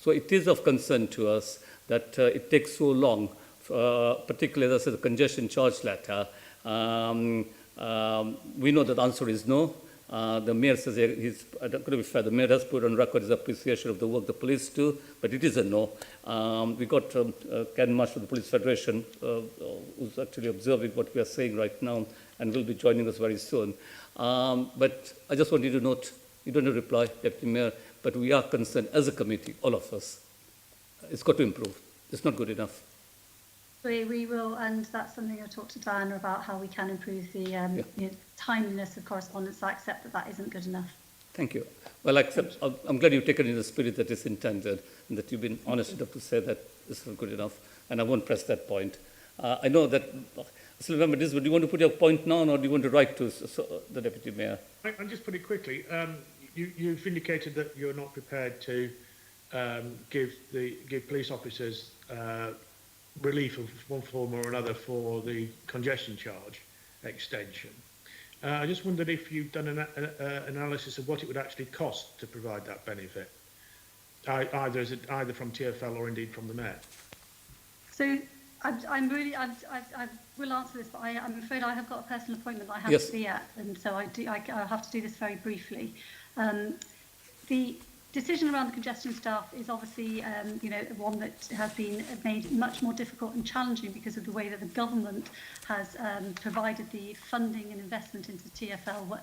So it is of concern to us that it takes so long, particularly as I said, the congestion charge letter. We know that the answer is no. The Mayor says he's going to be fair. The Mayor has put on record his appreciation of the work the police do, but it is a no. We got Ken Marsh from the Police Federation, who's actually observing what we are saying right now and will be joining us very soon. But I just want you to note, you don't have to reply, Deputy Mayor, but we are concerned as a committee, all of us. It's got to improve. It's not good enough. We will, and that's something I'll talk to Diana about, how we can improve the timeliness of correspondence. I accept that isn't good enough. Thank you. Well, I'm glad you've taken in the spirit that is intended and that you've been honest enough to say that this is good enough, and I won't press that point. I know that, still remember this, but do you want to put your point now or do you want to write to the Deputy Mayor? I'll just put it quickly. You've indicated that you're not prepared to give police officers relief of one form or another for the congestion charge extension. I just wondered if you've done an analysis of what it would actually cost to provide that benefit, either from TfL or indeed from the Mayor. So I will answer this, but I'm afraid I have got a personal appointment that I have Yes. to be at, and so I have to do this very briefly. The decision around the congestion staff is obviously, one that has been made much more difficult and challenging because of the way that the government has provided the funding and investment into TfL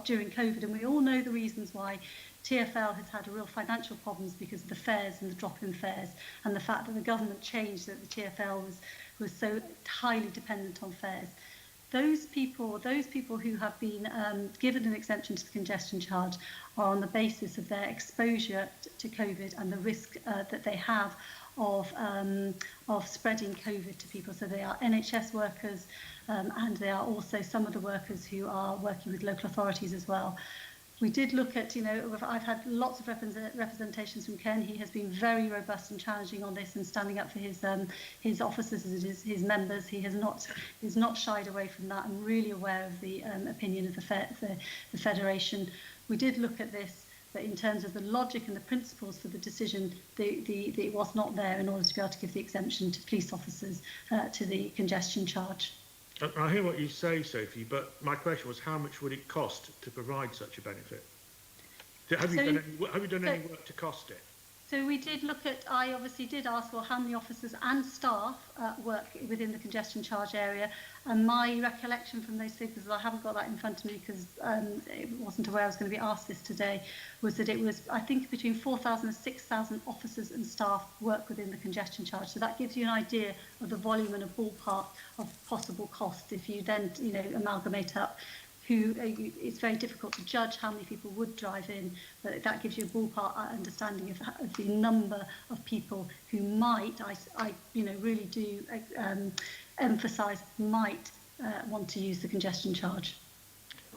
during COVID, and we all know the reasons why TfL has had real financial problems because of the fares and the drop in fares, and the fact that the government changed that the TfL was so highly dependent on fares. Those people who have been given an exemption to the congestion charge are on the basis of their exposure to COVID and the risk that they have of spreading COVID to people. So they are NHS workers, and they are also some of the workers who are working with local authorities as well. We did look at, I've had lots of representations from Ken. He has been very robust and challenging on this and standing up for his officers and his members. He has not shied away from that. I'm really aware of the opinion of the Federation. We did look at this, but in terms of the logic and the principles for the decision, it was not there in order to be able to give the exemption to police officers to the congestion charge. I hear what you say, Sophie, but my question was how much would it cost to provide such a benefit? Have you So- done any work to cost it? So we did look at, I obviously did ask, well, how many officers and staff work within the congestion charge area. And my recollection from those figures, I haven't got that in front of me because it wasn't aware I was going to be asked this today, was that it was, I think, between 4,000 and 6,000 officers and staff work within the congestion charge. So that gives you an idea of the volume and a ballpark of possible costs. If you then, you know, amalgamate up who, it's very difficult to judge how many people would drive in, but that gives you a ballpark understanding of the number of people who might, I you know, really do emphasise might want to use the congestion charge.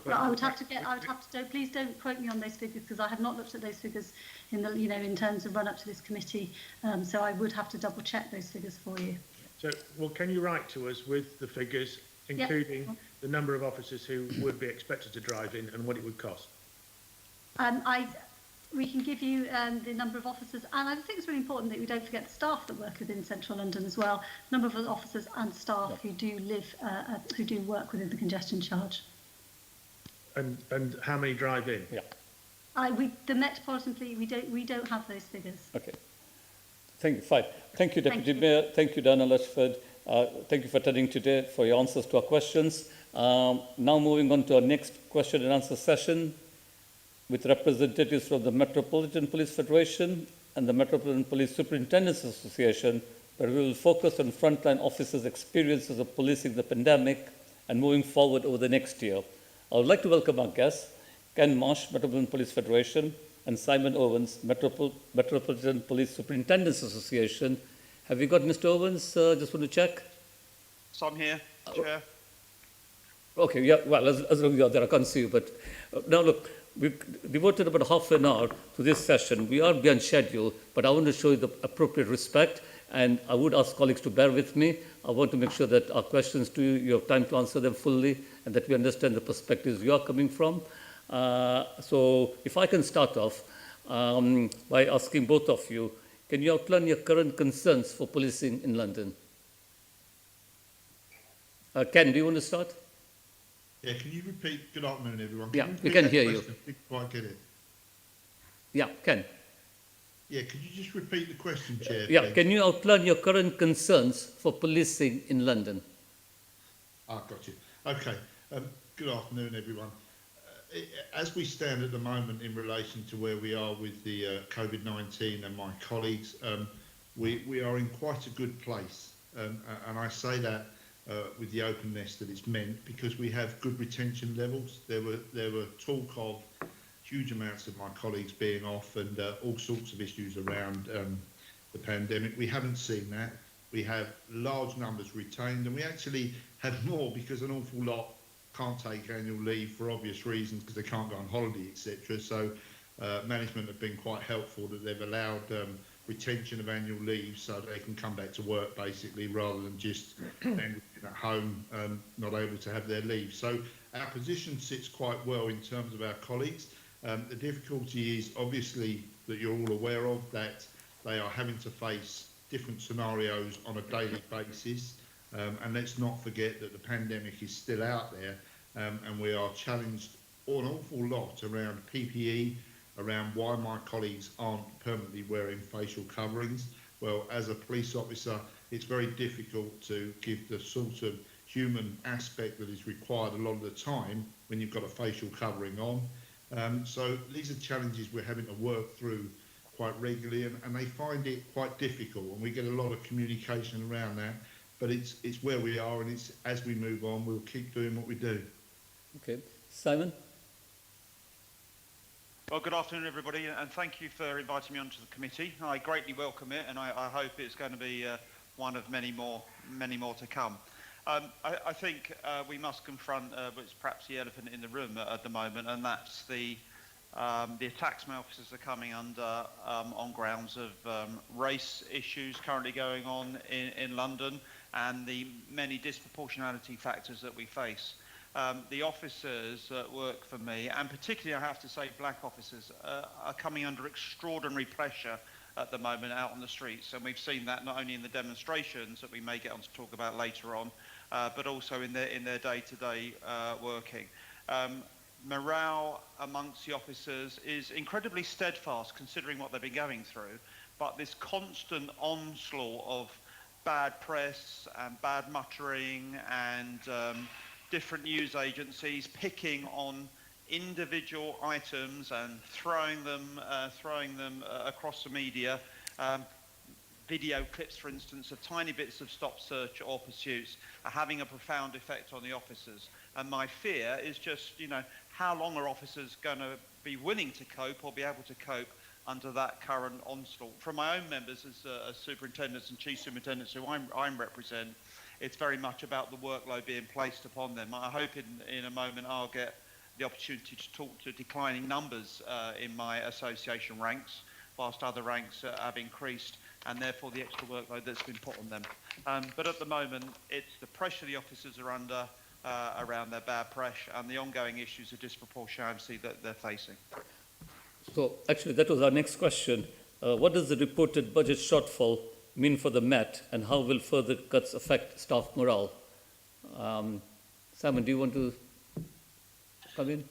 But I would have to please don't quote me on those figures because I have not looked at those figures in the, you know, in terms of run up to this committee. So I would have to double check those figures for you. So, well, can you write to us with the figures, including the number of officers who would be expected to drive in and what it would cost? We can give you the number of officers, and I think it's really important that we don't forget the staff that work within Central London as well. Number of officers and staff who do live, who do work within the congestion charge. And how many drive in? Yeah. The Metropolitan Police, we don't have those figures. Okay. Thank you. Fine. Thank you, Deputy Mayor. Thank you, Dana Lushford. Thank you for attending today, for your answers to our questions. Now moving on to our next question and answer session with representatives from the Metropolitan Police Federation and the Metropolitan Police Superintendents Association, where we will focus on frontline officers' experiences of policing the pandemic and moving forward over the next year. I would like to welcome our guests, Ken Marsh, Metropolitan Police Federation, and Simon Owens, Metropolitan Police Superintendents Association. Have you got Mr. Owens? Just want to check. So I'm here, Chair. Okay, yeah, well, as long as you're there, I can't see you. But now look, we've devoted about half an hour to this session. We are beyond schedule, but I want to show you the appropriate respect, and I would ask colleagues to bear with me. I want to make sure that our questions to you, you have time to answer them fully, and that we understand the perspectives you are coming from. So if I can start off by asking both of you, can you outline your current concerns for policing in London? Ken, do you want to start? Yeah, can you repeat? Good afternoon, everyone. We can hear you. I didn't quite get it. Yeah, Ken. Yeah, could you just repeat the question, Chair? Yeah, please? can you outline your current concerns for policing in London? Got you. Okay. Good afternoon, everyone. As we stand at the moment in relation to where we are with the COVID-19 and my colleagues, we are in quite a good place. And I say that with the openness that it's meant, because we have good retention levels. There were talk of huge amounts of my colleagues being off and all sorts of issues around the pandemic. We haven't seen that. We have large numbers retained, and we actually have more because an awful lot can't take annual leave for obvious reasons because they can't go on holiday, etc. So management have been quite helpful that they've allowed retention of annual leave so they can come back to work basically rather than just at home not able to have their leave. So our position sits quite well in terms of our colleagues. The difficulty is obviously that you're all aware of, that they are having to face different scenarios on a daily basis. And let's not forget that the pandemic is still out there, and we are challenged an awful lot around PPE, around why my colleagues aren't permanently wearing facial coverings. Well, as a police officer, it's very difficult to give the sort of human aspect that is required a lot of the time when you've got a facial covering on. So these are challenges we're having to work through quite regularly, and they find it quite difficult, and we get a lot of communication around that. But it's where we are, and it's as we move on, we'll keep doing what we do. Okay. Simon? Well, good afternoon, everybody, and thank you for inviting me onto the committee. I greatly welcome it, and I hope it's going to be one of many more to come. I think we must confront what's perhaps the elephant in the room at the moment, and that's the attacks my officers are coming under on grounds of race issues currently going on in London, and the many disproportionality factors that we face. The officers that work for me, and particularly I have to say black officers, are coming under extraordinary pressure at the moment out on the streets, and we've seen that not only in the demonstrations that we may get on to talk about later on, but also in their day-to-day working. morale amongst the officers is incredibly steadfast considering what they've been going through, but this constant onslaught of bad press and bad muttering and different news agencies picking on individual items and throwing them across the media. Video clips, for instance, of tiny bits of stop search or pursuits are having a profound effect on the officers. And my fear is just, how long are officers going to be willing to cope or be able to cope under that current onslaught? From my own members as superintendents and chief superintendents who I represent, it's very much about the workload being placed upon them. I hope in a moment I'll get the opportunity to talk to declining numbers in my association ranks, whilst other ranks have increased, and therefore the extra workload that's been put on them. But at the moment, it's the pressure the officers are under around their bad press and the ongoing issues of disproportionality that they're facing. So actually that was our next question. What does the reported budget shortfall mean for the Met, and how will further cuts affect staff morale? Simon, do you want to come in?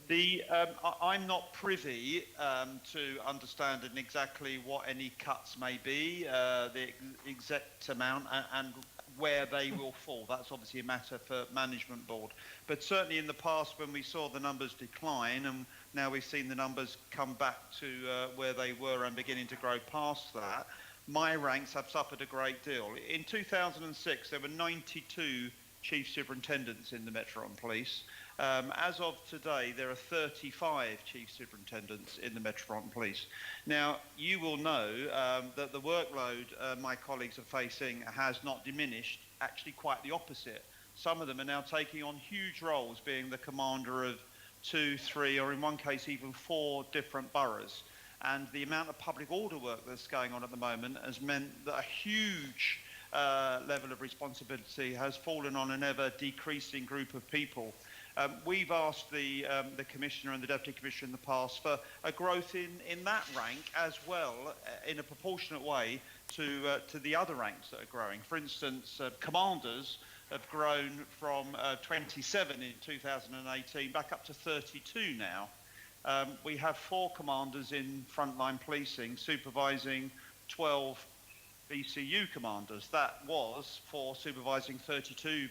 I'm not privy to understanding exactly what any cuts may be, the exact amount and where they will fall. That's obviously a matter for management board. But certainly in the past, when we saw the numbers decline, and now we've seen the numbers come back to where they were and beginning to grow past that, my ranks have suffered a great deal. In 2006, there were 92 chief superintendents in the Metropolitan Police. As of today, there are 35 chief superintendents in the Metropolitan Police. Now, you will know that the workload my colleagues are facing has not diminished, actually quite the opposite. Some of them are now taking on huge roles, being the commander of 2, 3, or in one case even 4 different boroughs. And the amount of public order work that's going on at the moment has meant that a huge level of responsibility has fallen on an ever decreasing group of people. We've asked the Commissioner and the Deputy Commissioner in the past for a growth in that rank as well, in a proportionate way to the other ranks that are growing. For instance, commanders have grown from 27 in 2018 back up to 32 now. We have 4 commanders in frontline policing supervising 12 BCU commanders. That was for supervising 32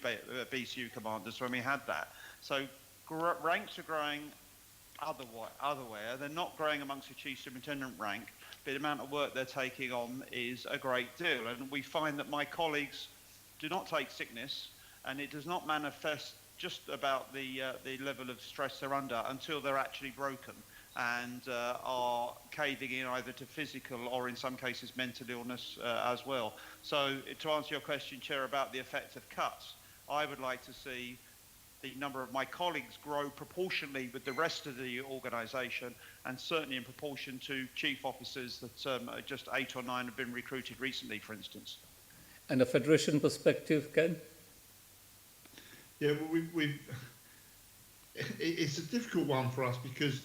BCU commanders when we had that. So ranks are growing otherwhere. They're not growing amongst the chief superintendent rank, but the amount of work they're taking on is a great deal. And we find that my colleagues do not take sickness, and it does not manifest just about the level of stress they're under until they're actually broken and are caving in either to physical or in some cases mental illness as well. So to answer your question, Chair, about the effect of cuts, I would like to see the number of my colleagues grow proportionally with the rest of the organisation, and certainly in proportion to chief officers that just 8 or 9 have been recruited recently, for instance. And a federation perspective, Ken? Yeah, well, it's a difficult one for us because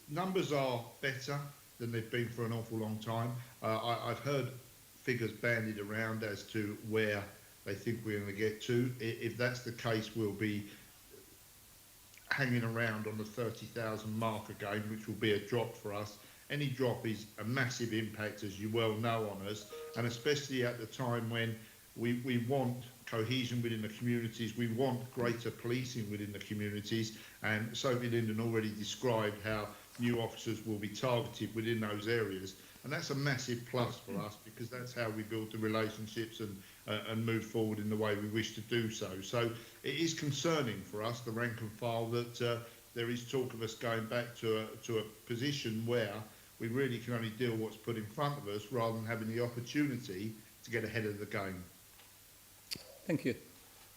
numbers are better than they've been for an awful long time. I've heard figures bandied around as to where they think we're going to get to. If that's the case, we'll be hanging around on the 30,000 mark again, which will be a drop for us. Any drop is a massive impact, as you well know, on us, and especially at the time when we want cohesion within the communities, we want greater policing within the communities, and Sophie Linden already described how new officers will be targeted within those areas, and that's a massive plus for us because that's how we build the relationships and move forward in the way we wish to do so. So it is concerning for us, the rank and file, that there is talk of us going back to a position where we really can only deal what's put in front of us rather than having the opportunity to get ahead of the game. Thank you.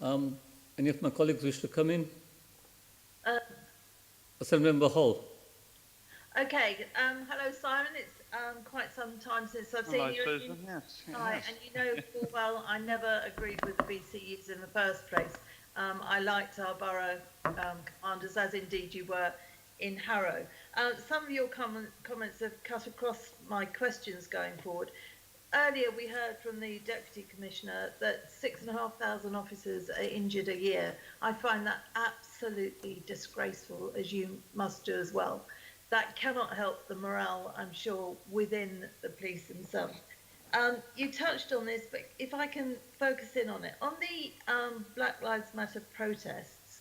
Any of my colleagues wish to come in? Assemblymember Hall. Okay. Hello, Simon. It's quite some time since I've seen you. Susan. Yes. Hi, and you know full well I never agreed with the BCUs in the first place. I liked our borough commanders, as indeed you were in Harrow. Some of your comments have cut across my questions going forward. earlier we heard from the Deputy Commissioner that 6,500 officers are injured a year. I find that absolutely disgraceful, as you must do as well. That cannot help the morale, I'm sure, within the police themselves. You touched on this, but if I can focus in on it. On the Black Lives Matter protests,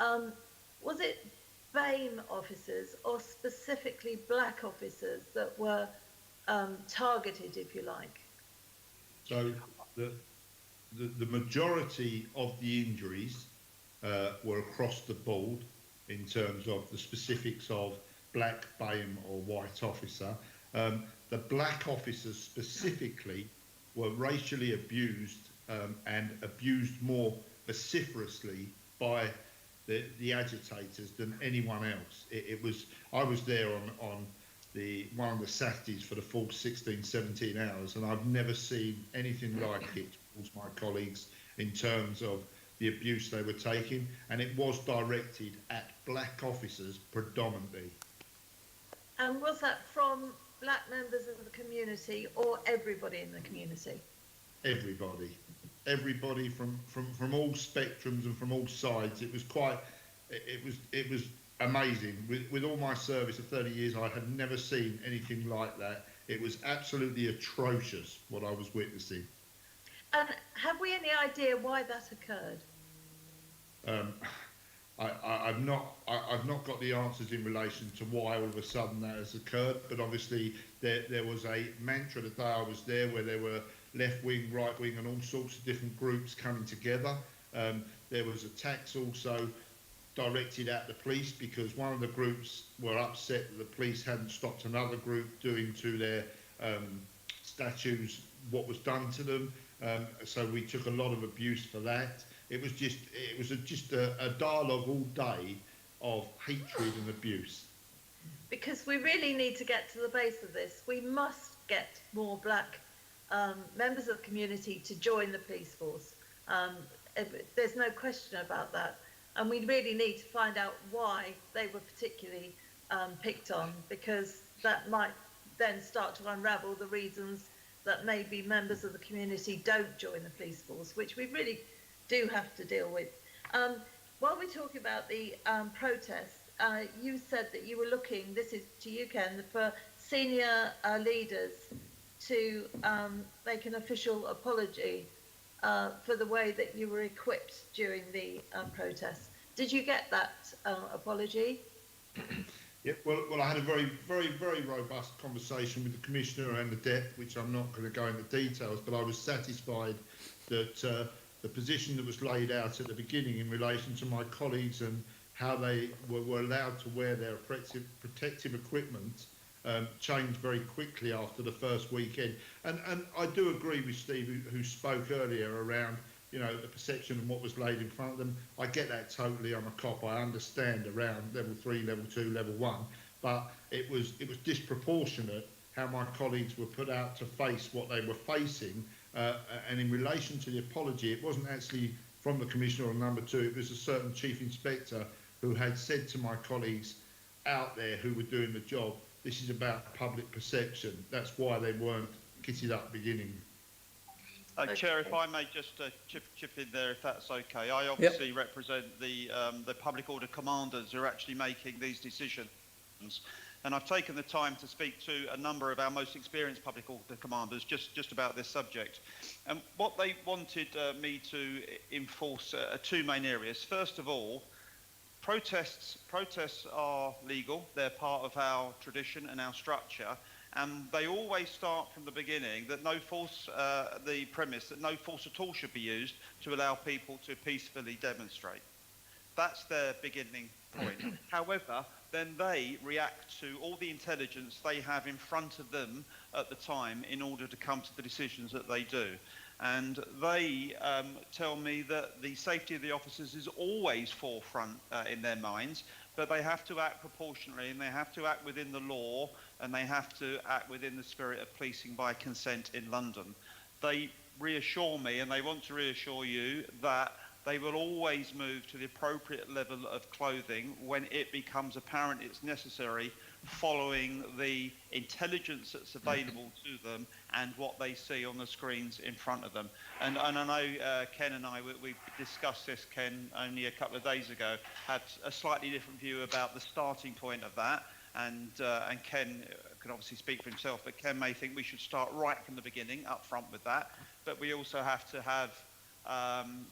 was it BAME officers or specifically black officers that were targeted, if you like? So the majority of the injuries were across the board in terms of the specifics of black, BAME or white officer. The black officers specifically were racially abused and abused more vociferously by the agitators than anyone else. I was there on one of the Saturdays for the full 16, 17 hours, and I've never seen anything like it towards my colleagues in terms of the abuse they were taking, and it was directed at black officers predominantly. And was that from black members of the community or everybody in the community? Everybody from all spectrums and from all sides. It was amazing. With all my service of 30 years, I had never seen anything like that. It was absolutely atrocious what I was witnessing. And have we any idea why that occurred? I've not got the answers in relation to why all of a sudden that has occurred, but obviously there was a mantra the day I was there where there were left wing, right wing and all sorts of different groups coming together. There was attacks also directed at the police because one of the groups were upset that the police hadn't stopped another group doing to their statues what was done to them. So we took a lot of abuse for that. It was just a dialogue all day of hatred and abuse. Because we really need to get to the base of this. We must get more black members of the community to join the police force. There's no question about that. And we really need to find out why they were particularly picked on, because that might then start to unravel the reasons that maybe members of the community don't join the police force, which we really do have to deal with. While we're talking about the protests, you said that you were looking, this is to you, Ken, for senior leaders to make an official apology for the way that you were equipped during the protests. Did you get that apology? Yeah, well, I had a very, very, very robust conversation with the Commissioner and the DEP, which I'm not going to go into details, but I was satisfied that the position that was laid out at the beginning in relation to my colleagues and how they were allowed to wear their protective equipment changed very quickly after the first weekend. And I do agree with Steve, who spoke earlier around, you know, the perception and what was laid in front of them. I get that totally. I'm a cop. I understand around level 3, level 2, level 1, but it was disproportionate how my colleagues were put out to face what they were facing. And in relation to the apology, it wasn't actually from the Commissioner or number 2. It was a certain Chief Inspector who had said to my colleagues out there who were doing the job, this is about public perception. That's why they weren't kitted up beginning. Chair, if I may just chip in there, if that's okay. I obviously represent the public order commanders who are actually making these decisions. And I've taken the time to speak to a number of our most experienced public order commanders just about this subject. And what they wanted me to enforce are two main areas. First of all, protests are legal. They're part of our tradition and our structure. And they always start from the beginning that no force, the premise that no force at all should be used to allow people to peacefully demonstrate. That's their beginning point. However, then they react to all the intelligence they have in front of them at the time in order to come to the decisions that they do. And they tell me that the safety of the officers is always forefront in their minds, but they have to act proportionately and they have to act within the law and they have to act within the spirit of policing by consent in London. They reassure me, and they want to reassure you, that they will always move to the appropriate level of clothing when it becomes apparent it's necessary following the intelligence that's available to them and what they see on the screens in front of them. And I know Ken and I, we discussed this, Ken, only a couple of days ago, had a slightly different view about the starting point of that. And Ken can obviously speak for himself, but Ken may think we should start right from the beginning, up front with that. But we also have to have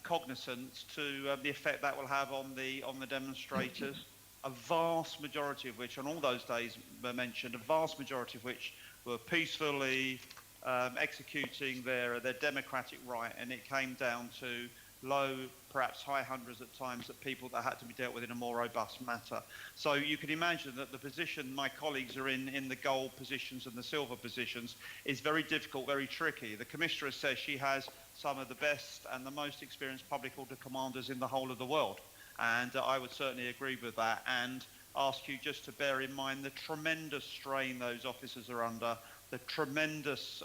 cognizance to the effect that will have on the demonstrators, a vast majority of which, on all those days were mentioned, a vast majority of which were peacefully executing their democratic right, and it came down to low, perhaps high hundreds at times, of people that had to be dealt with in a more robust matter. So you can imagine that the position my colleagues are in the gold positions and the silver positions is very difficult, very tricky. The Commissioner says she has some of the best and the most experienced public order commanders in the whole of the world. And I would certainly agree with that, and ask you just to bear in mind the tremendous strain those officers are under, the tremendous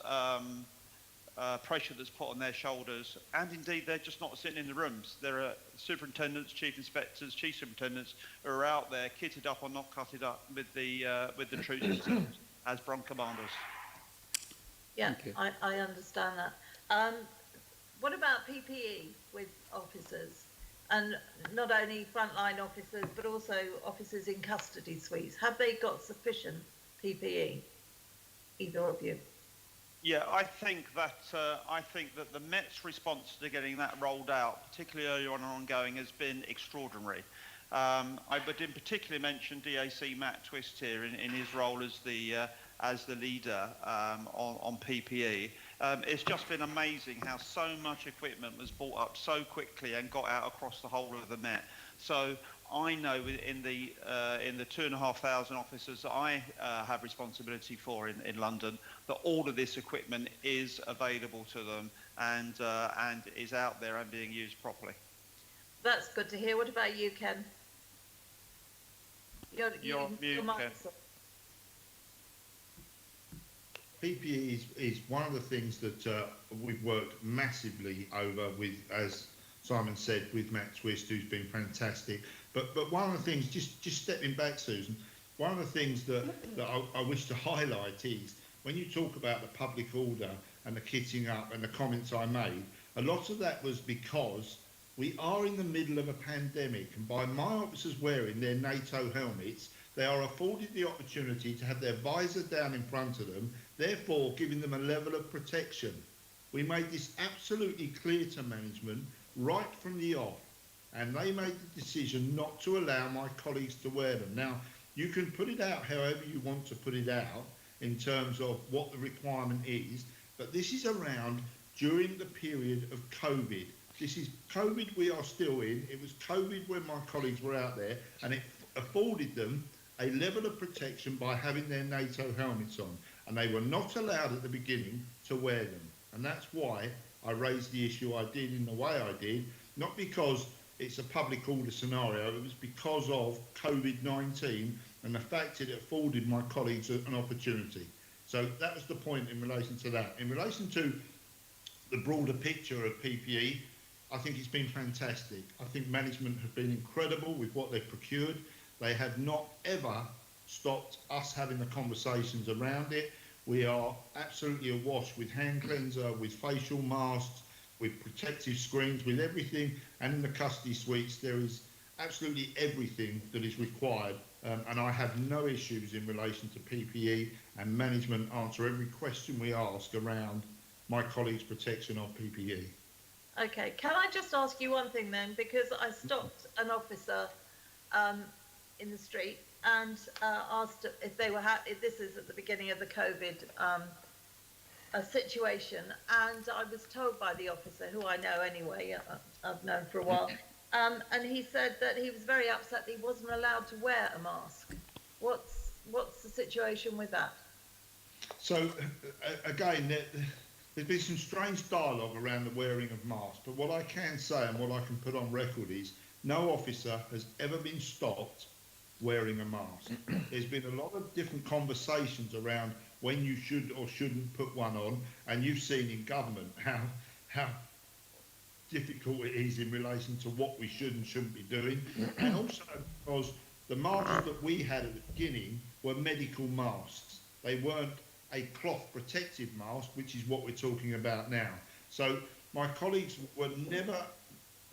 pressure that's put on their shoulders, and indeed they're just not sitting in the rooms. There are superintendents, chief inspectors, chief superintendents who are out there kitted up or not kitted up with the troops as bronc commanders. Yeah, I understand that. What about PPE with officers? And not only frontline officers, but also officers in custody suites. Have they got sufficient PPE? Either of you? Yeah, I think that the Met's response to getting that rolled out, particularly early on and ongoing, has been extraordinary. I would in particular mention DAC Matt Twist here in his role as the leader on PPE. It's just been amazing how so much equipment was brought up so quickly and got out across the whole of the Met. So I know in the 2,500 officers that I have responsibility for in London, that all of this equipment is available to them and is out there and being used properly. That's good to hear. What about you, Ken? You're on mute, Ken. PPE is one of the things that we've worked massively over with, as Simon said, with Matt Twist, who's been fantastic. But one of the things, just stepping back, Susan, one of the things that I wish to highlight is when you talk about the public order and the kitting up and the comments I made, a lot of that was because we are in the middle of a pandemic, and by my officers wearing their NATO helmets, they are afforded the opportunity to have their visor down in front of them, therefore giving them a level of protection. We made this absolutely clear to management right from the off, and they made the decision not to allow my colleagues to wear them. Now, you can put it out however you want to put it out in terms of what the requirement is, but this is around during the period of COVID. This is COVID we are still in. It was COVID when my colleagues were out there, and it afforded them a level of protection by having their NATO helmets on, and they were not allowed at the beginning to wear them. And that's why I raised the issue I did in the way I did, not because it's a public order scenario, it was because of COVID-19 and the fact that it afforded my colleagues an opportunity. So that was the point in relation to that. In relation to the broader picture of PPE, I think it's been fantastic. I think management have been incredible with what they've procured. They have not ever stopped us having the conversations around it. We are absolutely awash with hand cleanser, with facial masks, with protective screens, with everything. And in the custody suites, there is absolutely everything that is required. And I have no issues in relation to PPE, and management answer every question we ask around my colleagues' protection of PPE. Okay, can I just ask you one thing then? Because I stopped an officer in the street and asked if they were this is at the beginning of the COVID situation, and I was told by the officer, who I know anyway, I've known for a while, and he said that he was very upset that he wasn't allowed to wear a mask. What's the situation with that? So again, there's been some strange dialogue around the wearing of masks, but what I can say and what I can put on record is no officer has ever been stopped wearing a mask. There's been a lot of different conversations around when you should or shouldn't put one on, and you've seen in government how difficult it is in relation to what we should and shouldn't be doing, and also because The masks that we had at the beginning were medical masks. They weren't a cloth protective mask, which is what we're talking about now. So my colleagues were never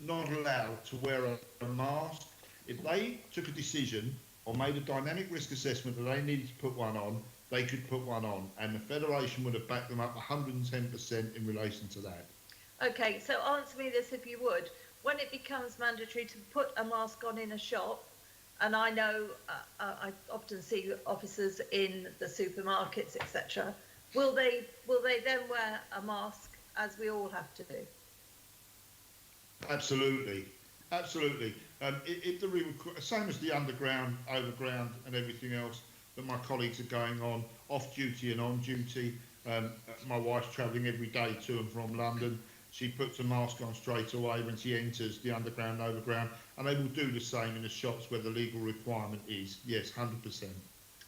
not allowed to wear a mask. If they took a decision or made a dynamic risk assessment that they needed to put one on, they could put one on, and the Federation would have backed them up 110% in relation to that. Okay, so answer me this if you would. When it becomes mandatory to put a mask on in a shop, and I know I often see officers in the supermarkets, etc., will they then wear a mask as we all have to do? Absolutely, absolutely. If the same as the underground, overground, and everything else that my colleagues are going on, off duty and on duty. My wife's travelling every day to and from London. She puts a mask on straight away when she enters the underground, overground, and they will do the same in the shops where the legal requirement is. Yes, 100%.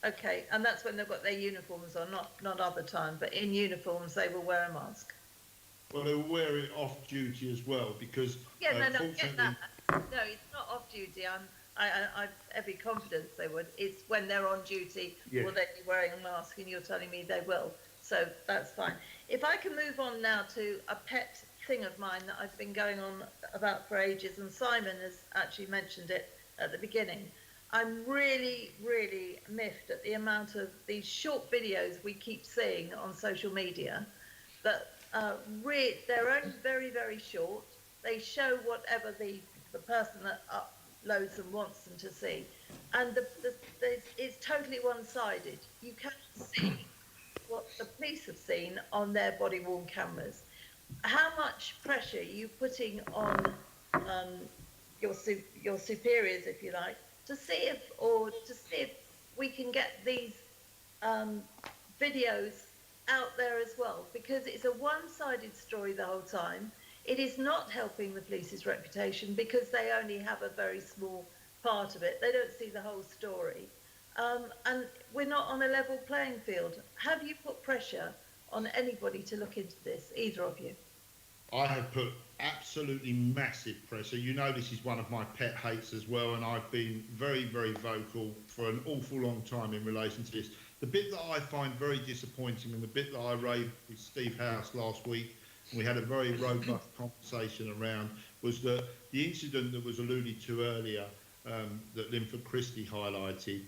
Okay, and that's when they've got their uniforms on, not other time, but in uniforms they will wear a mask. Well, they will wear it off duty as well because. Yeah, no, get that. No, it's not off duty. I every confidence they would. It's when they're on duty, Yes. will they be wearing a mask? And you're telling me they will. So that's fine. If I can move on now to a pet thing of mine that I've been going on about for ages, and Simon has actually mentioned it at the beginning. I'm really, really miffed at the amount of these short videos we keep seeing on social media that they're only very, very short. They show whatever the person that uploads them wants them to see. And it's totally one-sided. You can't see what the police have seen on their body-worn cameras. How much pressure are you putting on your superiors, if you like, to see if we can get these videos out there as well? Because it's a one-sided story the whole time. It is not helping the police's reputation because they only have a very small part of it. They don't see the whole story. And we're not on a level playing field. Have you put pressure on anybody to look into this, either of you? I have put absolutely massive pressure. You know this is one of my pet hates as well, and I've been very, very vocal for an awful long time in relation to this. The bit that I find very disappointing, and the bit that I raised with Steve House last week, and we had a very robust conversation around, was the incident that was alluded to earlier that Linford Christie highlighted.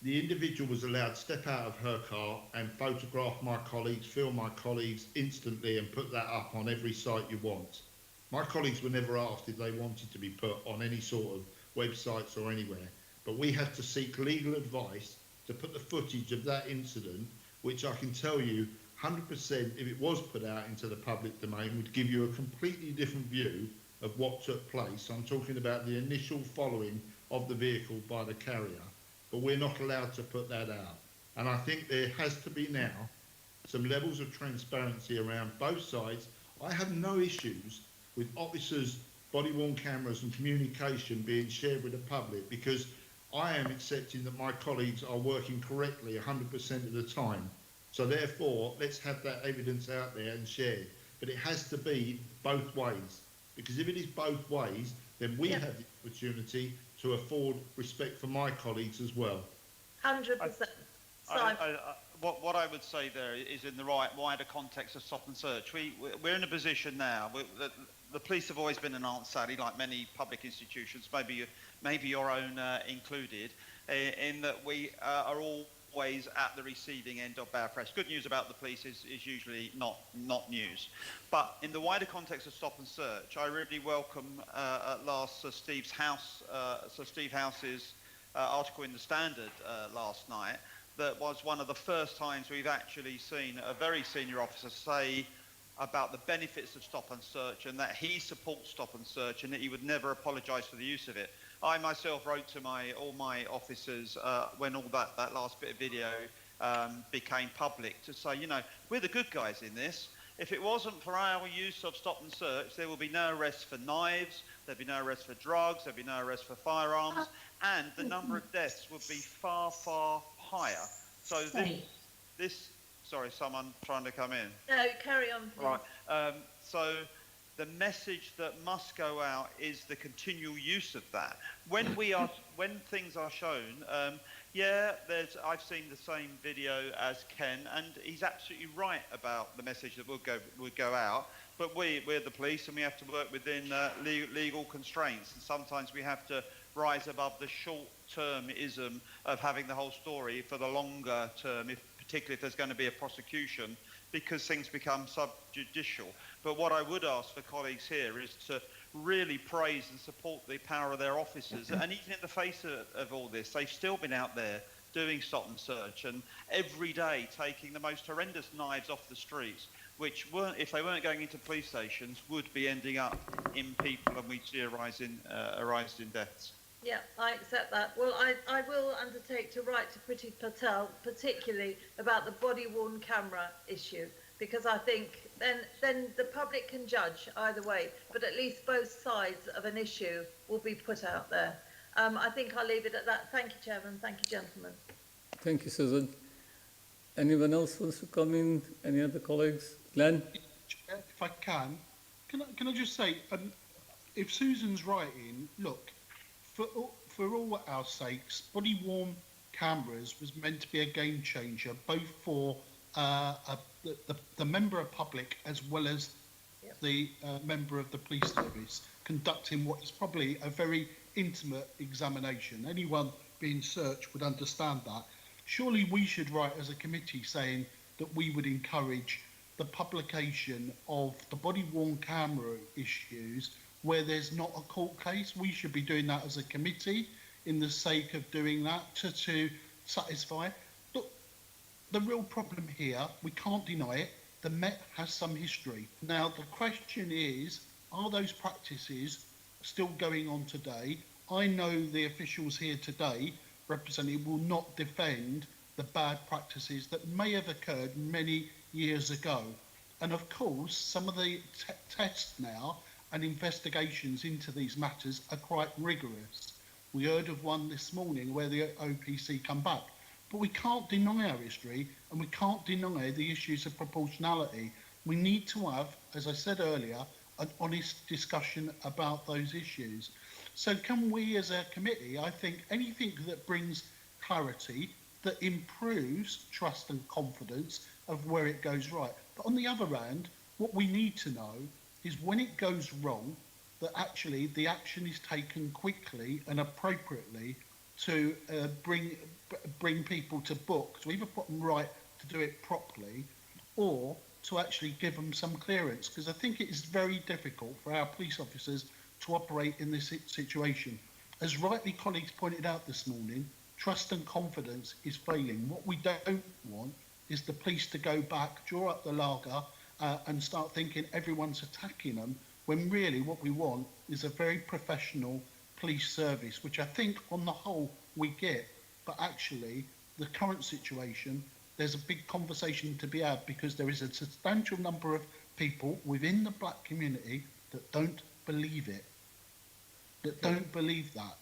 The individual was allowed to step out of her car and photograph my colleagues, film my colleagues instantly and put that up on every site you want. My colleagues were never asked if they wanted to be put on any sort of websites or anywhere, but we had to seek legal advice to put the footage of that incident, which I can tell you 100%, if it was put out into the public domain, would give you a completely different view of what took place. I'm talking about the initial following of the vehicle by the carrier. But we're not allowed to put that out. And I think there has to be now some levels of transparency around both sides. I have no issues with officers' body-worn cameras and communication being shared with the public because I am accepting that my colleagues are working correctly 100% of the time. So therefore, let's have that evidence out there and shared. But it has to be both ways. Because if it is both ways, then we have the opportunity to afford respect for my colleagues as well. 100%. What I would say there is in the wider context of stop and search. We're in a position now. The police have always been an Aunt Sally, like many public institutions, maybe your own included, in that we are always at the receiving end of bad press. Good news about the police is usually not news. But in the wider context of stop and search, I really welcome at last Sir Steve House's article in the Standard last night. That was one of the first times we've actually seen a very senior officer say about the benefits of stop and search and that he supports stop and search and that he would never apologise for the use of it. I myself wrote to all my officers when all that last bit of video became public to say, you know, we're the good guys in this. If it wasn't for our use of stop and search, there will be no arrests for knives, there'd be no arrests for drugs, there'd be no arrests for firearms, and the number of deaths would be far, far higher. So this sorry, someone trying to come in. No, carry on, please. Right. So the message that must go out is the continual use of that. When things are shown, I've seen the same video as Ken, and he's absolutely right about the message that would go out. But we're the police, and we have to work within legal constraints, and sometimes we have to rise above the short-termism of having the whole story for the longer term, particularly if there's going to be a prosecution, because things become subjudicial. But what I would ask for colleagues here is to really praise and support the power of their officers. And even in the face of all this, they've still been out there doing stop and search, and every day taking the most horrendous knives off the streets, which weren't, if they weren't going into police stations, would be ending up in people, and we'd see a rise in deaths. Yeah, I accept that. Well, I will undertake to write to Priti Patel, particularly about the body-worn camera issue, because I think then the public can judge either way, but at least both sides of an issue will be put out there. I think I'll leave it at that. Thank you, Chairman. Thank you, gentlemen. Thank you, Susan. Anyone else wants to come in? Any other colleagues? Glenn? If I can I just say, if Susan's writing, look, for all our sakes, body-worn cameras was meant to be a game changer, both for the member of public as well as the member of the police service conducting what is probably a very intimate examination. Anyone being searched would understand that. Surely we should write as a committee saying that we would encourage the publication of the body-worn camera issues where there's not a court case. We should be doing that as a committee in the sake of doing that to satisfy. Look, the real problem here, we can't deny it, the Met has some history. Now, the question is, are those practices still going on today? I know the officials here today, represented, will not defend the bad practices that may have occurred many years ago. And of course, some of the tests now and investigations into these matters are quite rigorous. We heard of one this morning where the OPC come back. But we can't deny our history, and we can't deny the issues of proportionality. We need to have, as I said earlier, an honest discussion about those issues. So can we as a committee, I think anything that brings clarity, that improves trust and confidence of where it goes right. But on the other hand, what we need to know is when it goes wrong, that actually the action is taken quickly and appropriately to bring people to book, to either put them right to do it properly, or to actually give them some clearance. Because I think it is very difficult for our police officers to operate in this situation. As rightly colleagues pointed out this morning, trust and confidence is failing. What we don't want is the police to go back, draw up the lager, and start thinking everyone's attacking them, when really what we want is a very professional police service, which I think on the whole we get. But actually, the current situation, there's a big conversation to be had, because there is a substantial number of people within the black community that don't believe it, that don't believe that.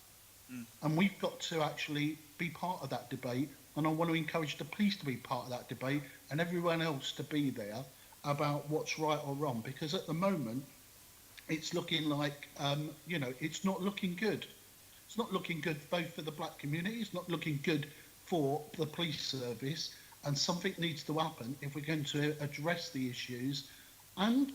And we've got to actually be part of that debate, and I want to encourage the police to be part of that debate and everyone else to be there about what's right or wrong, because at the moment it's looking like, it's not looking good. It's not looking good both for the black community, it's not looking good for the police service, and something needs to happen if we're going to address the issues and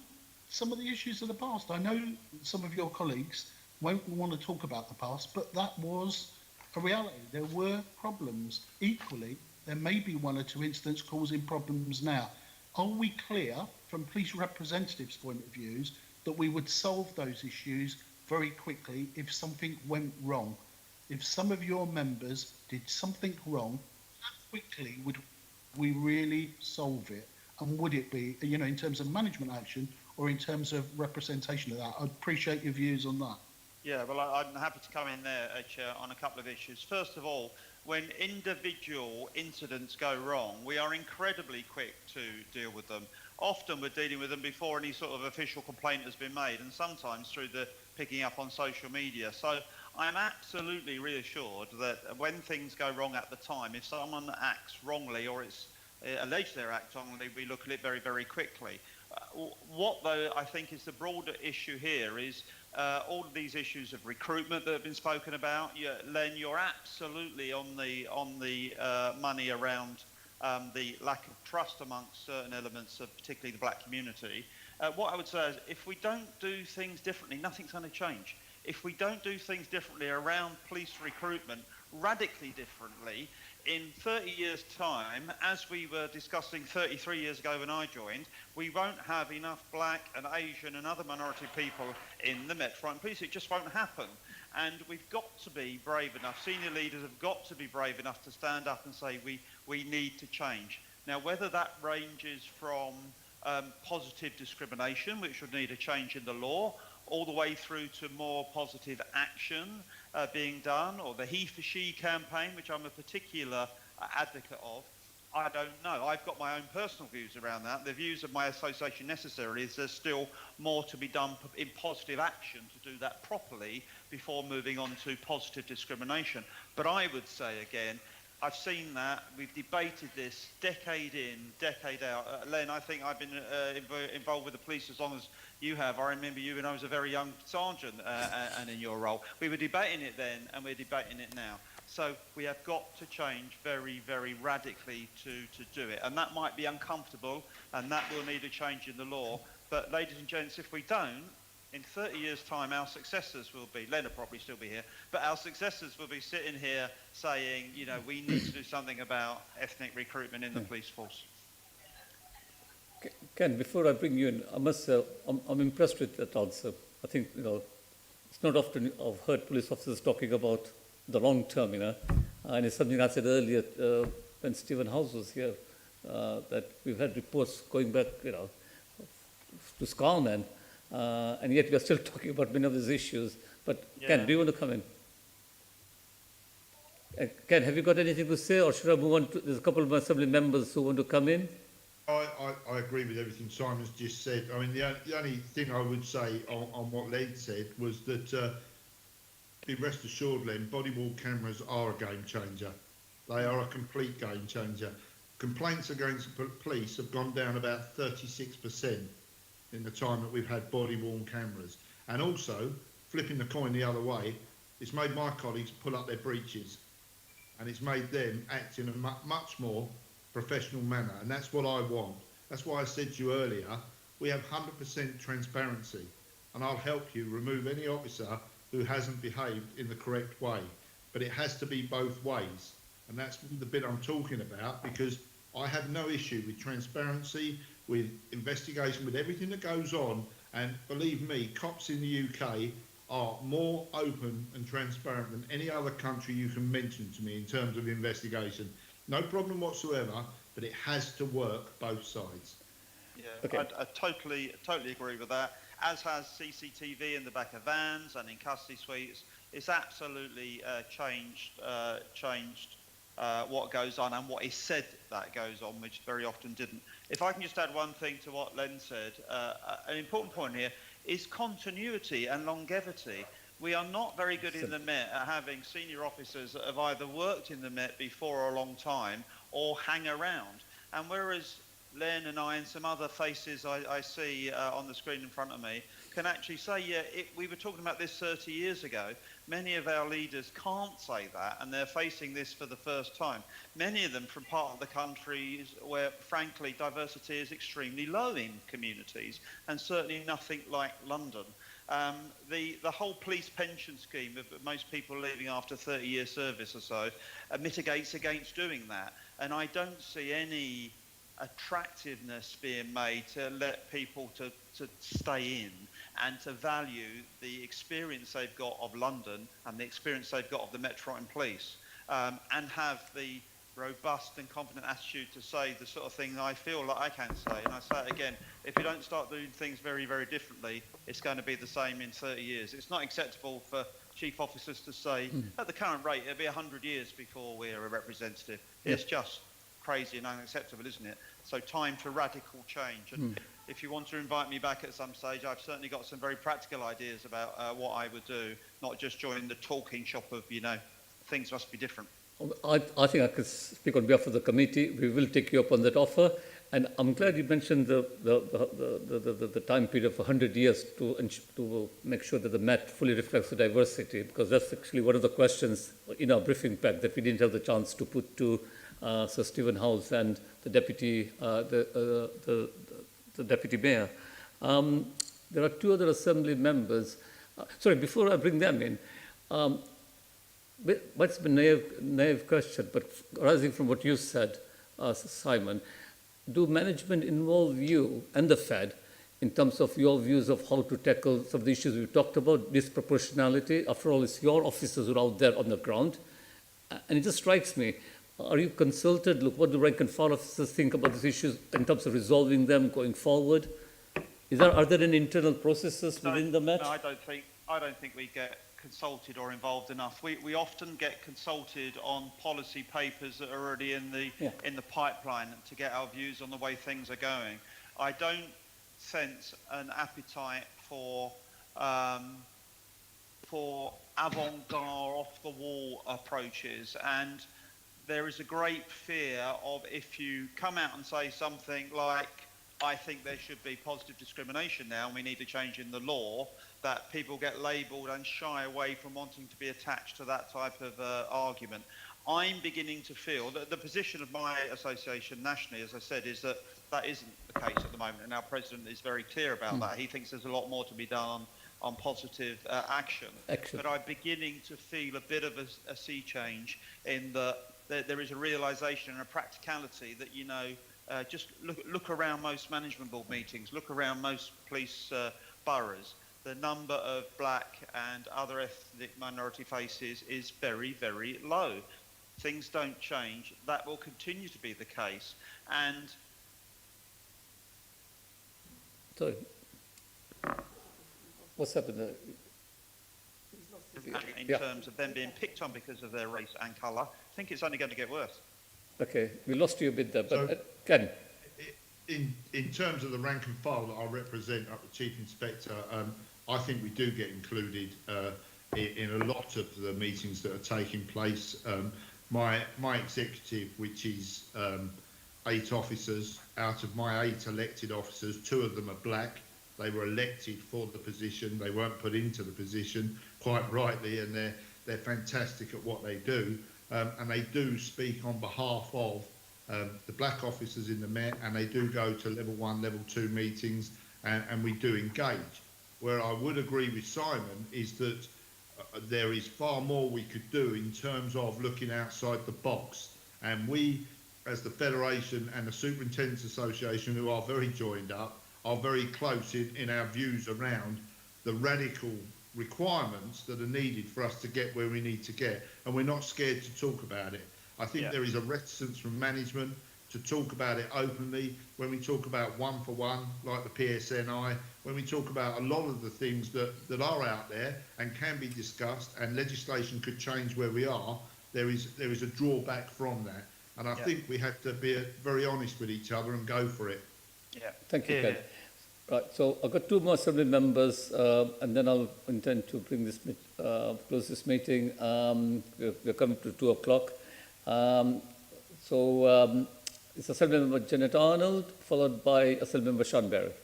some of the issues of the past. I know some of your colleagues won't want to talk about the past, but that was a reality. There were problems. Equally, there may be one or two incidents causing problems now. Are we clear from police representatives' point of views that we would solve those issues very quickly if something went wrong? If some of your members did something wrong, how quickly would we really solve it? And would it be, in terms of management action or in terms of representation of that? I'd appreciate your views on that. Yeah, well, I'm happy to come in there, Chair, on a couple of issues. First of all, when individual incidents go wrong, we are incredibly quick to deal with them. Often we're dealing with them before any sort of official complaint has been made, and sometimes through the picking up on social media. So I'm absolutely reassured that when things go wrong at the time, if someone acts wrongly or it's alleged they act wrongly, we look at it very, very quickly. What, though, I think is the broader issue here is all of these issues of recruitment that have been spoken about. Len, you're absolutely on the money around the lack of trust amongst certain elements of particularly the black community. What I would say is if we don't do things differently, nothing's going to change. If we don't do things differently around police recruitment, radically differently, in 30 years' time, as we were discussing 33 years ago when I joined, we won't have enough black and Asian and other minority people in the Metropolitan Police. It just won't happen. And we've got to be brave enough, senior leaders have got to be brave enough to stand up and say we need to change. Now, whether that ranges from positive discrimination, which would need a change in the law, all the way through to more positive action being done, or the he for she campaign, which I'm a particular advocate of, I don't know. I've got my own personal views around that. The views of my association necessarily is there's still more to be done in positive action to do that properly before moving on to positive discrimination. But I would say again, I've seen that. We've debated this decade in, decade out. Len, I think I've been involved with the police as long as you have. I remember you when I was a very young sergeant and in your role. We were debating it then and we're debating it now. So we have got to change very, very radically to do it. And that might be uncomfortable and that will need a change in the law. But ladies and gents, if we don't, in 30 years' time, our successors will be, Len will probably still be here, but our successors will be sitting here saying, you know, we need to do something about ethnic recruitment in the police force. Ken, before I bring you in, I must say, I'm impressed with that answer. I think, you know, it's not often I've heard police officers talking about the long term, you know, and it's something I said earlier when Stephen House was here, that we've had reports going back, you know, to Scarman, and yet we are still talking about many of these issues. But yeah. Ken, do you want to come in? Ken, have you got anything to say, or should I move on to, there's a couple of assembly members who want to come in? I agree with everything Simon's just said. I mean, the only thing I would say on what Len said was that, be rest assured, Len, body-worn cameras are a game changer. They are a complete game changer. Complaints against the police have gone down about 36% in the time that we've had body-worn cameras. And also, flipping the coin the other way, it's made my colleagues pull up their breeches, and it's made them act in a much more professional manner, and that's what I want. That's why I said to you earlier, we have 100% transparency, and I'll help you remove any officer who hasn't behaved in the correct way. But it has to be both ways, and that's the bit I'm talking about, because I have no issue with transparency, with investigation, with everything that goes on, and believe me, cops in the UK are more open and transparent than any other country you can mention to me in terms of investigation. No problem whatsoever, but it has to work both sides. Yeah, okay. I totally agree with that. As has CCTV in the back of vans and in custody suites. It's absolutely changed what goes on and what is said that goes on, which very often didn't. If I can just add one thing to what Len said, an important point here is continuity and longevity. We are not very good in the Met at having senior officers that have either worked in the Met before a long time or hang around. And whereas Len and I and some other faces I see on the screen in front of me can actually say, yeah, we were talking about this 30 years ago. Many of our leaders can't say that, and they're facing this for the first time. Many of them from part of the country where, frankly, diversity is extremely low in communities, and certainly nothing like London. The whole police pension scheme of most people leaving after 30 years service or so mitigates against doing that. And I don't see any attractiveness being made to let people to stay in and to value the experience they've got of London and the experience they've got of the Metropolitan Police, and have the robust and confident attitude to say the sort of thing I feel like I can say. And I say it again, if we don't start doing things very, very differently, it's going to be the same in 30 years. It's not acceptable for chief officers to say, at the current rate, it'll be 100 years before we're a representative. It's just crazy and unacceptable, isn't it? So time for radical change. And if you want to invite me back at some stage, I've certainly got some very practical ideas about what I would do, not just join the talking shop of, you know, things must be different. I think I can speak on behalf of the committee. We will take you up on that offer. And I'm glad you mentioned the time period of 100 years to make sure that the Met fully reflects the diversity, because that's actually one of the questions in our briefing pack that we didn't have the chance to put to Sir Stephen Howes and the deputy mayor. There are two other assembly members. Sorry, before I bring them in, what's been a naive question, but arising from what you said, Simon, do management involve you and the Fed in terms of your views of how to tackle some of the issues we talked about, disproportionality? After all, it's your officers who are out there on the ground. And it just strikes me, are you consulted? Look, what do rank and file officers think about these issues in terms of resolving them going forward? Are there any internal processes within the Met? No, I don't think we get consulted or involved enough. We often get consulted on policy papers that are already in the pipeline to get our views on the way things are going. I don't sense an appetite for avant-garde, off-the-wall approaches, and there is a great fear of, if you come out and say something like, I think there should be positive discrimination now and we need a change in the law, that people get labelled and shy away from wanting to be attached to that type of argument. I'm beginning to feel that the position of my association nationally, as I said, is that that isn't the case at the moment, and our president is very clear about that. He thinks there's a lot more to be done on positive action. But I'm beginning to feel a bit of a sea change in that there is a realisation and a practicality that, you know, just look around most management board meetings, look around most police boroughs. The number of black and other ethnic minority faces is very, very low. Things don't change. That will continue to be the case. And so, what's happened there? in terms of them being picked on because of their race and colour, I think it's only going to get worse. Okay, we lost you a bit there, but So, Ken. In terms of the rank and file that I represent up the Chief Inspector, I think we do get included in a lot of the meetings that are taking place. My executive, which is 8 officers, out of my 8 elected officers, 2 of them are black. They were elected for the position. They weren't put into the position, quite rightly, and they're fantastic at what they do. And they do speak on behalf of the black officers in the Met, and they do go to level 1, level 2 meetings, and we do engage. Where I would agree with Simon is that there is far more we could do in terms of looking outside the box. And we, as the Federation and the Superintendents Association, who are very joined up, are very close in our views around the radical requirements that are needed for us to get where we need to get. And we're not scared to talk about it. I think there is a reticence from management to talk about it openly. When we talk about 1-for-1, like the PSNI, when we talk about a lot of the things that are out there and can be discussed, and legislation could change where we are, there is a drawback from that. And I think we have to be very honest with each other and go for it. Yeah. Thank you, Ken. Right, so I've got 2 more assembly members, and then I'll intend to bring this close this meeting. We're coming to 2 o'clock. It's Assembly Member Janet Arnold, followed by Assembly Member Sean Barrett.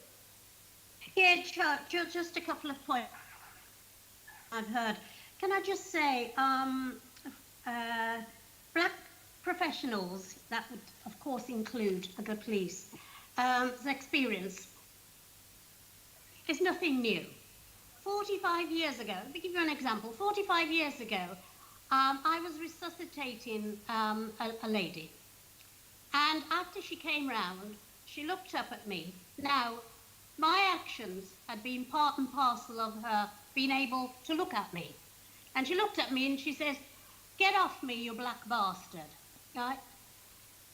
Yeah, just a couple of points I've heard. Can I just say, black professionals, that would of course include the police, the experience is nothing new. 45 years ago, let me give you an example. 45 years ago, I was resuscitating a lady. And after she came round, she looked up at me. Now, my actions had been part and parcel of her being able to look at me. And she looked at me and she says, "Get off me, you black bastard." Right?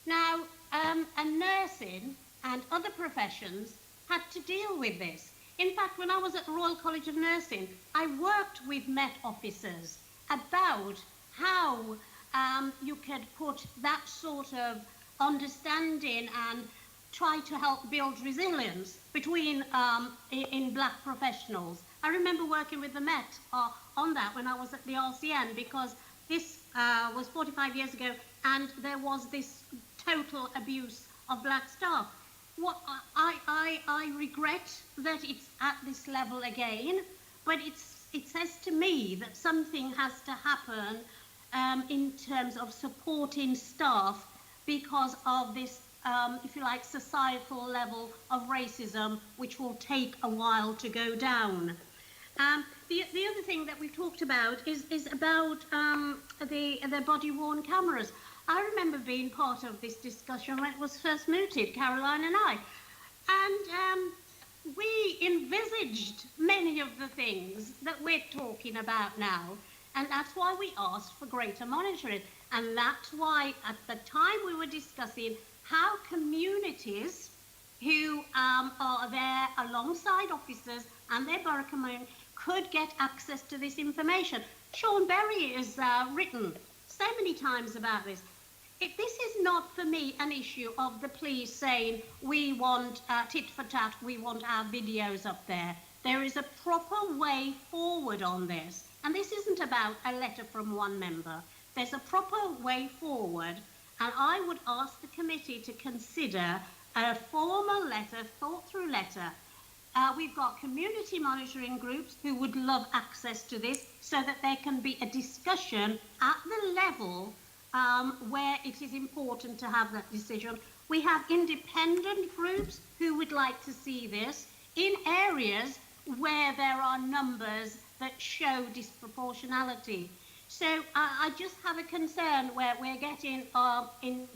Now, and nursing and other professions had to deal with this. In fact, when I was at the Royal College of Nursing, I worked with Met officers about how you could put that sort of understanding and try to help build resilience between in black professionals. I remember working with the Met on that when I was at the RCN, because this was 45 years ago and there was this total abuse of black staff. I regret that it's at this level again, but it says to me that something has to happen in terms of supporting staff because of this, if you like, societal level of racism, which will take a while to go down. The other thing that we've talked about is about the body-worn cameras. I remember being part of this discussion when it was first mooted, Caroline and I, and we envisaged many of the things that we're talking about now, and that's why we asked for greater monitoring, and that's why at the time we were discussing how communities who are there alongside officers and their borough community could get access to this information. Sean Berry has written so many times about this. This is not, for me, an issue of the police saying, we want tit for tat, we want our videos up there. There is a proper way forward on this. And this isn't about a letter from one member. There's a proper way forward. And I would ask the committee to consider a formal letter, thought-through letter. We've got community monitoring groups who would love access to this so that there can be a discussion at the level where it is important to have that decision. We have independent groups who would like to see this in areas where there are numbers that show disproportionality. So I just have a concern where we're getting in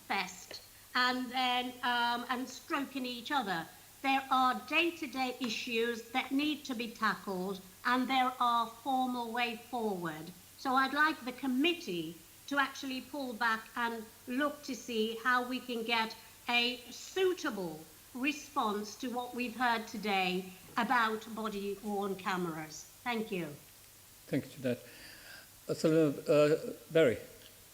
fest and then and stroking each other. There are day-to-day issues that need to be tackled, and there are formal way forward. So I'd like the committee to actually pull back and look to see how we can get a suitable response to what we've heard today about body-worn cameras. Thank you. Thank you, Jeanette. Barry,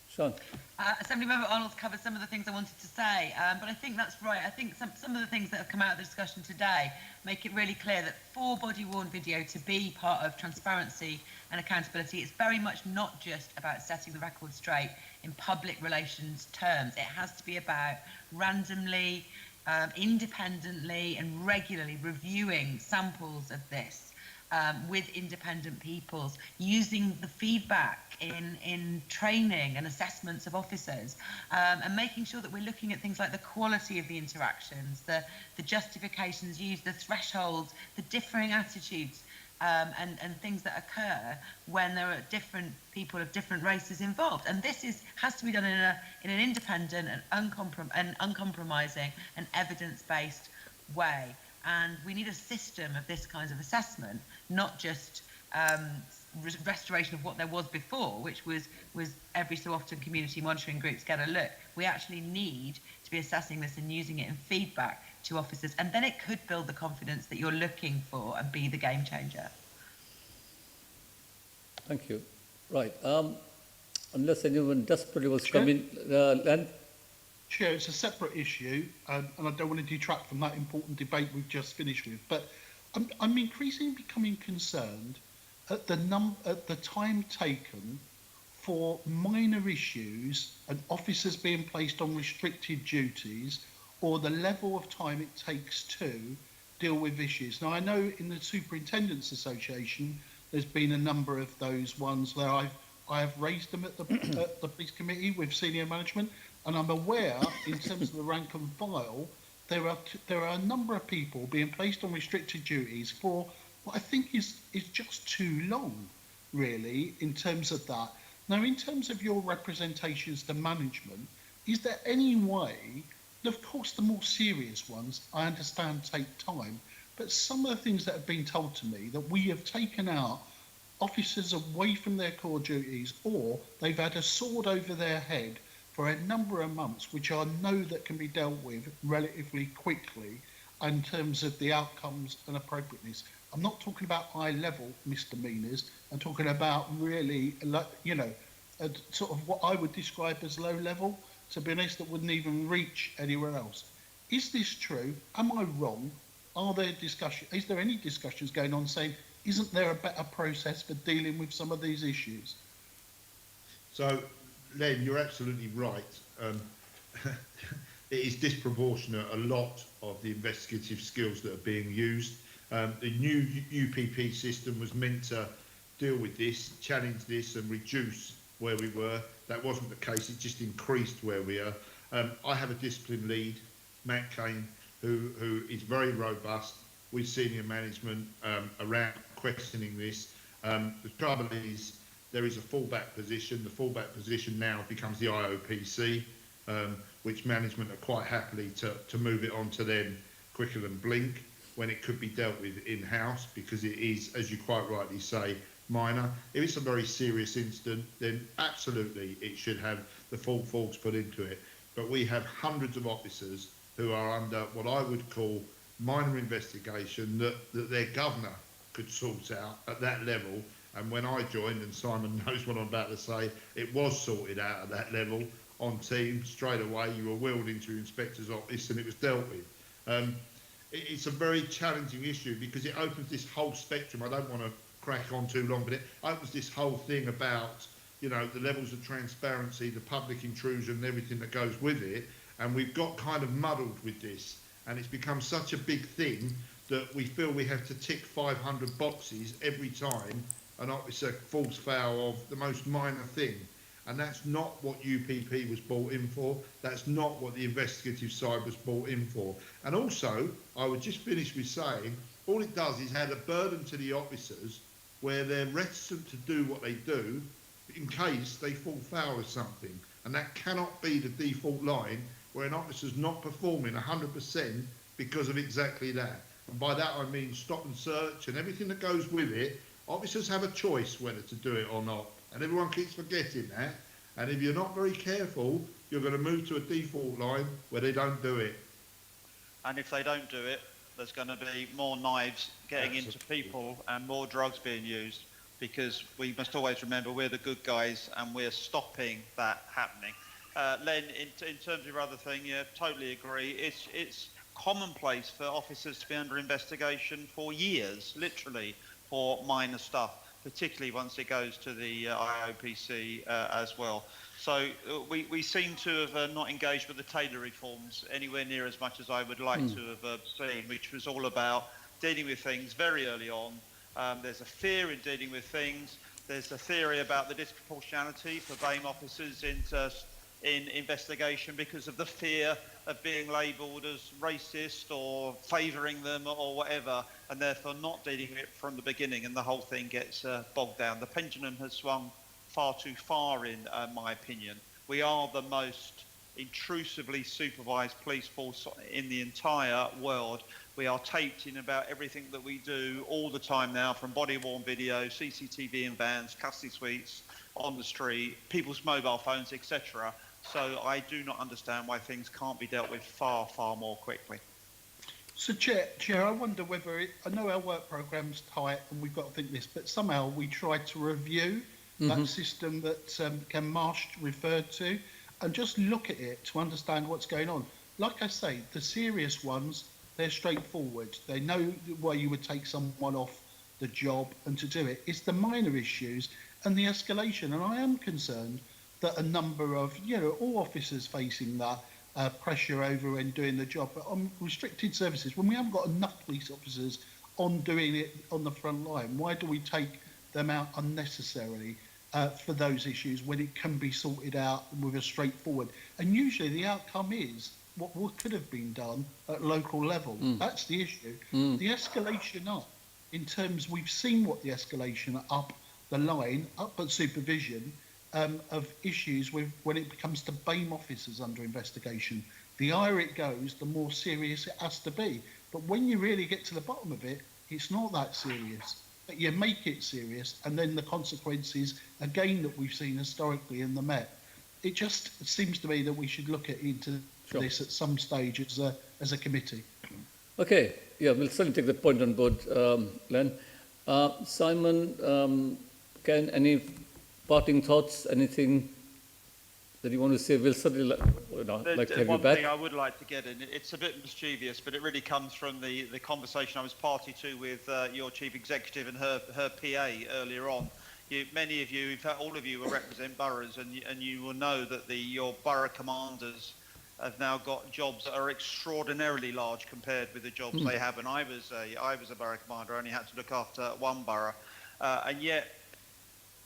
Sean. Assemblymember Arnold's covered some of the things I wanted to say, but I think that's right. I think some of the things that have come out of the discussion today make it really clear that for body-worn video to be part of transparency and accountability, it's very much not just about setting the record straight in public relations terms. It has to be about randomly, independently and regularly reviewing samples of this with independent peoples, using the feedback in training and assessments of officers, and making sure that we're looking at things like the quality of the interactions, the justifications used, the thresholds, the differing attitudes, and things that occur when there are different people of different races involved. And this has to be done in an independent and uncompromising and evidence-based way. And we need a system of this kind of assessment, not just restoration of what there was before, which was every so often community monitoring groups get a look. We actually need to be assessing this and using it in feedback to officers, and then it could build the confidence that you're looking for and be the game changer. Thank you. Right. Unless anyone desperately was coming, Len? Chair, it's a separate issue, and I don't want to detract from that important debate we've just finished with, but I'm increasingly becoming concerned at the time taken for minor issues and officers being placed on restricted duties, or the level of time it takes to deal with issues. Now, I know in the Superintendents Association, there's been a number of those ones where I have raised them at the police committee with senior management, and I'm aware, in terms of the rank and file, there are a number of people being placed on restricted duties for what I think is just too long, really, in terms of that. Now, in terms of your representations to management, is there any way, of course the more serious ones I understand take time, but some of the things that have been told to me, that we have taken out officers away from their core duties, or they've had a sword over their head for a number of months, which I know that can be dealt with relatively quickly in terms of the outcomes and appropriateness. I'm not talking about high-level misdemeanours. I'm talking about really, sort of what I would describe as low-level, to be honest, that wouldn't even reach anywhere else. Is this true? Am I wrong? Is there any discussions going on saying, isn't there a better process for dealing with some of these issues? So, Len, you're absolutely right. it is disproportionate, a lot of the investigative skills that are being used. The new UPP system was meant to deal with this, challenge this and reduce where we were. That wasn't the case, it just increased where we are. I have a discipline lead, Matt Kane, who is very robust with senior management around questioning this. The trouble is there is a fallback position. The fallback position now becomes the IOPC, which management are quite happily to move it on to them quicker than blink, when it could be dealt with in-house, because it is, as you quite rightly say, minor. If it's a very serious incident, then absolutely it should have the full force put into it. But we have hundreds of officers who are under what I would call minor investigation that their governor could sort out at that level. And when I joined, and Simon knows what I'm about to say, it was sorted out at that level on team straight away. You were wheeled into your inspector's office and it was dealt with. It's a very challenging issue because it opens this whole spectrum. I don't want to crack on too long, but it opens this whole thing about, you know, the levels of transparency, the public intrusion and everything that goes with it. And we've got kind of muddled with this, and it's become such a big thing that we feel we have to tick 500 boxes every time an officer falls foul of the most minor thing. And that's not what UPP was brought in for. That's not what the investigative side was brought in for. And also, I would just finish with saying, all it does is add a burden to the officers where they're reticent to do what they do in case they fall foul of something. And that cannot be the default line where an officer's not performing 100% because of exactly that. And by that I mean stop and search and everything that goes with it. Officers have a choice whether to do it or not. And everyone keeps forgetting that. And if you're not very careful, you're going to move to a default line where they don't do it. And if they don't do it, there's going to be more knives getting into people and more drugs being used, because we must always remember we're the good guys and we're stopping that happening. Len, in terms of your other thing, yeah, totally agree. It's commonplace for officers to be under investigation for years, literally, for minor stuff, particularly once it goes to the IOPC as well. So we seem to have not engaged with the Taylor reforms anywhere near as much as I would like to have seen, which was all about dealing with things very early on. There's a fear in dealing with things. There's a theory about the disproportionality for BAME officers in investigation because of the fear of being labelled as racist or favouring them or whatever, and therefore not dealing with it from the beginning, and the whole thing gets bogged down. The pendulum has swung far too far, in my opinion. We are the most intrusively supervised police force in the entire world. We are taped in about everything that we do all the time now, from body-worn video, CCTV in vans, custody suites, on the street, people's mobile phones, etc. So I do not understand why things can't be dealt with far, far more quickly. So, Chair, I wonder whether I know our work programme's tight and we've got to think this, but somehow we try to review that system that Ken Marsh referred to and just look at it to understand what's going on. Like I say, the serious ones, they're straightforward. They know why you would take someone off the job and to do it. It's the minor issues and the escalation. And I am concerned that a number of, all officers facing that pressure over and doing the job. But on restricted services, when we haven't got enough police officers on doing it on the front line, why do we take them out unnecessarily for those issues when it can be sorted out with a straightforward? And usually the outcome is what could have been done at local level. That's the issue. The escalation up, in terms, we've seen what the escalation up the line, up at supervision, of issues with when it comes to BAME officers under investigation. The higher it goes, the more serious it has to be. But when you really get to the bottom of it, it's not that serious. But you make it serious, and then the consequences, again, that we've seen historically in the Met. It just seems to me that we should look into this at some stage as a committee. Okay, yeah, we'll certainly take that point on board, Len. Simon, Ken, any parting thoughts, anything that you want to say? We'll certainly like to have you back. One thing I would like to get in, it's a bit mischievous, but it really comes from the conversation I was party to with your chief executive and her PA earlier on. Many of you, in fact all of you, will represent boroughs, and you will know that your borough commanders have now got jobs that are extraordinarily large compared with the jobs they have. And I was a borough commander, I only had to look after one borough. And yet,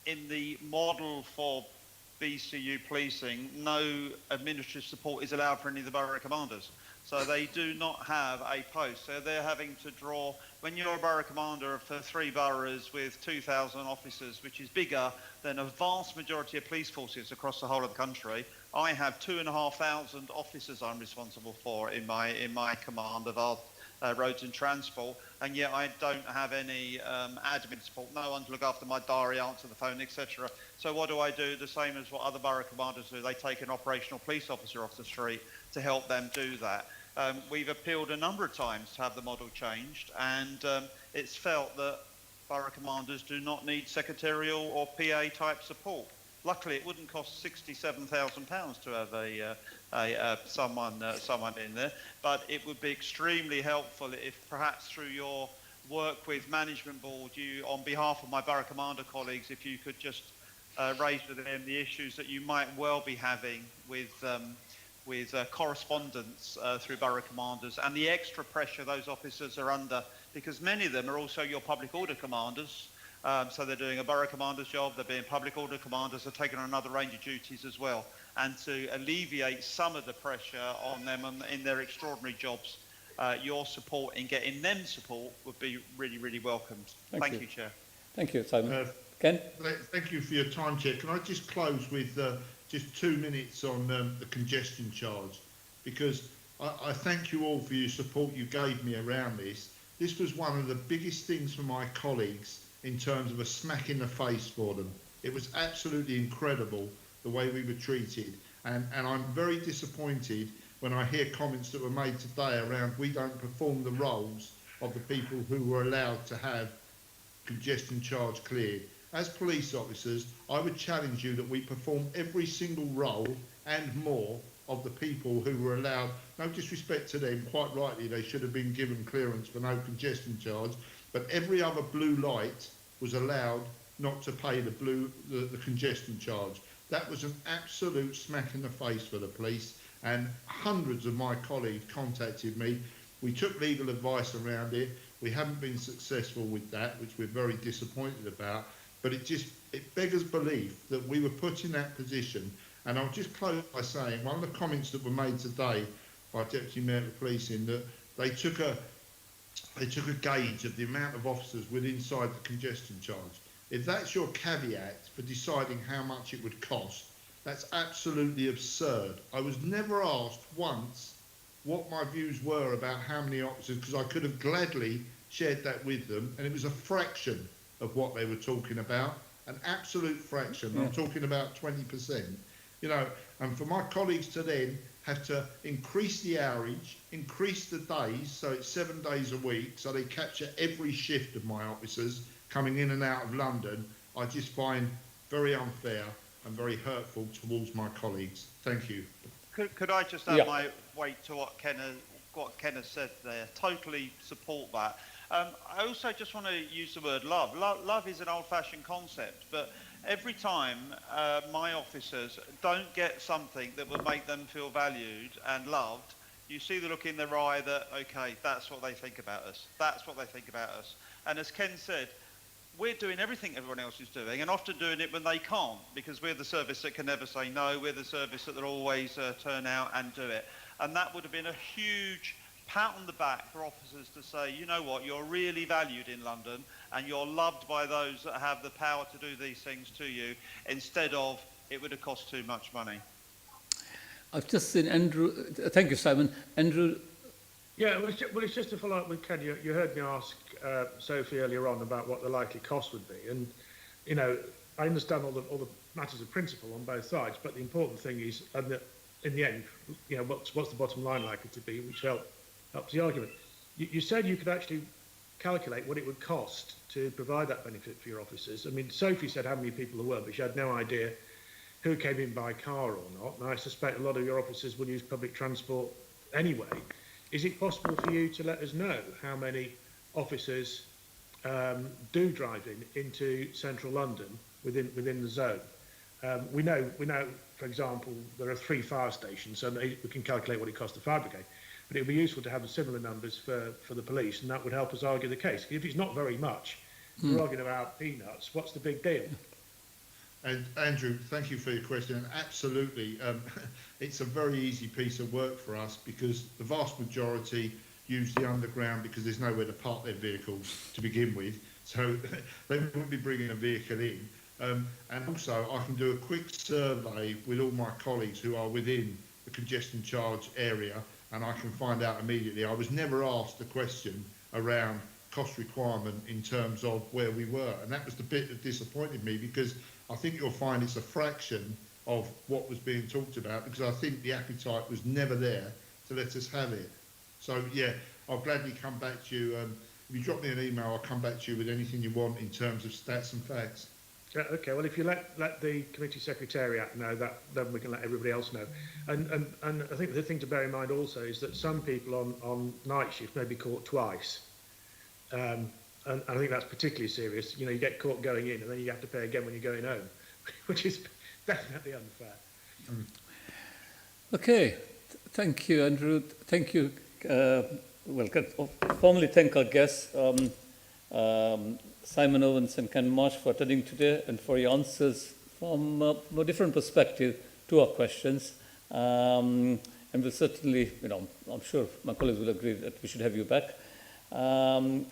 in the model for BCU policing, no administrative support is allowed for any of the borough commanders. So they do not have a post. So they're having to draw, when you're a borough commander for 3 boroughs with 2,000 officers, which is bigger than a vast majority of police forces across the whole of the country. I have 2,500 officers I'm responsible for in my command of our roads and transport, and yet I don't have any admin support, no one to look after my diary, answer the phone, etc. So what do? The same as what other borough commanders do. They take an operational police officer off the street to help them do that. We've appealed a number of times to have the model changed, and it's felt that borough commanders do not need secretarial or PA type support. Luckily, it wouldn't cost £67,000 to have someone in there, but it would be extremely helpful if perhaps through your work with management board, you, on behalf of my borough commander colleagues, if you could just raise with them the issues that you might well be having with correspondence through borough commanders and the extra pressure those officers are under, because many of them are also your public order commanders. So they're doing a borough commander's job, they're being public order commanders, they're taking on another range of duties as well. And to alleviate some of the pressure on them in their extraordinary jobs, your support in getting them support would be really, really welcomed. Thank you, Chair. Thank you, Simon. Ken? Thank you for your time, Chair. Can I just close with just 2 minutes on the congestion charge? Because I thank you all for your support you gave me around this. This was one of the biggest things for my colleagues in terms of a smack in the face for them. It was absolutely incredible the way we were treated. And I'm very disappointed when I hear comments that were made today around we don't perform the roles of the people who were allowed to have congestion charge cleared. As police officers, I would challenge you that we perform every single role and more of the people who were allowed. No disrespect to them, quite rightly they should have been given clearance for no congestion charge, but every other blue light was allowed not to pay the congestion charge. That was an absolute smack in the face for the police, and hundreds of my colleagues contacted me. We took legal advice around it. We haven't been successful with that, which we're very disappointed about, but it beggars belief that we were put in that position. And I'll just close by saying one of the comments that were made today by Deputy Mayor of Policing, that they took a gauge of the amount of officers within inside the congestion charge. If that's your caveat for deciding how much it would cost, that's absolutely absurd. I was never asked once what my views were about how many officers, because I could have gladly shared that with them, and it was a fraction of what they were talking about, an absolute fraction. I'm talking about 20%. You know, and for my colleagues to then have to increase the hourage, increase the days, so it's 7 days a week, so they capture every shift of my officers coming in and out of London, I just find very unfair and very hurtful towards my colleagues. Thank you. Could I just add my weight to what Ken has said there? Totally support that. I also just want to use the word love. Love is an old-fashioned concept, but every time my officers don't get something that will make them feel valued and loved, you see the look in their eye that, okay, that's what they think about us. That's what they think about us. And as Ken said, we're doing everything everyone else is doing, and often doing it when they can't, because we're the service that can never say no. We're the service that will always turn out and do it. And that would have been a huge pat on the back for officers to say, you know what, you're really valued in London and you're loved by those that have the power to do these things to you, instead of it would have cost too much money. I've just seen Andrew. Thank you, Simon. Andrew. Yeah, well, it's just to follow up with Ken. You heard me ask Sophie earlier on about what the likely cost would be, and you know, I understand all the matters of principle on both sides, but the important thing is, and that in the end, you know, what's the bottom line likely to be, which helps the argument. You said you could actually calculate what it would cost to provide that benefit for your officers. I mean, Sophie said how many people there were, but she had no idea who came in by car or not, and I suspect a lot of your officers will use public transport anyway. Is it possible for you to let us know how many officers do drive into central London within the zone? We know for example, there are 3 fire stations, so we can calculate what it costs the fire brigade. But it would be useful to have similar numbers for the police, and that would help us argue the case. If it's not very much, we're arguing about peanuts. What's the big deal? And Andrew, thank you for your question. And absolutely, it's a very easy piece of work for us because the vast majority use the underground because there's nowhere to park their vehicles to begin with. So they wouldn't be bringing a vehicle in. And also, I can do a quick survey with all my colleagues who are within the congestion charge area, and I can find out immediately. I was never asked the question around cost requirement in terms of where we were, and that was the bit that disappointed me because I think you'll find it's a fraction of what was being talked about because I think the appetite was never there to let us have it. So yeah, I'll gladly come back to you. If you drop me an email, I'll come back to you with anything you want in terms of stats and facts. Okay, well, if you let the committee secretariat know that, then we can let everybody else know. And I think the thing to bear in mind also is that some people on night shift may be caught twice. And I think that's particularly serious. You know, you get caught going in and then you have to pay again when you're going home, which is definitely unfair. Okay, thank you, Andrew. Thank you. Well, formally thank our guests, Simon Owens and Ken Marsh, for attending today and for your answers from a different perspective to our questions. And we'll certainly, you know, I'm sure my colleagues will agree that we should have you back. I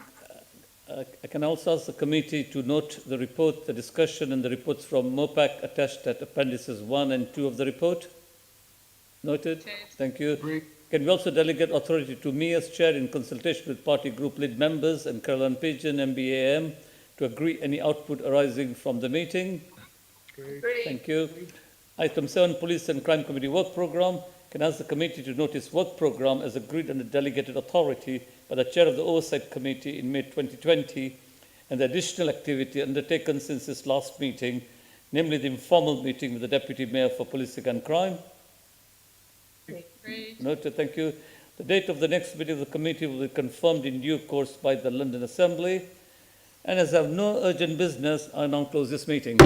can also ask the committee to note the report, the discussion and the reports from MOPAC attached at appendices 1 and 2 of the report. Noted. Thank you. Can we also delegate authority to me as chair in consultation with party group lead members and Caroline Pigeon, MBAM, to agree any output arising from the meeting? Agreed. Thank you. Item 7, Police and Crime Committee Work Programme. Can ask the committee to notice work programme as agreed under delegated authority by the chair of the Oversight Committee in May 2020 and the additional activity undertaken since this last meeting, namely the informal meeting with the Deputy Mayor for Policing and Crime. Noted, thank you. The date of the next meeting of the committee will be confirmed in due course by the London Assembly. And as I have no urgent business, I now close this meeting.